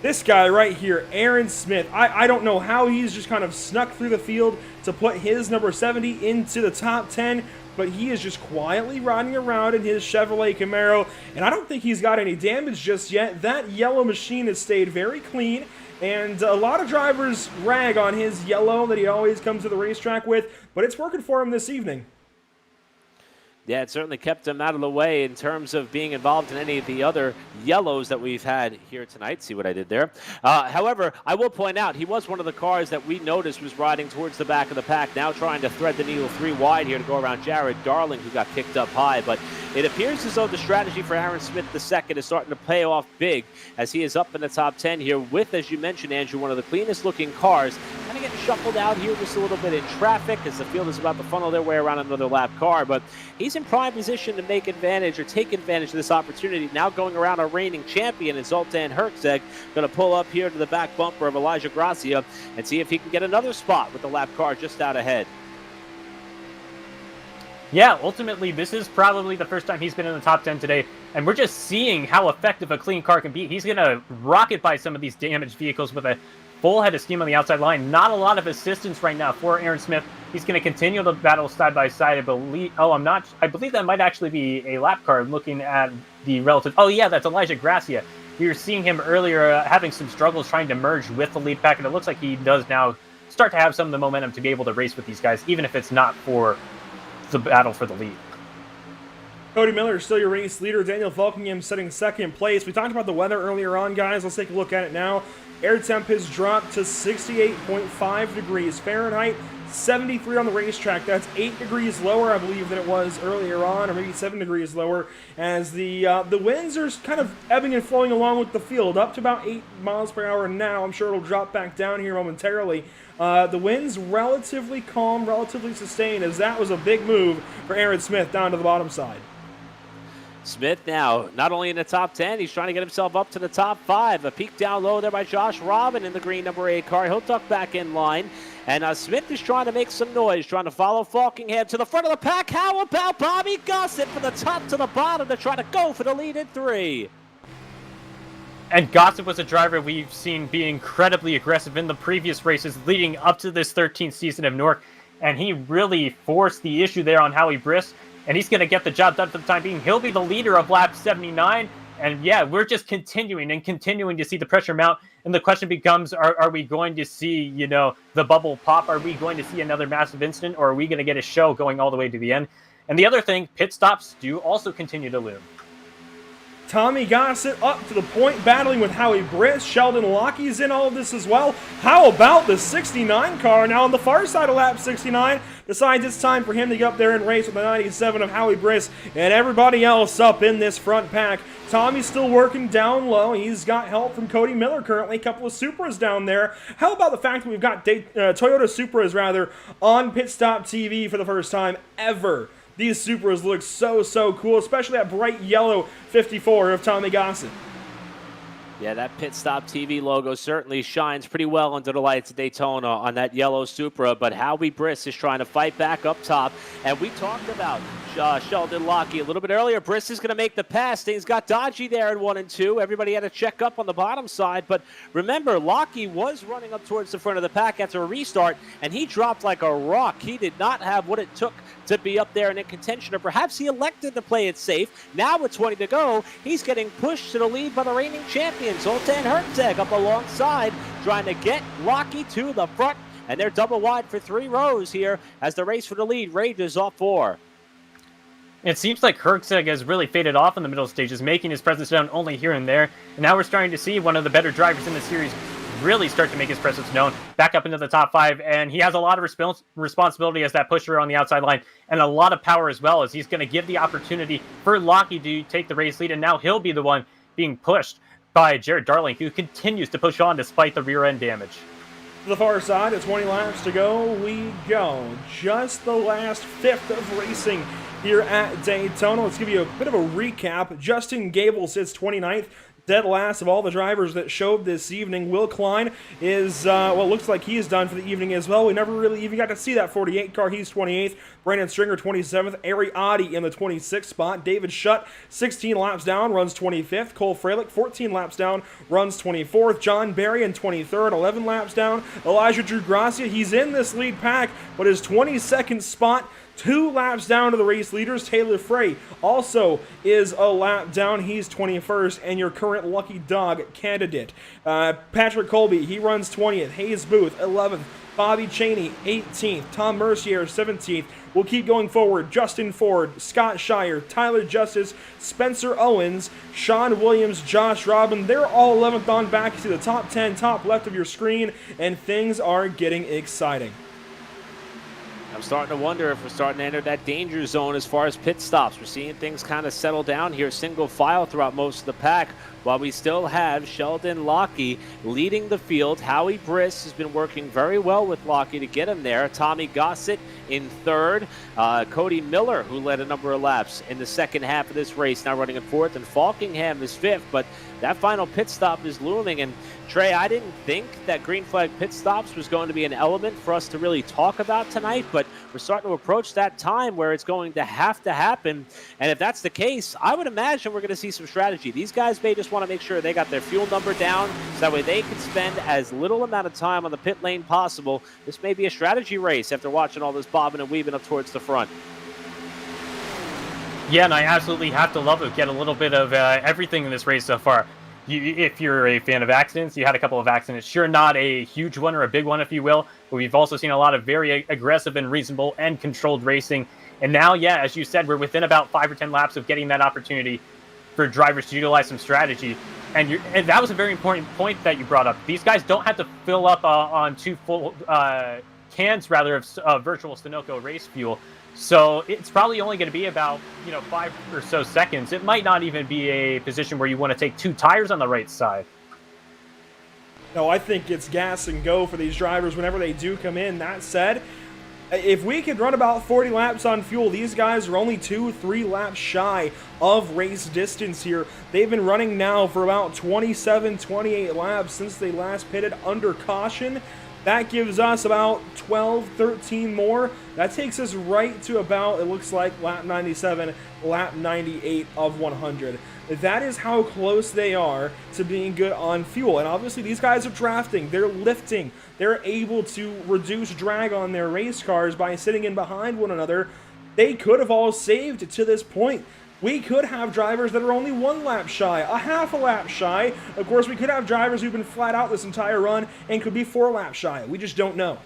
This guy right here, Aaron Smith. I don't know how he's just kind of snuck through the field to put his number 70 into the top 10, but he is just quietly riding around in his Chevrolet Camaro, and I don't think he's got any damage just yet. That yellow machine has stayed very clean, and a lot of drivers rag on his yellow that he always comes to the racetrack with, but it's working for him this evening. Yeah, it certainly kept him out of the way in terms of being involved in any of the other yellows that we've had here tonight. See what I did there? However, I will point out, he was one of the cars that we noticed was riding towards the back of the pack, now trying to thread the needle 3 wide here to go around Jared Darling, who got picked up high. But it appears as though the strategy for Aaron Smith II is starting to pay off big as he is up in the top 10 here with, as you mentioned, Andrew, one of the cleanest looking cars. Kind of getting shuffled out here just a little bit in traffic as the field is about to funnel their way around another lap car. But he's in prime position to make advantage or take advantage of this opportunity. Now going around a reigning champion is Zoltan Herczeg, going to pull up here to the back bumper of Elijah Gracia and see if he can get another spot with the lap car just out ahead. Yeah, ultimately, this is probably the first time he's been in the top 10 today, and we're just seeing how effective a clean car can be. He's going to rocket by some of these damaged vehicles with a full head of steam on the outside line. Not a lot of assistance right now for Aaron Smith. He's going to continue the battle side by side. I believe that might actually be a lap car looking at the relative. Oh, yeah, that's Elijah Gracia. We were seeing him earlier having some struggles trying to merge with the lead pack, and it looks like he does now start to have some of the momentum to be able to race with these guys, even if it's not for the battle for the lead. Cody Miller is still your race leader. Daniel Falkingham setting second place. We talked about the weather earlier on, guys. Let's take a look at it now. Air temp has dropped to 68.5 degrees Fahrenheit, 73 on the racetrack. That's 8 degrees lower, I believe, than it was earlier on, or maybe 7 degrees lower, as the winds are kind of ebbing and flowing along with the field, up to about 8 miles per hour now. I'm sure it'll drop back down here momentarily. The wind's relatively calm, relatively sustained, as that was a big move for Aaron Smith down to the bottom side. Smith now not only in the top 10, he's trying to get himself up to the top 5. A peek down low there by Josh Robin in the green number 8 car. He'll duck back in line. And Smith is trying to make some noise, trying to follow Falkingham to the front of the pack. How about Bobby Gossett from the top to the bottom to try to go for the lead in 3? And Gossett was a driver we've seen be incredibly aggressive in the previous races leading up to this 13th season of NORC. And he really forced the issue there on Howie Briss. And he's going to get the job done for the time being. He'll be the leader of lap 79. And yeah, we're just continuing to see the pressure mount. And the question becomes, are we going to see, the bubble pop? Are we going to see another massive incident? Or are we going to get a show going all the way to the end? And the other thing, pit stops do also continue to loom. Tommy Gossett up to the point, battling with Howie Briss. Sheldon Lockey's in all of this as well. How about the 69 car? Now on the far side of lap 69, decides it's time for him to get up there and race with the 97 of Howie Briss and everybody else up in this front pack. Tommy's still working down low. He's got help from Cody Miller currently. A couple of Supras down there. How about the fact that we've got Toyota Supras, on Pit Stop TV for the first time ever? These Supras look so cool, especially that bright yellow 54 of Tommy Gossett. Yeah, that Pit Stop TV logo certainly shines pretty well under the lights of Daytona on that yellow Supra, but Howie Briss is trying to fight back up top, and we talked about Sheldon Lockey a little bit earlier. Briss is going to make the pass. Things got dodgy there in 1 and 2. Everybody had to check up on the bottom side, but remember, Lockey was running up towards the front of the pack after a restart, and he dropped like a rock. He did not have what it took to be up there and in contention, or perhaps he elected to play it safe. Now with 20 to go, he's getting pushed to the lead by the reigning champion, Zoltan Herczeg, up alongside, trying to get Lockey to the front, and they're double wide for 3 rows here as the race for the lead rages off 4. It seems like Herczeg has really faded off in the middle stages, making his presence known only here and there. And now we're starting to see one of the better drivers in the series really start to make his presence known, back up into the top 5, and he has a lot of responsibility as that pusher on the outside line, and a lot of power as well, as he's going to give the opportunity for Lockey to take the race lead, and now he'll be the one being pushed by Jared Darling, who continues to push on despite the rear end damage. To the far side, at 20 laps to go, we go. Just the last fifth of racing here at Daytona. Let's give you a bit of a recap. Justin Gable sits 29th. Dead last of all the drivers that showed this evening. Will Klein is, well, looks like he is done for the evening as well. We never really even got to see that 48 car. He's 28th. Brandon Stringer, 27th. Ari Adi in the 26th spot. David Shutt, 16 laps down, runs 25th. Cole Freilich, 14 laps down, runs 24th. John Barry in 23rd, 11 laps down. Elijah Drew Gracia, he's in this lead pack, but his 22nd spot, 2 laps down to the race leaders. Taylor Frey also is a lap down. He's 21st, and your current lucky dog candidate. Patrick Colby, he runs 20th. Hayes Booth, 11th. Bobby Chaney, 18th. Tom Mercier, 17th. We'll keep going forward. Justin Ford, Scott Shire, Tyler Justice, Spencer Owens, Sean Williams, Josh Robin. They're all 11th on back to the top 10, top left of your screen, and things are getting exciting. I'm starting to wonder if we're starting to enter that danger zone as far as pit stops. We're seeing things kind of settle down here, single file throughout most of the pack, while we still have Sheldon Lockey leading the field. Howie Briss has been working very well with Lockey to get him there. Tommy Gossett in third. Cody Miller, who led a number of laps in the second half of this race, now running in fourth. And Falkingham is fifth, but that final pit stop is looming. And Trey, I didn't think that green flag pit stops was going to be an element for us to really talk about tonight, but we're starting to approach that time where it's going to have to happen. And if that's the case, I would imagine we're going to see some strategy. These guys may just want to make sure they got their fuel number down so that way they can spend as little amount of time on the pit lane possible. This may be a strategy race after watching all this bobbing and weaving up towards the front. Yeah, and I absolutely have to love it. Get a little bit of everything in this race so far. If you're a fan of accidents, you had a couple of accidents. Sure, not a huge one or a big one, if you will, but we've also seen a lot of very aggressive and reasonable and controlled racing. And now, yeah, as you said, we're within about 5 or 10 laps of getting that opportunity for drivers to utilize some strategy. And that was a very important point that you brought up. These guys don't have to fill up on 2 full cans, rather, of virtual Sunoco race fuel. So it's probably only going to be about 5 or so seconds. It might not even be a position where you want to take 2 tires on the right side. No, I think it's gas and go for these drivers whenever they do come in. That said, if we could run about 40 laps on fuel, these guys are only 2-3 laps shy of race distance here. They've been running now for about 27, 28 laps since they last pitted under caution. That gives us about 12, 13 more. That takes us right to about, it looks like, lap 97, lap 98 of 100. That is how close they are to being good on fuel. And obviously these guys are drafting, they're lifting, they're able to reduce drag on their race cars by sitting in behind one another. They could have all saved to this point. We could have drivers that are only 1 lap shy, a half a lap shy. Of course, we could have drivers who've been flat out this entire run and could be 4 laps shy. We just don't know.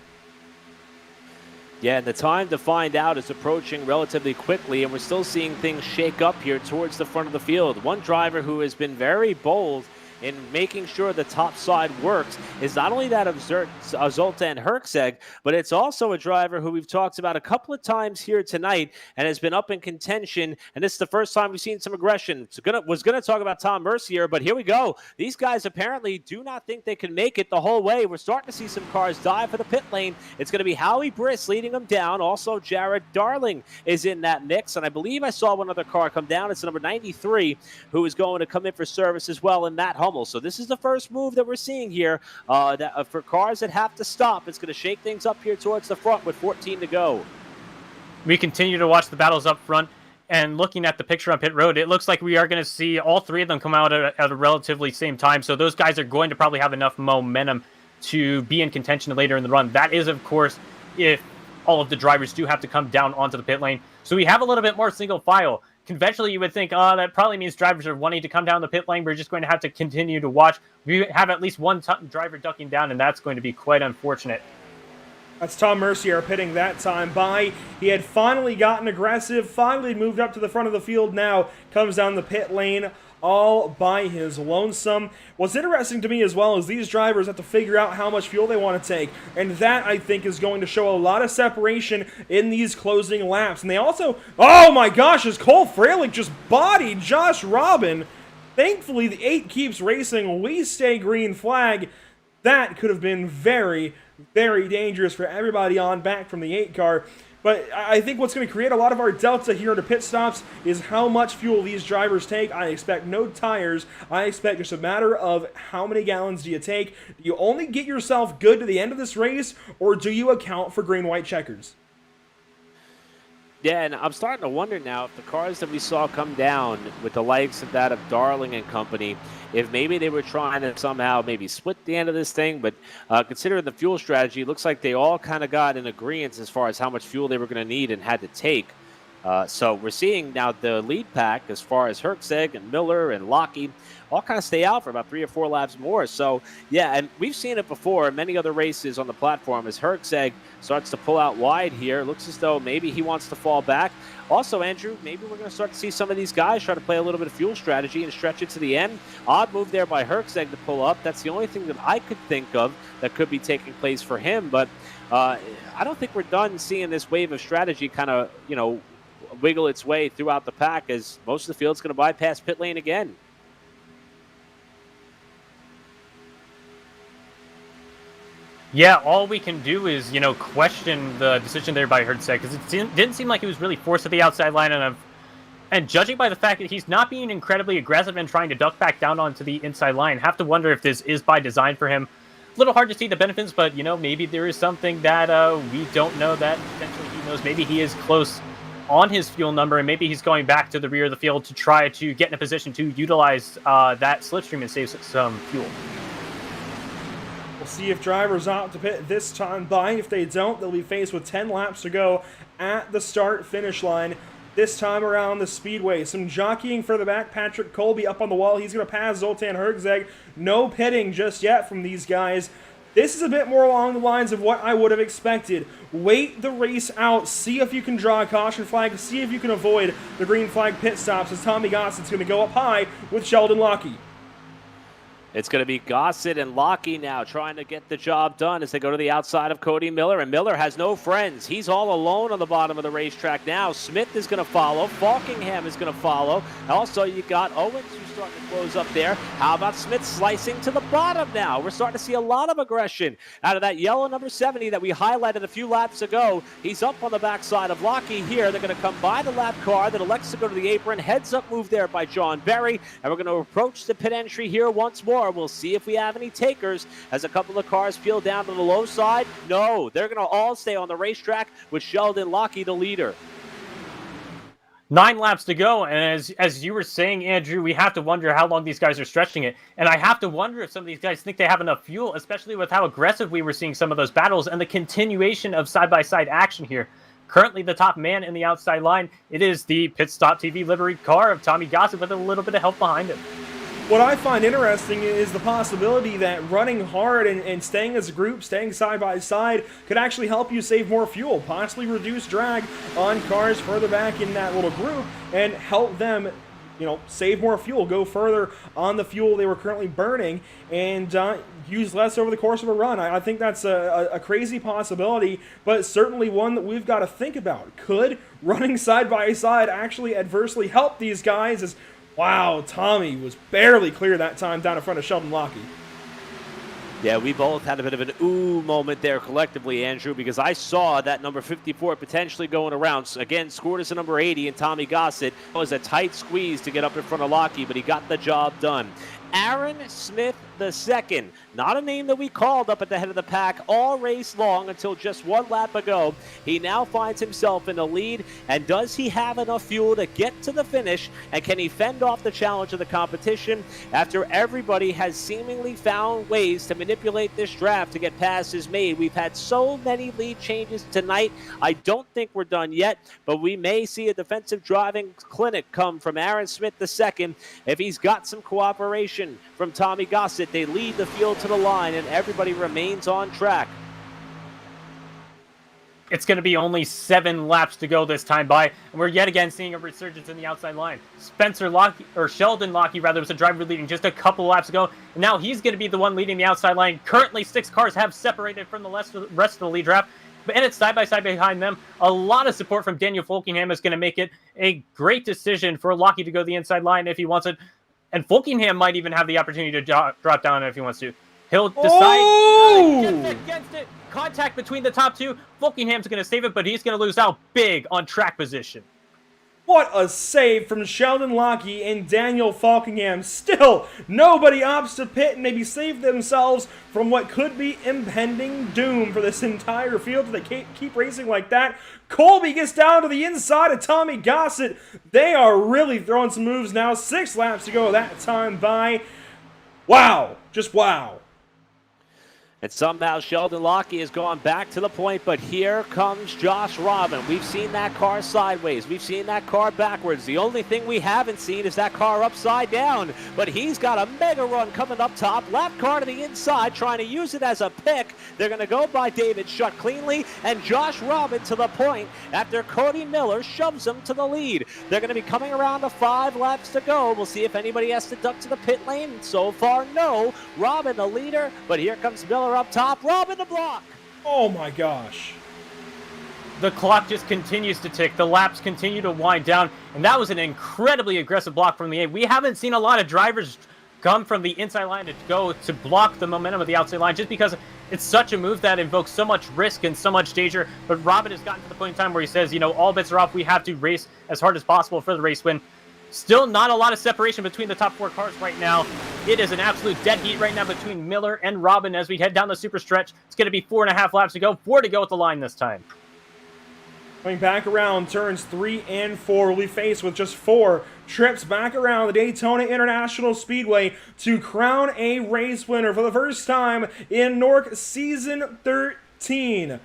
Yeah, and the time to find out is approaching relatively quickly, and we're still seeing things shake up here towards the front of the field. One driver who has been very bold in making sure the top side works is not only that of Zoltan Herczeg, but it's also a driver who we've talked about a couple of times here tonight and has been up in contention, and this is the first time we've seen some aggression. Was going to talk about Tom Mercier, but here we go. These guys apparently do not think they can make it the whole way. We're starting to see some cars dive for the pit lane. It's going to be Howie Briss leading them down. Also, Jared Darling is in that mix, and I believe I saw one other car come down. It's number 93 who is going to come in for service as well in Matt Hummel. So this is the first move that we're seeing here for cars that have to stop. It's going to shake things up here towards the front with 14 to go. We continue to watch the battles up front, and looking at the picture on pit road, it looks like we are going to see all 3 of them come out at a relatively same time. So those guys are going to probably have enough momentum to be in contention later in the run. That is, of course, if all of the drivers do have to come down onto the pit lane. So we have a little bit more single file. Conventionally, you would think, that probably means drivers are wanting to come down the pit lane. We're just going to have to continue to watch. We have at least one driver ducking down, and that's going to be quite unfortunate. That's Tom Mercier pitting that time by. He had finally gotten aggressive, finally moved up to the front of the field now, comes down the pit lane all by his lonesome. What's interesting to me as well is these drivers have to figure out how much fuel they want to take, and that, I think, is going to show a lot of separation in these closing laps. And they also, oh my gosh, as Cole Freilich just bodied Josh Robin. Thankfully, the 8 keeps racing. We stay green flag. That could have been very, very dangerous for everybody on back from the 8 car. But I think what's going to create a lot of our delta here into pit stops is how much fuel these drivers take. I expect no tires. I expect just a matter of how many gallons do you take. Do you only get yourself good to the end of this race, or do you account for green-white checkers? Yeah, and I'm starting to wonder now if the cars that we saw come down with the likes of that of Darling and company, if maybe they were trying to somehow maybe split the end of this thing, but considering the fuel strategy, it looks like they all kind of got in agreement as far as how much fuel they were going to need and had to take. So we're seeing now the lead pack as far as Herzeg and Miller and Lockheed all kind of stay out for about 3 or 4 laps more. So, yeah, and we've seen it before in many other races on the platform as Herzeg starts to pull out wide here. Looks as though maybe he wants to fall back. Also, Andrew, maybe we're going to start to see some of these guys try to play a little bit of fuel strategy and stretch it to the end. Odd move there by Herzeg to pull up. That's the only thing that I could think of that could be taking place for him. But I don't think we're done seeing this wave of strategy kind of, wiggle its way throughout the pack as most of the field's going to bypass pit lane again. Yeah, all we can do is, question the decision there by Herzeg, because it didn't seem like he was really forced to the outside line, and judging by the fact that he's not being incredibly aggressive and trying to duck back down onto the inside line, have to wonder if this is by design for him. A little hard to see the benefits, but, maybe there is something that we don't know that potentially he knows. Maybe he is close on his fuel number, and maybe he's going back to the rear of the field to try to get in a position to utilize that slipstream and save some fuel. We'll see if drivers opt to pit this time by. If they don't, they'll be faced with 10 laps to go at the start-finish line. This time around the speedway. Some jockeying further back. Patrick Colby up on the wall. He's going to pass Zoltan Herzeg. No pitting just yet from these guys. This is a bit more along the lines of what I would have expected. Wait the race out, see if you can draw a caution flag, see if you can avoid the green flag pit stops as Tommy Gossett's going to go up high with Sheldon Lockheed. It's going to be Gossett and Lockie now trying to get the job done as they go to the outside of Cody Miller. And Miller has no friends. He's all alone on the bottom of the racetrack now. Smith is going to follow. Falkingham is going to follow. Also, you got Owens who's starting to close up there. How about Smith slicing to the bottom now? We're starting to see a lot of aggression out of that yellow number 70 that we highlighted a few laps ago. He's up on the backside of Lockie here. They're going to come by the lap car that elects to go to the apron. Heads up move there by John Berry. And we're going to approach the pit entry here once more. We'll see if we have any takers as a couple of cars peel down to the low side. No, they're going to all stay on the racetrack with Sheldon Lockheed the leader. 9 laps to go, and as you were saying, Andrew, we have to wonder how long these guys are stretching it. And I have to wonder if some of these guys think they have enough fuel, especially with how aggressive we were seeing some of those battles and the continuation of side-by-side action here. Currently the top man in the outside line, it is the Pit Stop TV livery car of Tommy Gossett with a little bit of help behind him. What I find interesting is the possibility that running hard and staying as a group, staying side by side, could actually help you save more fuel, possibly reduce drag on cars further back in that little group, and help them, save more fuel, go further on the fuel they were currently burning, and use less over the course of a run. I think that's a crazy possibility, but certainly one that we've got to think about. Could running side by side actually adversely help these guys? Wow, Tommy was barely clear that time down in front of Sheldon Lockheed. Yeah, we both had a bit of an ooh moment there collectively, Andrew, because I saw that number 54 potentially going around. Again, scored as a number 80 in Tommy Gossett. It was a tight squeeze to get up in front of Lockheed, but he got the job done. Aaron Smith II, not a name that we called up at the head of the pack all race long until just 1 lap ago. He now finds himself in the lead, and does he have enough fuel to get to the finish, and can he fend off the challenge of the competition after everybody has seemingly found ways to manipulate this draft to get passes made? We've had so many lead changes tonight. I don't think we're done yet, but we may see a defensive driving clinic come from Aaron Smith II if he's got some cooperation from Tommy Gossett. They lead the field to the line, and everybody remains on track. It's going to be only 7 laps to go this time by, and we're yet again seeing a resurgence in the outside line. Sheldon Lockheed was a driver leading just a couple laps ago, and now he's going to be the one leading the outside line. Currently, 6 cars have separated from the rest of the lead draft, and it's side-by-side behind them. A lot of support from Daniel Falkingham is going to make it a great decision for Lockheed to go the inside line if he wants it. And Falkingham might even have the opportunity to drop down if he wants to. He'll decide. Oh! Gets against it. Contact between the top two. Folkengham's going to save it, but he's going to lose out big on track position. What a save from Sheldon Lockie and Daniel Folkengham. Still, nobody opts to pit and maybe save themselves from what could be impending doom for this entire field if they keep racing like that. Colby gets down to the inside of Tommy Gossett. They are really throwing some moves now. 6 laps to go that time by. Wow. Just wow. And somehow Sheldon Lockie has gone back to the point, but here comes Josh Robin. We've seen that car sideways. We've seen that car backwards. The only thing we haven't seen is that car upside down. But he's got a mega run coming up top. Lap car to the inside, trying to use it as a pick. They're going to go by David Shutt cleanly, and Josh Robin to the point after Cody Miller shoves him to the lead. They're going to be coming around to 5 laps to go. We'll see if anybody has to duck to the pit lane. So far, no. Robin the leader, but here comes Miller up top. Robin the block. Oh my gosh. The clock just continues to tick. The laps continue to wind down, and that was an incredibly aggressive block from the 8. We haven't seen a lot of drivers come from the inside line to go to block the momentum of the outside line just because it's such a move that invokes so much risk and so much danger. But Robin has gotten to the point in time where he says, you know, all bets are off. We have to race as hard as possible for the race win. Still not a lot of separation between the top 4 cars right now. It is an absolute dead heat right now between Miller and Robin as we head down the super stretch. It's going to be 4.5 laps to go. 4 to go at the line this time. Coming back around turns 3 and 4, we'll be faced with just 4 trips back around the Daytona International Speedway to crown a race winner for the first time in NORC Season 13.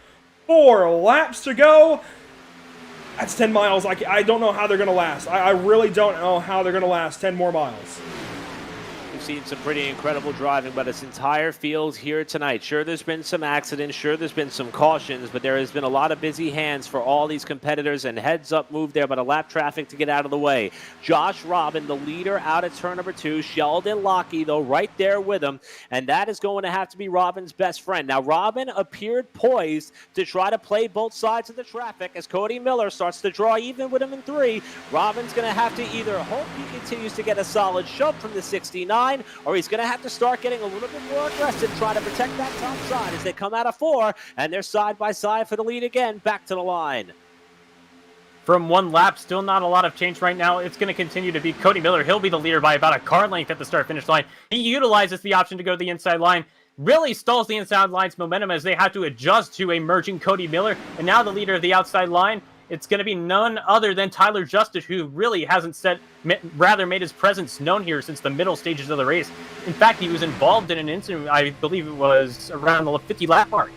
4 laps to go. That's 10 miles. I don't know how they're going to last. I really don't know how they're going to last 10 more miles. We've seen some pretty incredible driving, but this entire field here tonight. Sure, there's been some accidents. Sure, there's been some cautions, but there has been a lot of busy hands for all these competitors, and heads up move there, but a lap traffic to get out of the way. Josh Robin, the leader out of turn number 2. Sheldon Lockie, though, right there with him, and that is going to have to be Robin's best friend. Now, Robin appeared poised to try to play both sides of the traffic as Cody Miller starts to draw even with him in 3. Robin's going to have to either hope he continues to get a solid shove from the 69, or he's going to have to start getting a little bit more aggressive, trying to protect that top side as they come out of 4, and they're side by side for the lead again, back to the line. From 1 lap, still not a lot of change right now. It's going to continue to be Cody Miller. He'll be the leader by about a car length at the start-finish line. He utilizes the option to go to the inside line, really stalls the inside line's momentum as they have to adjust to a merging Cody Miller, and now the leader of the outside line, it's going to be none other than Tyler Justice, who really hasn't made his presence known here since the middle stages of the race. In fact, he was involved in an incident, I believe it was around the 50 lap mark.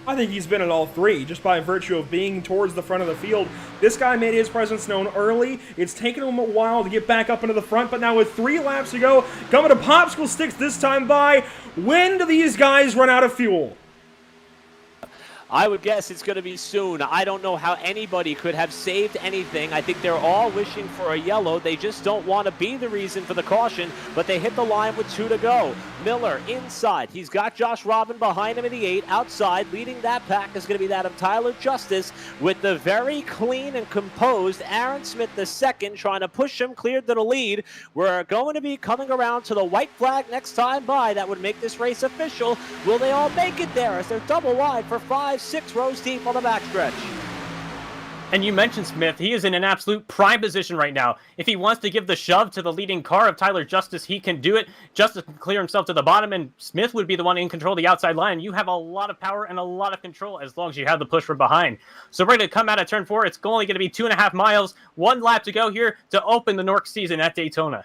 I think he's been at all 3, just by virtue of being towards the front of the field. This guy made his presence known early. It's taken him a while to get back up into the front, but now with 3 laps to go, coming to popsicle sticks this time by, when do these guys run out of fuel? I would guess it's going to be soon. I don't know how anybody could have saved anything. I think they're all wishing for a yellow. They just don't want to be the reason for the caution, but they hit the line with 2 to go. Miller inside. He's got Josh Robin behind him in the 8. Outside, leading that pack is going to be that of Tyler Justice with the very clean and composed Aaron Smith II trying to push him clear to the lead. We're going to be coming around to the white flag next time by. That would make this race official. Will they all make it there as they're double wide for 5-6 rows deep on the backstretch? And you mentioned Smith. He is in an absolute prime position right now. If he wants to give the shove to the leading car of Tyler Justice, he can do it. Justice can clear himself to the bottom, and Smith would be the one in control of the outside line. You have a lot of power and a lot of control as long as you have the push from behind. So we're going to come out of turn 4. It's only going to be 2.5 miles, 1 lap to go here to open the NORC season at Daytona.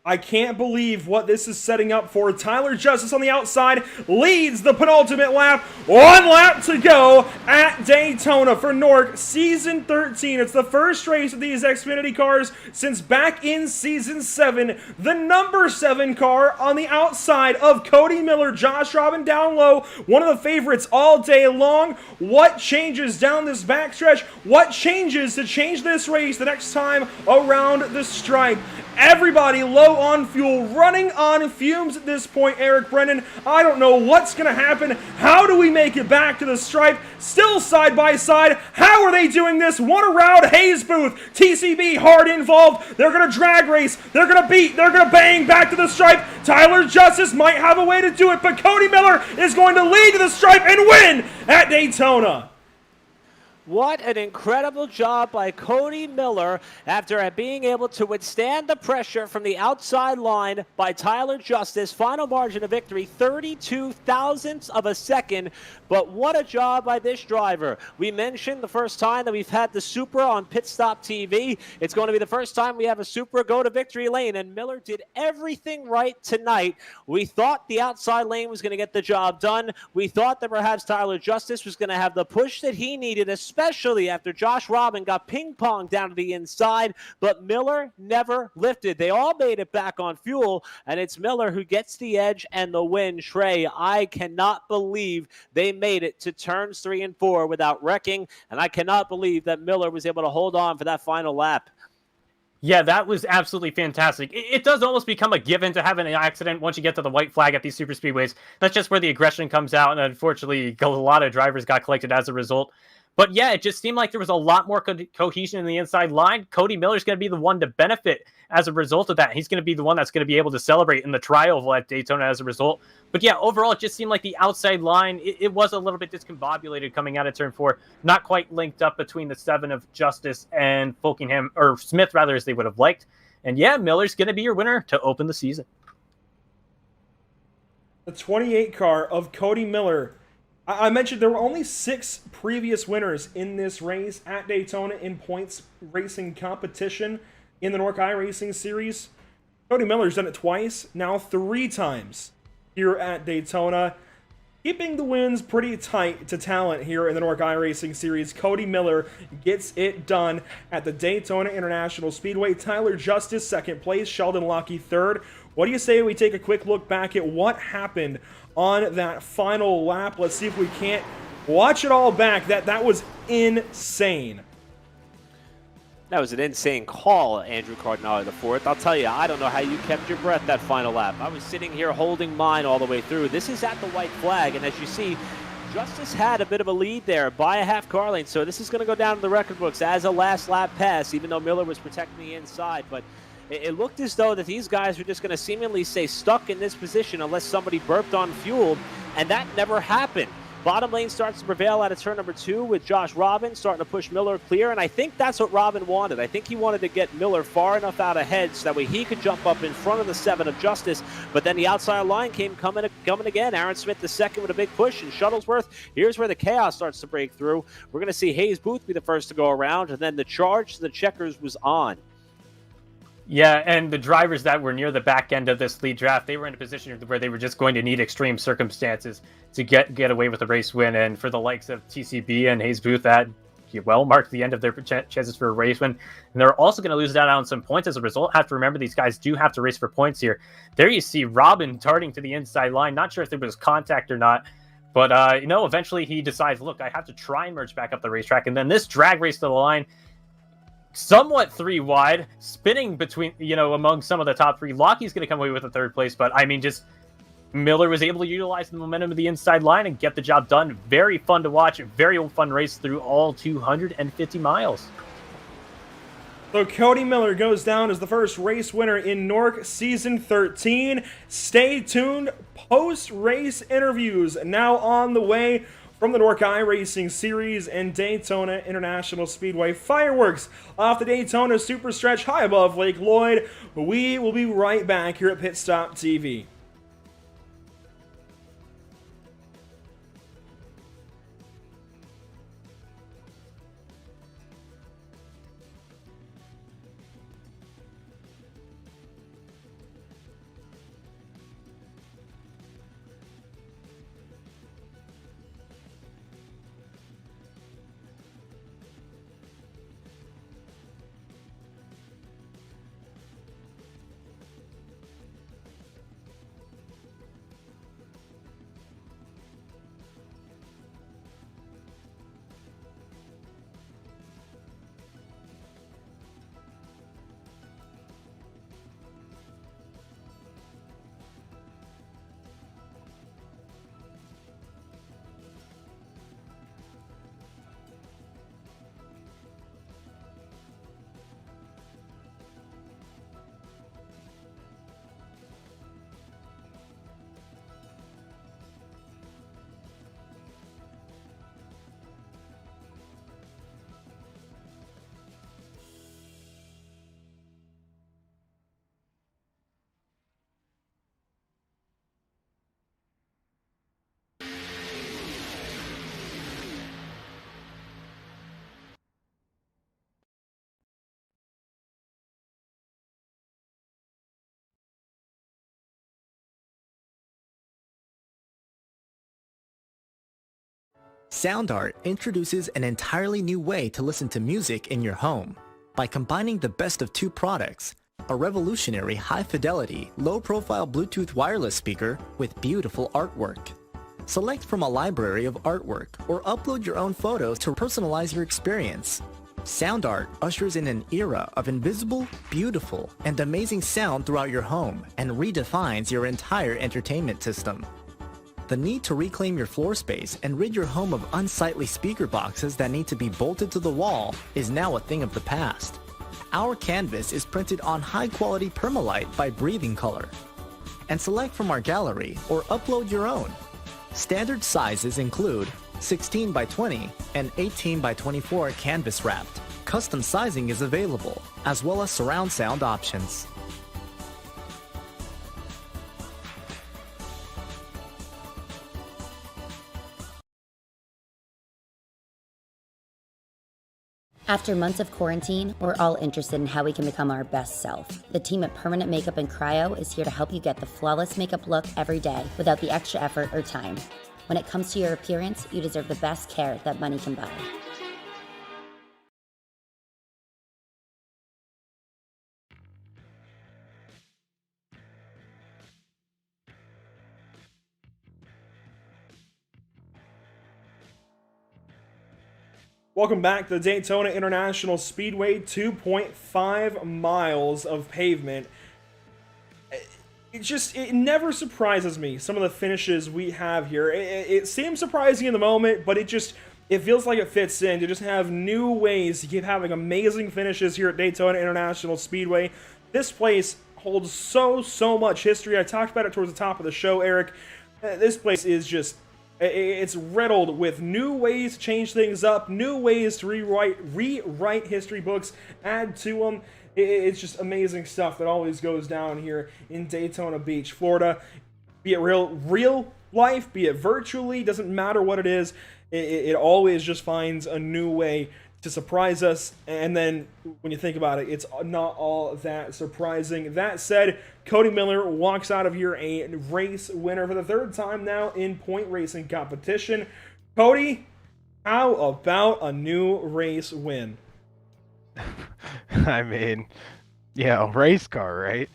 I can't believe what this is setting up for. Tyler Justice on the outside leads the penultimate lap. 1 lap to go at Daytona for NORC Season 13. It's the first race of these Xfinity cars since back in Season 7. The number 7 car on the outside of Cody Miller, Josh Robin down low. One of the favorites all day long. What changes down this backstretch? What changes to change this race the next time around the stripe? Everybody low low on fuel, running on fumes at this point, Eric Brennan. I don't know what's going to happen. How do we make it back to the stripe? Still side by side. How are they doing this? One around Hayes Booth. TCB hard involved. They're going to drag race. They're going to beat. They're going to bang back to the stripe. Tyler Justice might have a way to do it, but Cody Miller is going to lead to the stripe and win at Daytona. What an incredible job by Cody Miller after being able to withstand the pressure from the outside line by Tyler Justice. Final margin of victory, 32 thousandths of a second. But what a job by this driver. We mentioned the first time that we've had the Supra on Pit Stop TV. It's going to be the first time we have a Supra go to victory lane, and Miller did everything right tonight. We thought the outside lane was going to get the job done. We thought that perhaps Tyler Justice was going to have the push that he needed, especially after Josh Robin got ping-ponged down to the inside, but Miller never lifted. They all made it back on fuel, and it's Miller who gets the edge and the win. Trey, I cannot believe they made it to turns 3 and 4 without wrecking, and I cannot believe that Miller was able to hold on for that final lap. Yeah, that was absolutely fantastic. It does almost become a given to have an accident once you get to the white flag at these super speedways. That's just where the aggression comes out, and unfortunately, a lot of drivers got collected as a result. But yeah, it just seemed like there was a lot more cohesion in the inside line. Cody Miller's going to be the one to benefit as a result of that. He's going to be the one that's going to be able to celebrate in the tri-oval at Daytona as a result. But yeah, overall, it just seemed like the outside line, it was a little bit discombobulated coming out of turn 4. Not quite linked up between the 7 of Justice and Folkingham, or Smith rather, as they would have liked. And yeah, Miller's going to be your winner to open the season. The 28 car of Cody Miller. I mentioned there were only 6 previous winners in this race at Daytona in points racing competition in the NORC iRacing Series. Cody Miller's done it twice, now 3 times here at Daytona. Keeping the wins pretty tight to talent here in the NORC iRacing Series. Cody Miller gets it done at the Daytona International Speedway. Tyler Justice, 2nd place. Sheldon Lockie, 3rd. What do you say we take a quick look back at what happened on that final lap? Let's see if we can't watch it all back. That was insane. That was an insane call, Andrew Cardinale the 4th. I'll tell you, I don't know how you kept your breath that final lap. I was sitting here holding mine all the way through. This is at the white flag, and as you see, Justice had a bit of a lead there by a half car lane, so this is going to go down to the record books as a last lap pass, even though Miller was protecting the inside. But it looked as though that these guys were just going to seemingly stay stuck in this position unless somebody burped on fuel, and that never happened. Bottom lane starts to prevail out of turn number 2 with Josh Robin starting to push Miller clear, and I think that's what Robin wanted. I think he wanted to get Miller far enough out ahead so that way he could jump up in front of the 7 of Justice, but then the outside line came coming again. Aaron Smith the 2nd with a big push, and Shuttlesworth, here's where the chaos starts to break through. We're going to see Hayes Booth be the first to go around, and then the charge to the checkers was on. Yeah, and the drivers that were near the back end of this lead draft, they were in a position where they were just going to need extreme circumstances to get away with a race win. And for the likes of TCB and Hayes Booth, that well marked the end of their chances for a race win. And they're also going to lose out on some points as a result. Have to remember these guys do have to race for points here. There you see Robin darting to the inside line. Not sure if there was contact or not. But, eventually he decides, look, I have to try and merge back up the racetrack. And then this drag race to the line, somewhat 3 wide, spinning between, among some of the top 3. Lockie's going to come away with a 3rd place, but just Miller was able to utilize the momentum of the inside line and get the job done. Very fun to watch, very fun race through all 250 miles. So Cody Miller goes down as the first race winner in NORC Season 13. Stay tuned. Post-race interviews now on the way from the NORC iRacing Series and Daytona International Speedway. Fireworks off the Daytona Super Stretch high above Lake Lloyd. We will be right back here at Pit Stop TV. SoundArt introduces an entirely new way to listen to music in your home. By combining the best of two products, a revolutionary high-fidelity, low-profile Bluetooth wireless speaker with beautiful artwork. Select from a library of artwork or upload your own photos to personalize your experience. SoundArt ushers in an era of invisible, beautiful, and amazing sound throughout your home and redefines your entire entertainment system. The need to reclaim your floor space and rid your home of unsightly speaker boxes that need to be bolted to the wall is now a thing of the past. Our canvas is printed on high-quality permalite by Breathing Color. And select from our gallery or upload your own. Standard sizes include 16 by 20 and 18 by 24 canvas wrapped. Custom sizing is available, as well as surround sound options. After months of quarantine, we're all interested in how we can become our best self. The team at Permanent Makeup and Cryo is here to help you get the flawless makeup look every day without the extra effort or time. When it comes to your appearance, you deserve the best care that money can buy. Welcome back to the Daytona International Speedway. 2.5 miles of pavement. It never surprises me, some of the finishes we have here. It seems surprising in the moment, but it feels like it fits in. To just have new ways to keep having amazing finishes here at Daytona International Speedway. This place holds so much history. I talked about it towards the top of the show, Eric. This place is just... It's riddled with new ways to change things up, new ways to rewrite history books, add to them. It's just amazing stuff that always goes down here in Daytona Beach, Florida. Be it real life, be it virtually, doesn't matter what it is. It always just finds a new way to surprise us, and then when you think about it, it's not all that surprising. That said, Cody Miller walks out of here a race winner for the third time now in point racing competition. Cody, how about a new race win? I mean, yeah, race car, right?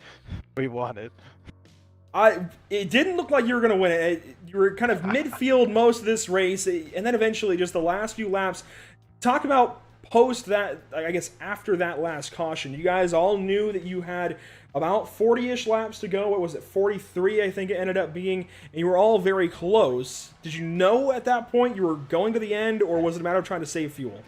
We won it. It didn't look like you were going to win it. You were kind of midfield most of this race, and then eventually just the last few laps. Talk about post that, I guess, after that last caution. You guys all knew that you had about 40-ish laps to go. What was it, 43, I think it ended up being, and you were all very close. Did you know at that point you were going to the end, or was it a matter of trying to save fuel?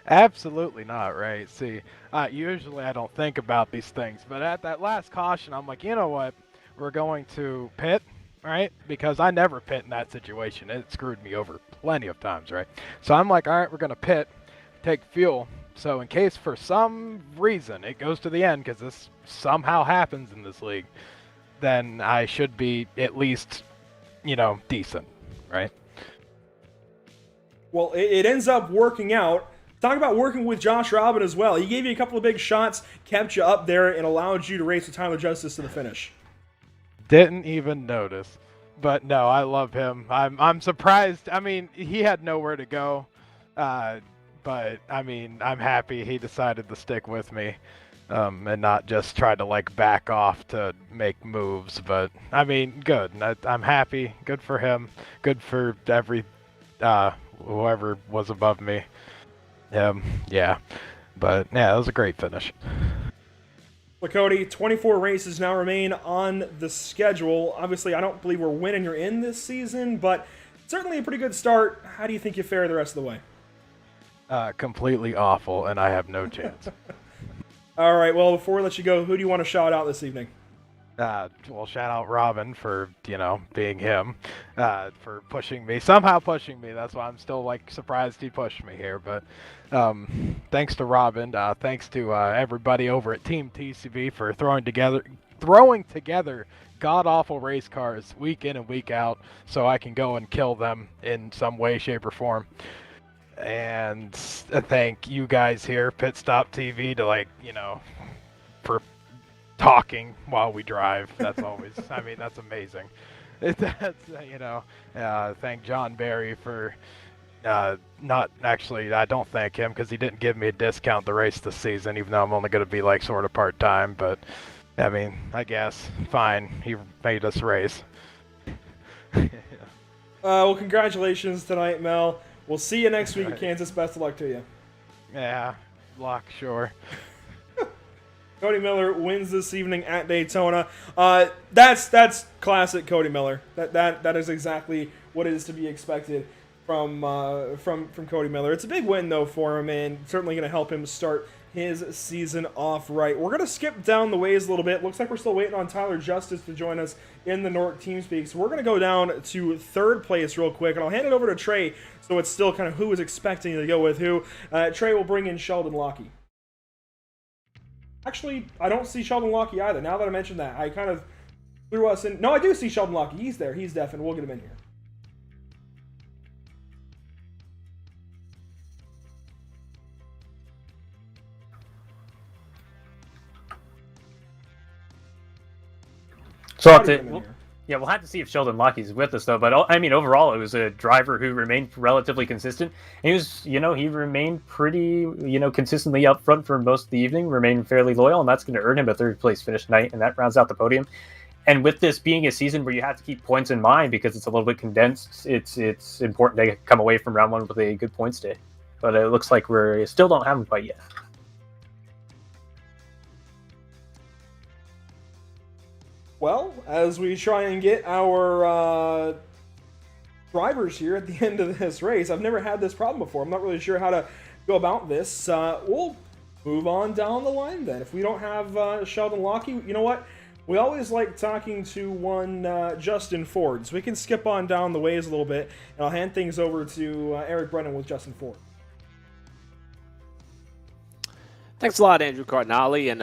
Absolutely not, right? See, usually I don't think about these things, but at that last caution, I'm like, you know what? We're going to pit, right? Because I never pit in that situation. It screwed me over plenty of times, right? So I'm like, all right, we're going to pit, take fuel. So in case for some reason it goes to the end, because this somehow happens in this league, then I should be at least, decent, right? Well, it ends up working out. Talk about working with Josh Robin as well. He gave you a couple of big shots, kept you up there, and allowed you to race with Tyler Justice to the finish. Didn't even notice. But no, I love him. I'm surprised. I mean, he had nowhere to go. But I mean, I'm happy he decided to stick with me, and not just try to back off to make moves. But I mean, good. I'm happy. Good for him. Good for whoever was above me. Yeah. But yeah, it was a great finish. Well, Cody, 24 races now remain on the schedule. Obviously, I don't believe we're winning you're in this season, but certainly a pretty good start. How do you think you fare the rest of the way? Completely awful, and I have no chance. All right, well, before we let you go, who do you want to shout out this evening? Well, shout out Robin for, being him, for somehow pushing me. That's why I'm still, surprised he pushed me here. But thanks to Robin, thanks to everybody over at Team TCB for throwing together god-awful race cars week in and week out so I can go and kill them in some way, shape, or form. And thank you guys here, Pit Stop TV, to, for talking while we drive. That's always, that's amazing. Thank John Barry for Not actually, I don't thank him because he didn't give me a discount the race this season, even though I'm only going to be like sort of part-time. But I mean, I guess fine. He made us race. Well, congratulations tonight, Mel. We'll see you next week at Kansas. Best of luck to you. Yeah, luck, sure. Cody Miller wins this evening at Daytona. That's classic Cody Miller. That is exactly what is to be expected from Cody Miller. It's a big win though for him, and certainly going to help him start his season off right. We're going to skip down the ways a little bit. Looks like we're still waiting on Tyler Justice to join us in the NORC TeamSpeak. So we're going to go down to third place real quick, and I'll hand it over to Trey so it's still kind of who is expecting to go with who. Trey will bring in Sheldon Lockie. Actually, I don't see Sheldon Lockie either. Now that I mentioned that, I kind of threw us in. No, I do see Sheldon Lockie. He's there. He's deaf, and we'll get him in here. So we'll have to see if Sheldon Lockie's with us though. But I mean, overall, it was a driver who remained relatively consistent. He was, he remained pretty, consistently up front for most of the evening, remained fairly loyal, and that's going to earn him a third place finish tonight, and that rounds out the podium. And with this being a season where you have to keep points in mind because it's a little bit condensed, it's important to come away from round one with a good points day. But it looks like we still don't have them quite yet. Well, as we try and get our drivers here at the end of this race, I've never had this problem before. I'm not really sure how to go about this. We'll move on down the line then. If we don't have Sheldon Lockie, you know what? We always like talking to one Justin Ford, so we can skip on down the ways a little bit, and I'll hand things over to Eric Brennan with Justin Ford. Thanks a lot, Andrew Cardinale, and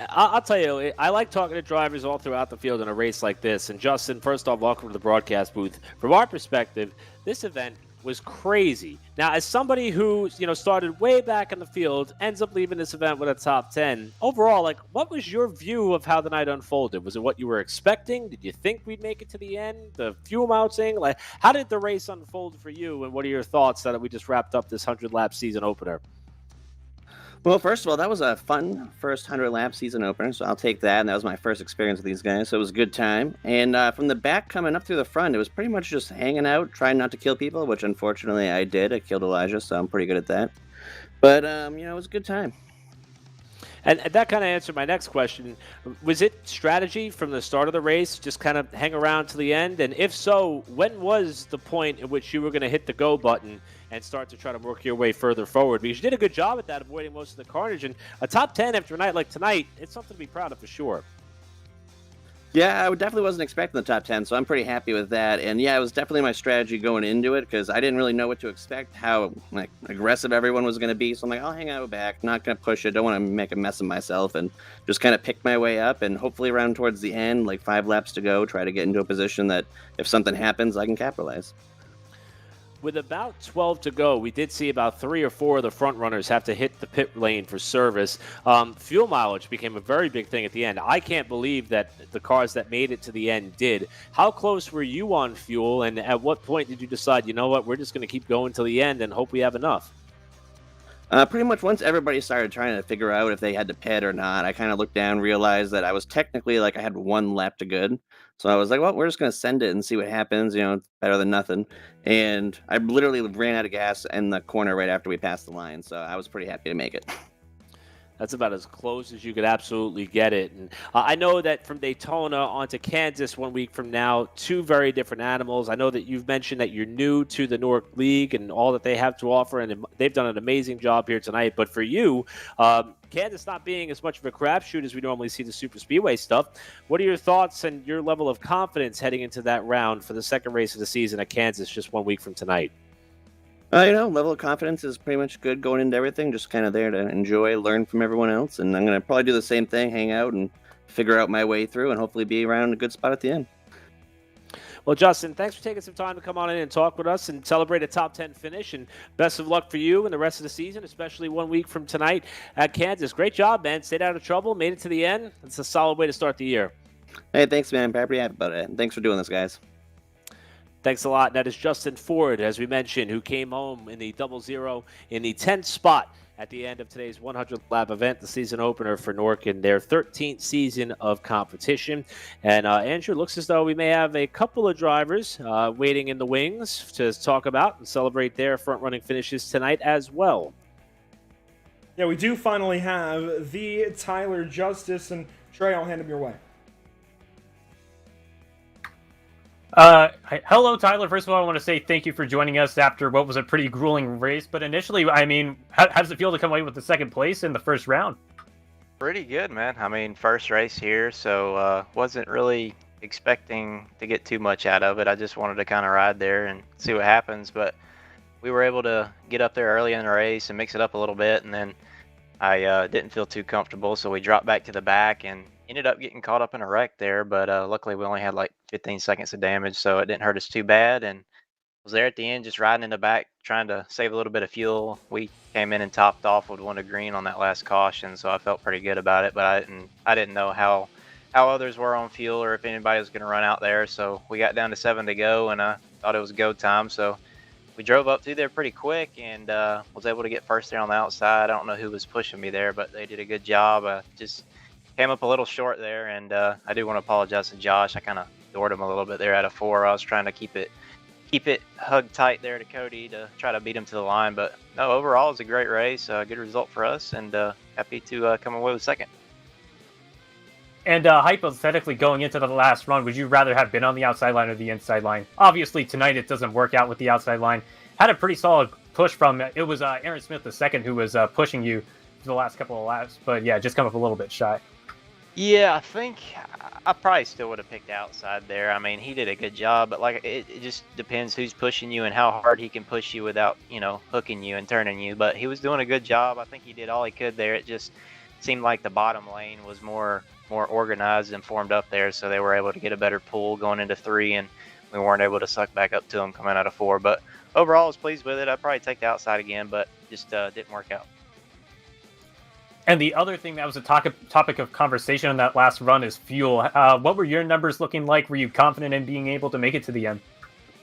I'll tell you, I like talking to drivers all throughout the field in a race like this. And Justin, first off, welcome to the broadcast booth. From our perspective, this event was crazy. Now, as somebody who started way back in the field, ends up leaving this event with a top 10. Overall, what was your view of how the night unfolded? Was it what you were expecting? Did you think we'd make it to the end? The fuel mounting? How did the race unfold for you? And what are your thoughts that we just wrapped up this 100-lap season opener? Well, first of all, that was a fun first 100-lap season opener, so I'll take that, and that was my first experience with these guys, so it was a good time. And from the back coming up through the front, it was pretty much just hanging out, trying not to kill people, which unfortunately I did. I killed Elijah, so I'm pretty good at that. But, it was a good time. And that kind of answered my next question. Was it strategy from the start of the race, just kind of hang around to the end? And if so, when was the point at which you were going to hit the go button and start to try to work your way further forward? Because you did a good job at that, avoiding most of the carnage. And a top 10 after a night like tonight, it's something to be proud of for sure. Yeah, I definitely wasn't expecting the top 10, so I'm pretty happy with that. And yeah, it was definitely my strategy going into it because I didn't really know what to expect, how aggressive everyone was going to be. So I'm like, I'll hang out back, not going to push it, don't want to make a mess of myself, and just kind of pick my way up. And hopefully around towards the end, 5 laps to go, try to get into a position that if something happens, I can capitalize. With about 12 to go, we did see about 3 or 4 of the front runners have to hit the pit lane for service. Fuel mileage became a very big thing at the end. I can't believe that the cars that made it to the end did. How close were you on fuel, and at what point did you decide, you know what, we're just going to keep going till the end and hope we have enough? Pretty much once everybody started trying to figure out if they had to pit or not, I kind of looked down, realized that I was technically I had 1 lap to good. So I was like, well, we're just going to send it and see what happens. Better than nothing. And I literally ran out of gas in the corner right after we passed the line. So I was pretty happy to make it. That's about as close as you could absolutely get it. And I know that from Daytona onto Kansas 1 week from now, 2 very different animals. I know that you've mentioned that you're new to the NORC League and all that they have to offer, and they've done an amazing job here tonight. But for you, Kansas not being as much of a crapshoot as we normally see the super speedway stuff, what are your thoughts and your level of confidence heading into that round for the second race of the season at Kansas just 1 week from tonight? Level of confidence is pretty much good going into everything. Just kind of there to enjoy, learn from everyone else. And I'm going to probably do the same thing, hang out and figure out my way through and hopefully be around a good spot at the end. Well, Justin, thanks for taking some time to come on in and talk with us and celebrate a top 10 finish. And best of luck for you and the rest of the season, especially 1 week from tonight at Kansas. Great job, man. Stayed out of trouble, made it to the end. It's a solid way to start the year. Hey, thanks, man. I'm pretty happy about it. Thanks for doing this, guys. Thanks a lot. That is Justin Ford, as we mentioned, who came home in the 00 in the 10th spot at the end of today's 100 lap event, the season opener for NORC in their 13th season of competition. And Andrew, looks as though we may have a couple of drivers waiting in the wings to talk about and celebrate their front-running finishes tonight as well. Yeah, we do finally have the Tyler Justice, and Trey, I'll hand him your way. Hello, Tyler. First of all, I want to say thank you for joining us after what was a pretty grueling race. But initially, I mean, how does it feel to come away with the second place in the first round? Pretty good, man. I mean, first race here, so wasn't really expecting to get too much out of it. I just wanted to kind of ride there and see what happens. But we were able to get up there early in the race and mix it up a little bit, and then I didn't feel too comfortable, so we dropped back to the back and ended up getting caught up in a wreck there. But luckily, we only had like 15 seconds of damage, so it didn't hurt us too bad. And was there at the end, just riding in the back, trying to save a little bit of fuel. We came in and topped off with 1 to green on that last caution, so I felt pretty good about it. But I didn't know how others were on fuel or if anybody was going to run out there. So we got down to 7 to go, and I thought it was go time. So we drove up through there pretty quick and was able to get first there on the outside. I don't know who was pushing me there, but they did a good job. I just came up a little short there, and I do want to apologize to Josh. I kind of doored him a little bit there at a 4. I was trying to keep it hugged tight there to Cody to try to beat him to the line. But no, overall, it was a great race, good result for us, and happy to come away with second. And hypothetically, going into the last run, would you rather have been on the outside line or the inside line? Obviously, tonight it doesn't work out with the outside line. Had a pretty solid push from it. It was Aaron Smith the second who was pushing you for the last couple of laps. But yeah, just come up a little bit shy. Yeah, I think I probably still would have picked outside there. I mean, he did a good job, but like it just depends who's pushing you and how hard he can push you without, hooking you and turning you. But he was doing a good job. I think he did all he could there. It just seemed like the bottom lane was more organized and formed up there, so they were able to get a better pull going into 3, and we weren't able to suck back up to them coming out of 4. But overall, I was pleased with it. I'd probably take the outside again, but just didn't work out. And the other thing that was a topic of conversation on that last run is fuel. What were your numbers looking like? Were you confident in being able to make it to the end?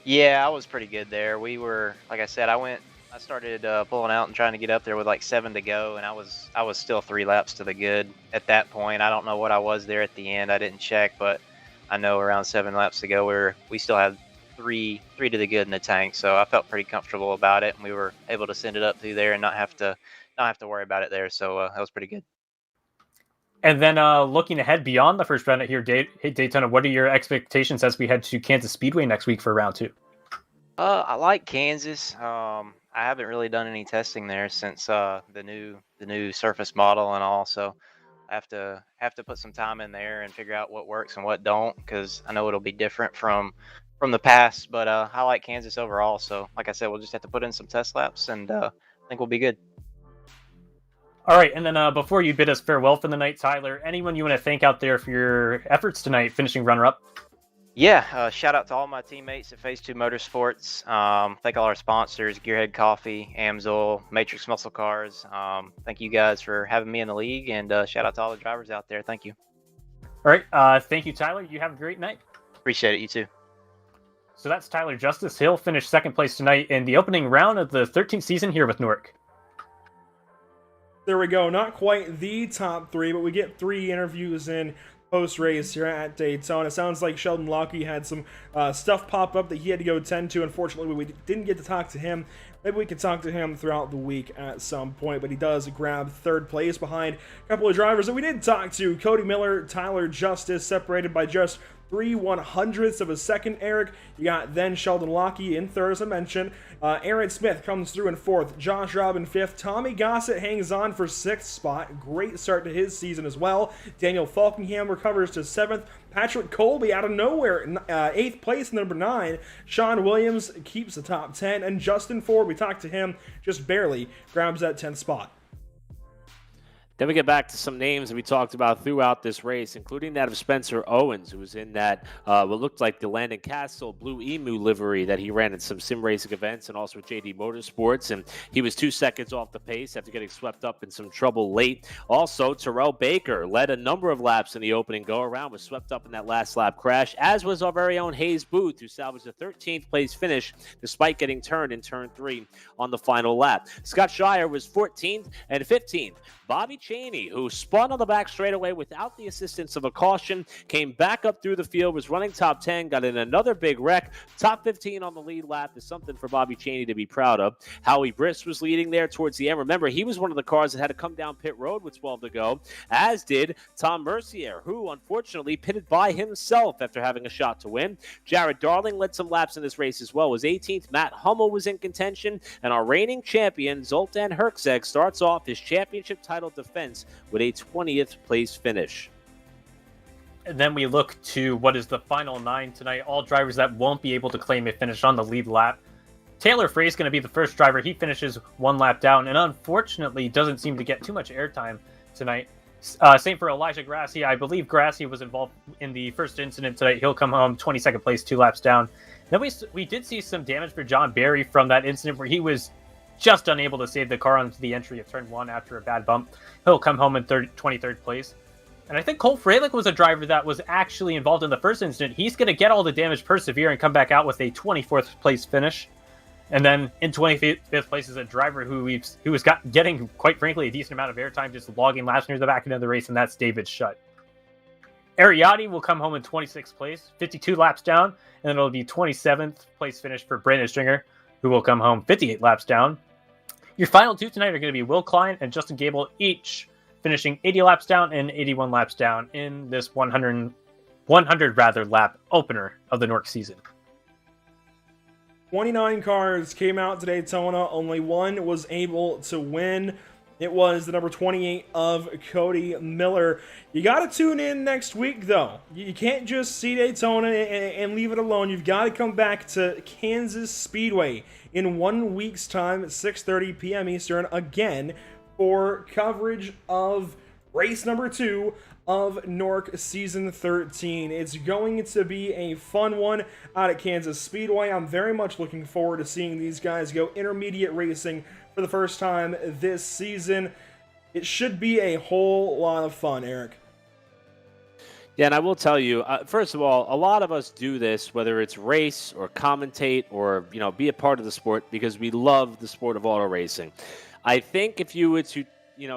Yeah, I was pretty good there. We were, like I said, I started pulling out and trying to get up there with like 7 to go, and I was still 3 laps to the good at that point. I don't know what I was there at the end. I didn't check, but I know around 7 laps to go, we still had three to the good in the tank, so I felt pretty comfortable about it, and we were able to send it up through there and not have to worry about it there. So that was pretty good. And then looking ahead beyond the first round at here, Daytona, what are your expectations as we head to Kansas Speedway next week for round 2? I like Kansas. I haven't really done any testing there since the new surface model and all, so I have to put some time in there and figure out what works and what don't, because I know it'll be different from the past. But I like Kansas overall, so like I said, we'll just have to put in some test laps, and I think we'll be good. All right, and then before you bid us farewell for the night, Tyler, anyone you want to thank out there for your efforts tonight, finishing runner-up? Yeah, shout out to all my teammates at Phase 2 Motorsports. Thank all our sponsors, Gearhead Coffee, Amsoil, Matrix Muscle Cars. Thank you guys for having me in the league, and shout out to all the drivers out there. Thank you. All right, thank you, Tyler. You have a great night. Appreciate it. You too. So that's Tyler Justice. He'll finish second place tonight in the opening round of the 13th season here with NORC. There we go. Not quite the top 3, but we get 3 interviews in post-race here at Daytona. It sounds like Sheldon Lockie had some stuff pop up that he had to go tend to. Unfortunately, we didn't get to talk to him. Maybe we can talk to him throughout the week at some point, but he does grab 3rd place behind a couple of drivers that we did talk to. Cody Miller, Tyler Justice, separated by just 3/100ths of a second, Eric. You got then Sheldon Lockie in 3rd, as I mentioned. Aaron Smith comes through in 4th. Josh Robin 5th. Tommy Gossett hangs on for 6th spot. Great start to his season as well. Daniel Falkingham recovers to 7th. Patrick Colby out of nowhere, 8th place, number 9. Sean Williams keeps the top 10. And Justin Ford, we talked to him just barely, grabs that 10th spot. Then we get back to some names that we talked about throughout this race, including that of Spencer Owens, who was in that what looked like the Landon Castle Blue Emu livery that he ran in some sim racing events and also with JD Motorsports. And he was 2 seconds off the pace after getting swept up in some trouble late. Also, Terrell Baker led a number of laps in the opening go-around, was swept up in that last lap crash, as was our very own Hayes Booth, who salvaged a 13th place finish despite getting turned in turn 3 on the final lap. Scott Shire was 14th and 15th. Bobby Chaney, who spun on the back straightaway without the assistance of a caution, came back up through the field, was running top 10, got in another big wreck. Top 15 on the lead lap is something for Bobby Chaney to be proud of. Howie Briss was leading there towards the end. Remember, he was one of the cars that had to come down pit road with 12 to go, as did Tom Mercier, who unfortunately pitted by himself after having a shot to win. Jared Darling led some laps in this race as well, was 18th. Matt Hummel was in contention, and our reigning champion, Zoltan Herczeg, starts off his championship title defense with a 20th place finish. And then we look to what is the final 9 tonight. All drivers that won't be able to claim a finish on the lead lap. Taylor Frey is going to be the first driver. He finishes 1 lap down and unfortunately doesn't seem to get too much airtime tonight. Same for Elijah Grassi. I believe Grassi was involved in the first incident tonight. He'll come home 22nd place, 2 laps down. Then we did see some damage for John Barry from that incident where he was just unable to save the car onto the entry of turn 1 after a bad bump. He'll come home in 23rd place. And I think Cole Freilich was a driver that was actually involved in the first incident. He's going to get all the damage, persevere, and come back out with a 24th place finish. And then in 25th place is a driver who was getting, quite frankly, a decent amount of airtime, just logging laps near the back end of the race, and that's David Shutt. Ariati will come home in 26th place, 52 laps down, and then it'll be 27th place finish for Brandon Stringer, who will come home 58 laps down. Your final 2 tonight are going to be Will Klein and Justin Gable, each finishing 80 laps down and 81 laps down in this 100 lap opener of the NORC season. 29 cars came out to Daytona. Only one was able to win. It was the number 28 of Cody Miller. You got to tune in next week, though. You can't just see Daytona and leave it alone. You've got to come back to Kansas Speedway in 1 week's time at 6:30 p.m. Eastern again for coverage of race number 2 of NORC Season 13. It's going to be a fun one out at Kansas Speedway. I'm very much looking forward to seeing these guys go intermediate racing for the first time this season. It should be a whole lot of fun, Eric. Yeah, and I will tell you, first of all, a lot of us do this, whether it's race or commentate or, be a part of the sport because we love the sport of auto racing. I think if you were to,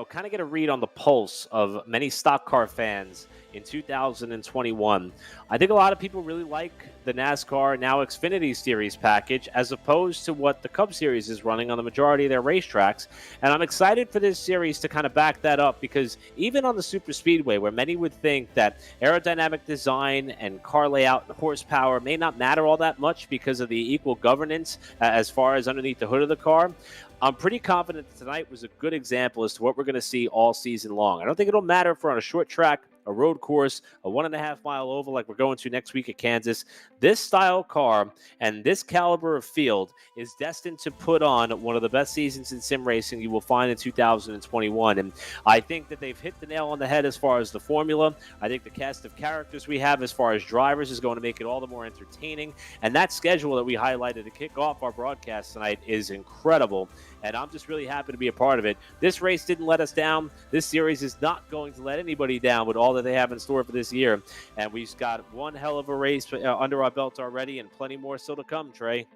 kind of get a read on the pulse of many stock car fans in 2021, I think a lot of people really like the NASCAR Now Xfinity Series package as opposed to what the Cup Series is running on the majority of their racetracks. And I'm excited for this series to kind of back that up because even on the Super Speedway, where many would think that aerodynamic design and car layout and horsepower may not matter all that much because of the equal governance as far as underneath the hood of the car, I'm pretty confident that tonight was a good example as to what we're going to see all season long. I don't think it'll matter if we're on a short track, a road course, a 1.5 mile oval like we're going to next week at Kansas. This style car and this caliber of field is destined to put on one of the best seasons in sim racing you will find in 2021. And I think that they've hit the nail on the head as far as the formula. I think the cast of characters we have as far as drivers is going to make it all the more entertaining. And that schedule that we highlighted to kick off our broadcast tonight is incredible. And I'm just really happy to be a part of it. This race didn't let us down. This series is not going to let anybody down with all that they have in store for this year. And we've got one hell of a race under our belt already and plenty more still to come, Trey.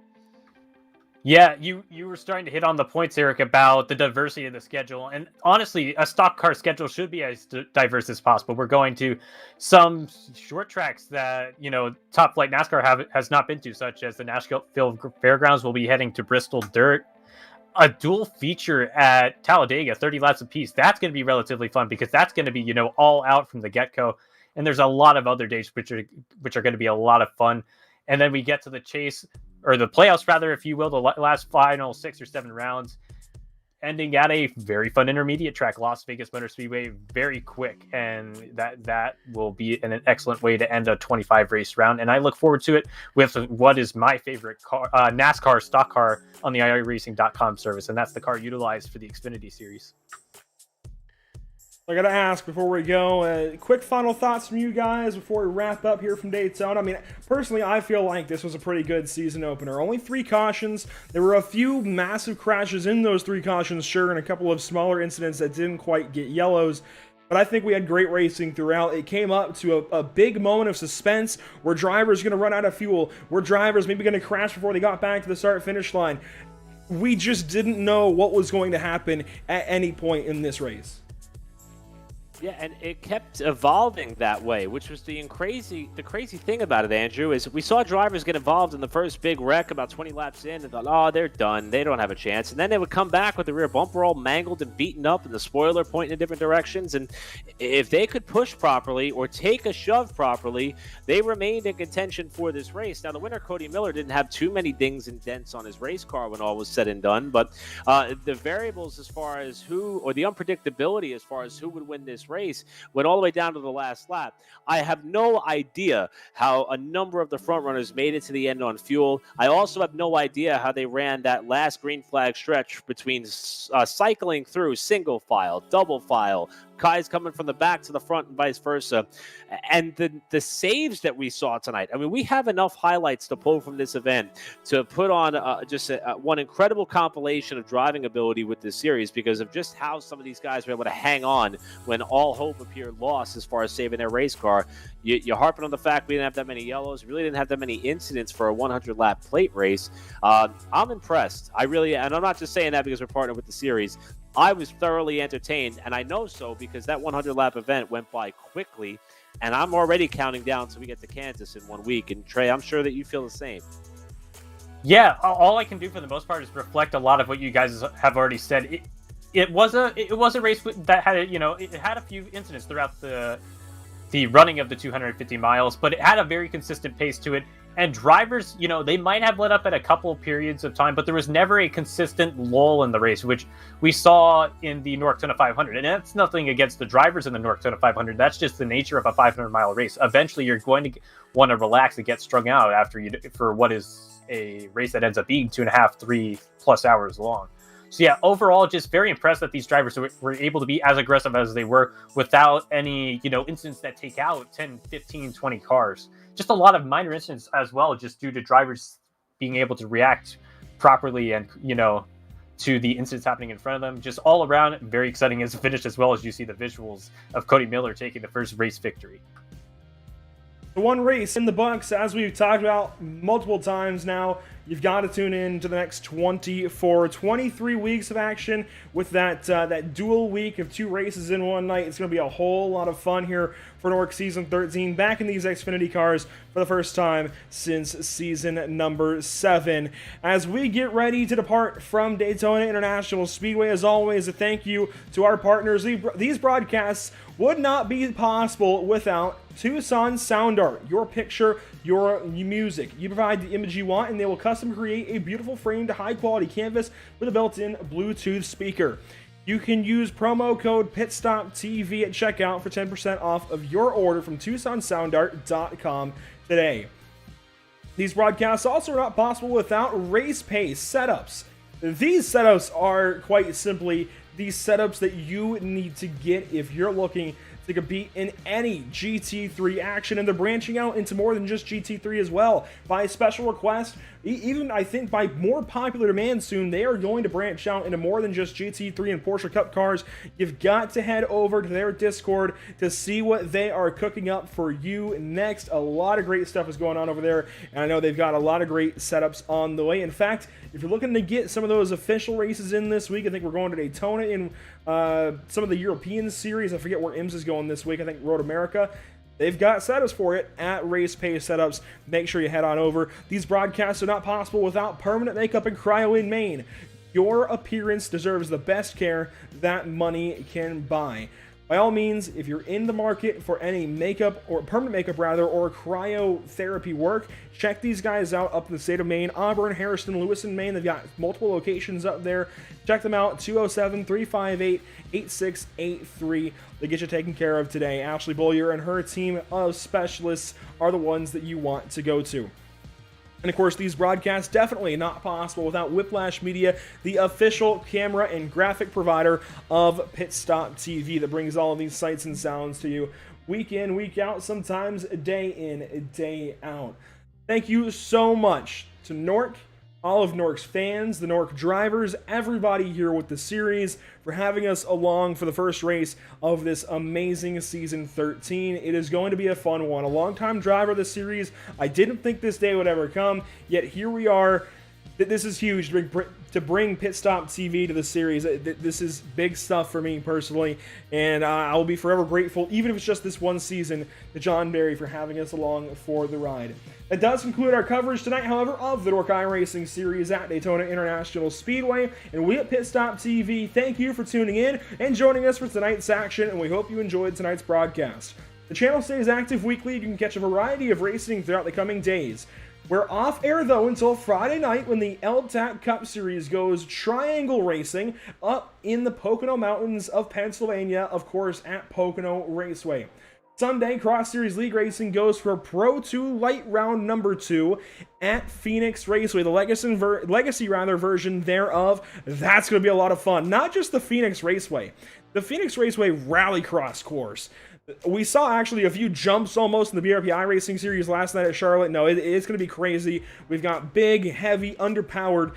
Yeah, you were starting to hit on the points, Eric, about the diversity of the schedule. And honestly, a stock car schedule should be as diverse as possible. We're going to some short tracks that, Top Flight NASCAR has not been to, such as the Nashville Fairgrounds. We'll be heading to Bristol Dirt. A dual feature at Talladega, 30 laps apiece. That's going to be relatively fun because that's going to be, all out from the get-go. And there's a lot of other days which are going to be a lot of fun. And then we get to the chase, or the playoffs rather, if you will, the last final 6 or 7 rounds, ending at a very fun intermediate track, Las Vegas Motor Speedway, very quick. And that will be an excellent way to end a 25 race round. And I look forward to it with what is my favorite car, NASCAR stock car on the iRacing.com service. And that's the car utilized for the Xfinity Series. I gotta ask before we go, quick final thoughts from you guys before we wrap up here from Daytona. I mean, personally, I feel like this was a pretty good season opener. Only 3 cautions. There were a few massive crashes in those 3 cautions, sure, and a couple of smaller incidents that didn't quite get yellows. But I think we had great racing throughout. It came up to a big moment of suspense where drivers going to run out of fuel, where drivers maybe going to crash before they got back to the start-finish line. We just didn't know what was going to happen at any point in this race. Yeah, and it kept evolving that way, which was the crazy thing about it, Andrew, is we saw drivers get involved in the first big wreck about 20 laps in and thought, oh, they're done. They don't have a chance. And then they would come back with the rear bumper all mangled and beaten up and the spoiler pointing in different directions. And if they could push properly or take a shove properly, they remained in contention for this race. Now, the winner, Cody Miller, didn't have too many dings and dents on his race car when all was said and done. But the variables as far as who, or the unpredictability as far as who would win this race, went all the way down to the last lap. I have no idea how a number of the front runners made it to the end on fuel. I also have no idea how they ran that last green flag stretch between cycling through single file, double file, guys coming from the back to the front and vice versa. And the saves that we saw tonight, I mean, we have enough highlights to pull from this event to put on one incredible compilation of driving ability with this series because of just how some of these guys were able to hang on when all hope appeared lost as far as saving their race car. You're harping on the fact we didn't have that many yellows, really didn't have that many incidents for a 100-lap plate race. I'm impressed. I really, and I'm not just saying that because we're partnered with the series. I was thoroughly entertained, and I know so because that 100-lap event went by quickly, and I'm already counting down till we get to Kansas in 1 week. And Trey, I'm sure that you feel the same. Yeah, all I can do for the most part is reflect a lot of what you guys have already said. It was a race that had it had a few incidents throughout the running of the 250 miles, but it had a very consistent pace to it. And drivers, they might have let up at a couple of periods of time, but there was never a consistent lull in the race, which we saw in the Daytona 500. And that's nothing against the drivers in the Daytona 500. That's just the nature of a 500-mile race. Eventually, you're going to want to relax and get strung out for what is a race that ends up being 2.5, 3+ hours long. So yeah, overall, just very impressed that these drivers were able to be as aggressive as they were without any, incidents that take out 10, 15, 20 cars. Just a lot of minor incidents as well, just due to drivers being able to react properly and, to the incidents happening in front of them. Just all around, very exciting as a finish, as well as you see the visuals of Cody Miller taking the first race victory. The one race in the books, as we've talked about multiple times now. You've got to tune in to the next 23 weeks of action with that dual week of 2 races in one night. It's going to be a whole lot of fun here for NORC Season 13, back in these Xfinity cars for the first time since season number 7. As we get ready to depart from Daytona International Speedway, as always, a thank you to our partners. These broadcasts would not be possible without Tucson Sound Art. Your picture, your music. You provide the image you want, and they will custom create a beautiful framed, high-quality canvas with a built-in Bluetooth speaker. You can use promo code PITSTOPTV at checkout for 10% off of your order from TucsonSoundArt.com today. These broadcasts also are not possible without Race Pace setups. These setups are quite simply the setups that you need to get if you're looking to compete in any GT3 action, and they're branching out into more than just GT3 as well. By special request, even I think by more popular demand soon, they are going to branch out into more than just GT3 and Porsche Cup cars. You've got to head over to their Discord to see what they are cooking up for you next. A lot of great stuff is going on over there, and I know they've got a lot of great setups on the way. In fact, if you're looking to get some of those official races in this week, I think we're going to Daytona in some of the European series. I forget where IMS is going this week. I think Road America. They've got setups for it at Race Pace Setups. Make sure you head on over. These broadcasts are not possible without permanent makeup and cryo in Maine. Your appearance deserves the best care that money can buy. By all means, if you're in the market for any makeup, or permanent makeup rather, or cryotherapy work, check these guys out up in the state of Maine. Auburn, Harrison, Lewiston, Maine. They've got multiple locations up there. Check them out, 207-358-8683. They get you taken care of today. Ashley Bollier and her team of specialists are the ones that you want to go to. And of course, these broadcasts definitely not possible without Whiplash Media, the official camera and graphic provider of Pit Stop TV that brings all of these sights and sounds to you week in, week out, sometimes day in, day out. Thank you so much to NORC, all of NORC's fans, the NORC drivers, everybody here with the series for having us along for the first race of this amazing Season 13. It is going to be a fun one. A longtime driver of the series, I didn't think this day would ever come, yet here we are. This is huge to bring Pit Stop TV to the series. This is big stuff for me personally, and I will be forever grateful, even if it's just this one season, to John Barry for having us along for the ride. That does conclude our coverage tonight, however, of the NORC iRacing Series at Daytona International Speedway, and we at Pit Stop TV thank you for tuning in and joining us for tonight's action, and we hope you enjoyed tonight's broadcast. The channel stays active weekly. You can catch a variety of racing throughout the coming days. We're off air, though, until Friday night when the LTAC Cup Series goes triangle racing up in the Pocono Mountains of Pennsylvania, of course, at Pocono Raceway. Sunday, Cross Series League Racing goes for Pro 2 Light Round number 2 at Phoenix Raceway, the legacy version thereof. That's going to be a lot of fun. Not just the Phoenix Raceway Rallycross course. We saw actually a few jumps almost in the BRP iRacing Series last night at Charlotte. No, it's going to be crazy. We've got big, heavy, underpowered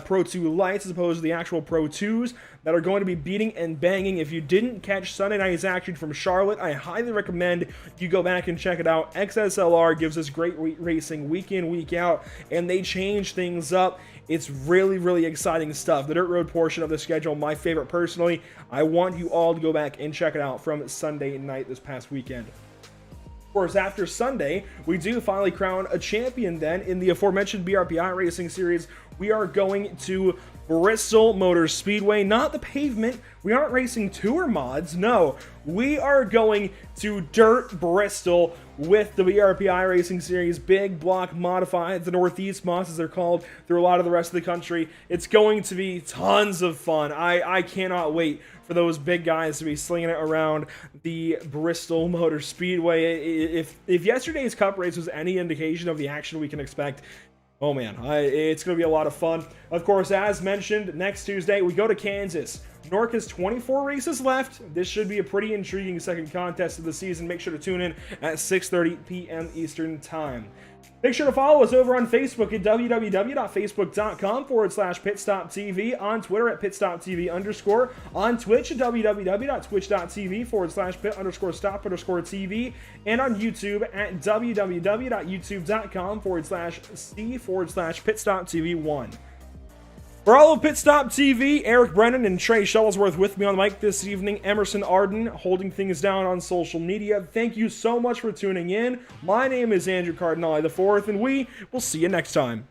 Pro 2 lights as opposed to the actual Pro 2s that are going to be beating and banging. If you didn't catch Sunday night's action from Charlotte, I highly recommend you go back and check it out. XSLR gives us great racing week in, week out, and they change things up. It's really, really exciting stuff. The dirt road portion of the schedule, my favorite personally. I want you all to go back and check it out from Sunday night this past weekend. Of course, after Sunday, we do finally crown a champion then in the aforementioned BRP iRacing Series. We are going to Bristol Motor Speedway, not the pavement. We aren't racing tour mods, no. We are going to Dirt Bristol with the BRP iRacing Series Big Block Modified, the Northeast Mods as they're called through a lot of the rest of the country. It's going to be tons of fun. I cannot wait for those big guys to be slinging it around the Bristol Motor Speedway. If yesterday's Cup race was any indication of the action we can expect, oh man, it's going to be a lot of fun. Of course, as mentioned, next Tuesday we go to Kansas. NORC has 24 races left. This should be a pretty intriguing second contest of the season. Make sure to tune in at 6:30 p.m. Eastern Time. Make sure to follow us over on Facebook at www.facebook.com/pitstoptv, on Twitter at pitstoptv_, on Twitch at www.twitch.tv/pit_stop_tv, and on YouTube at www.youtube.com/c/pitstoptv1. For all of Pit Stop TV, Eric Brennan and Trey Shuttlesworth with me on the mic this evening, Emerson Arden holding things down on social media. Thank you so much for tuning in. My name is Andrew Cardinale IV, and we will see you next time.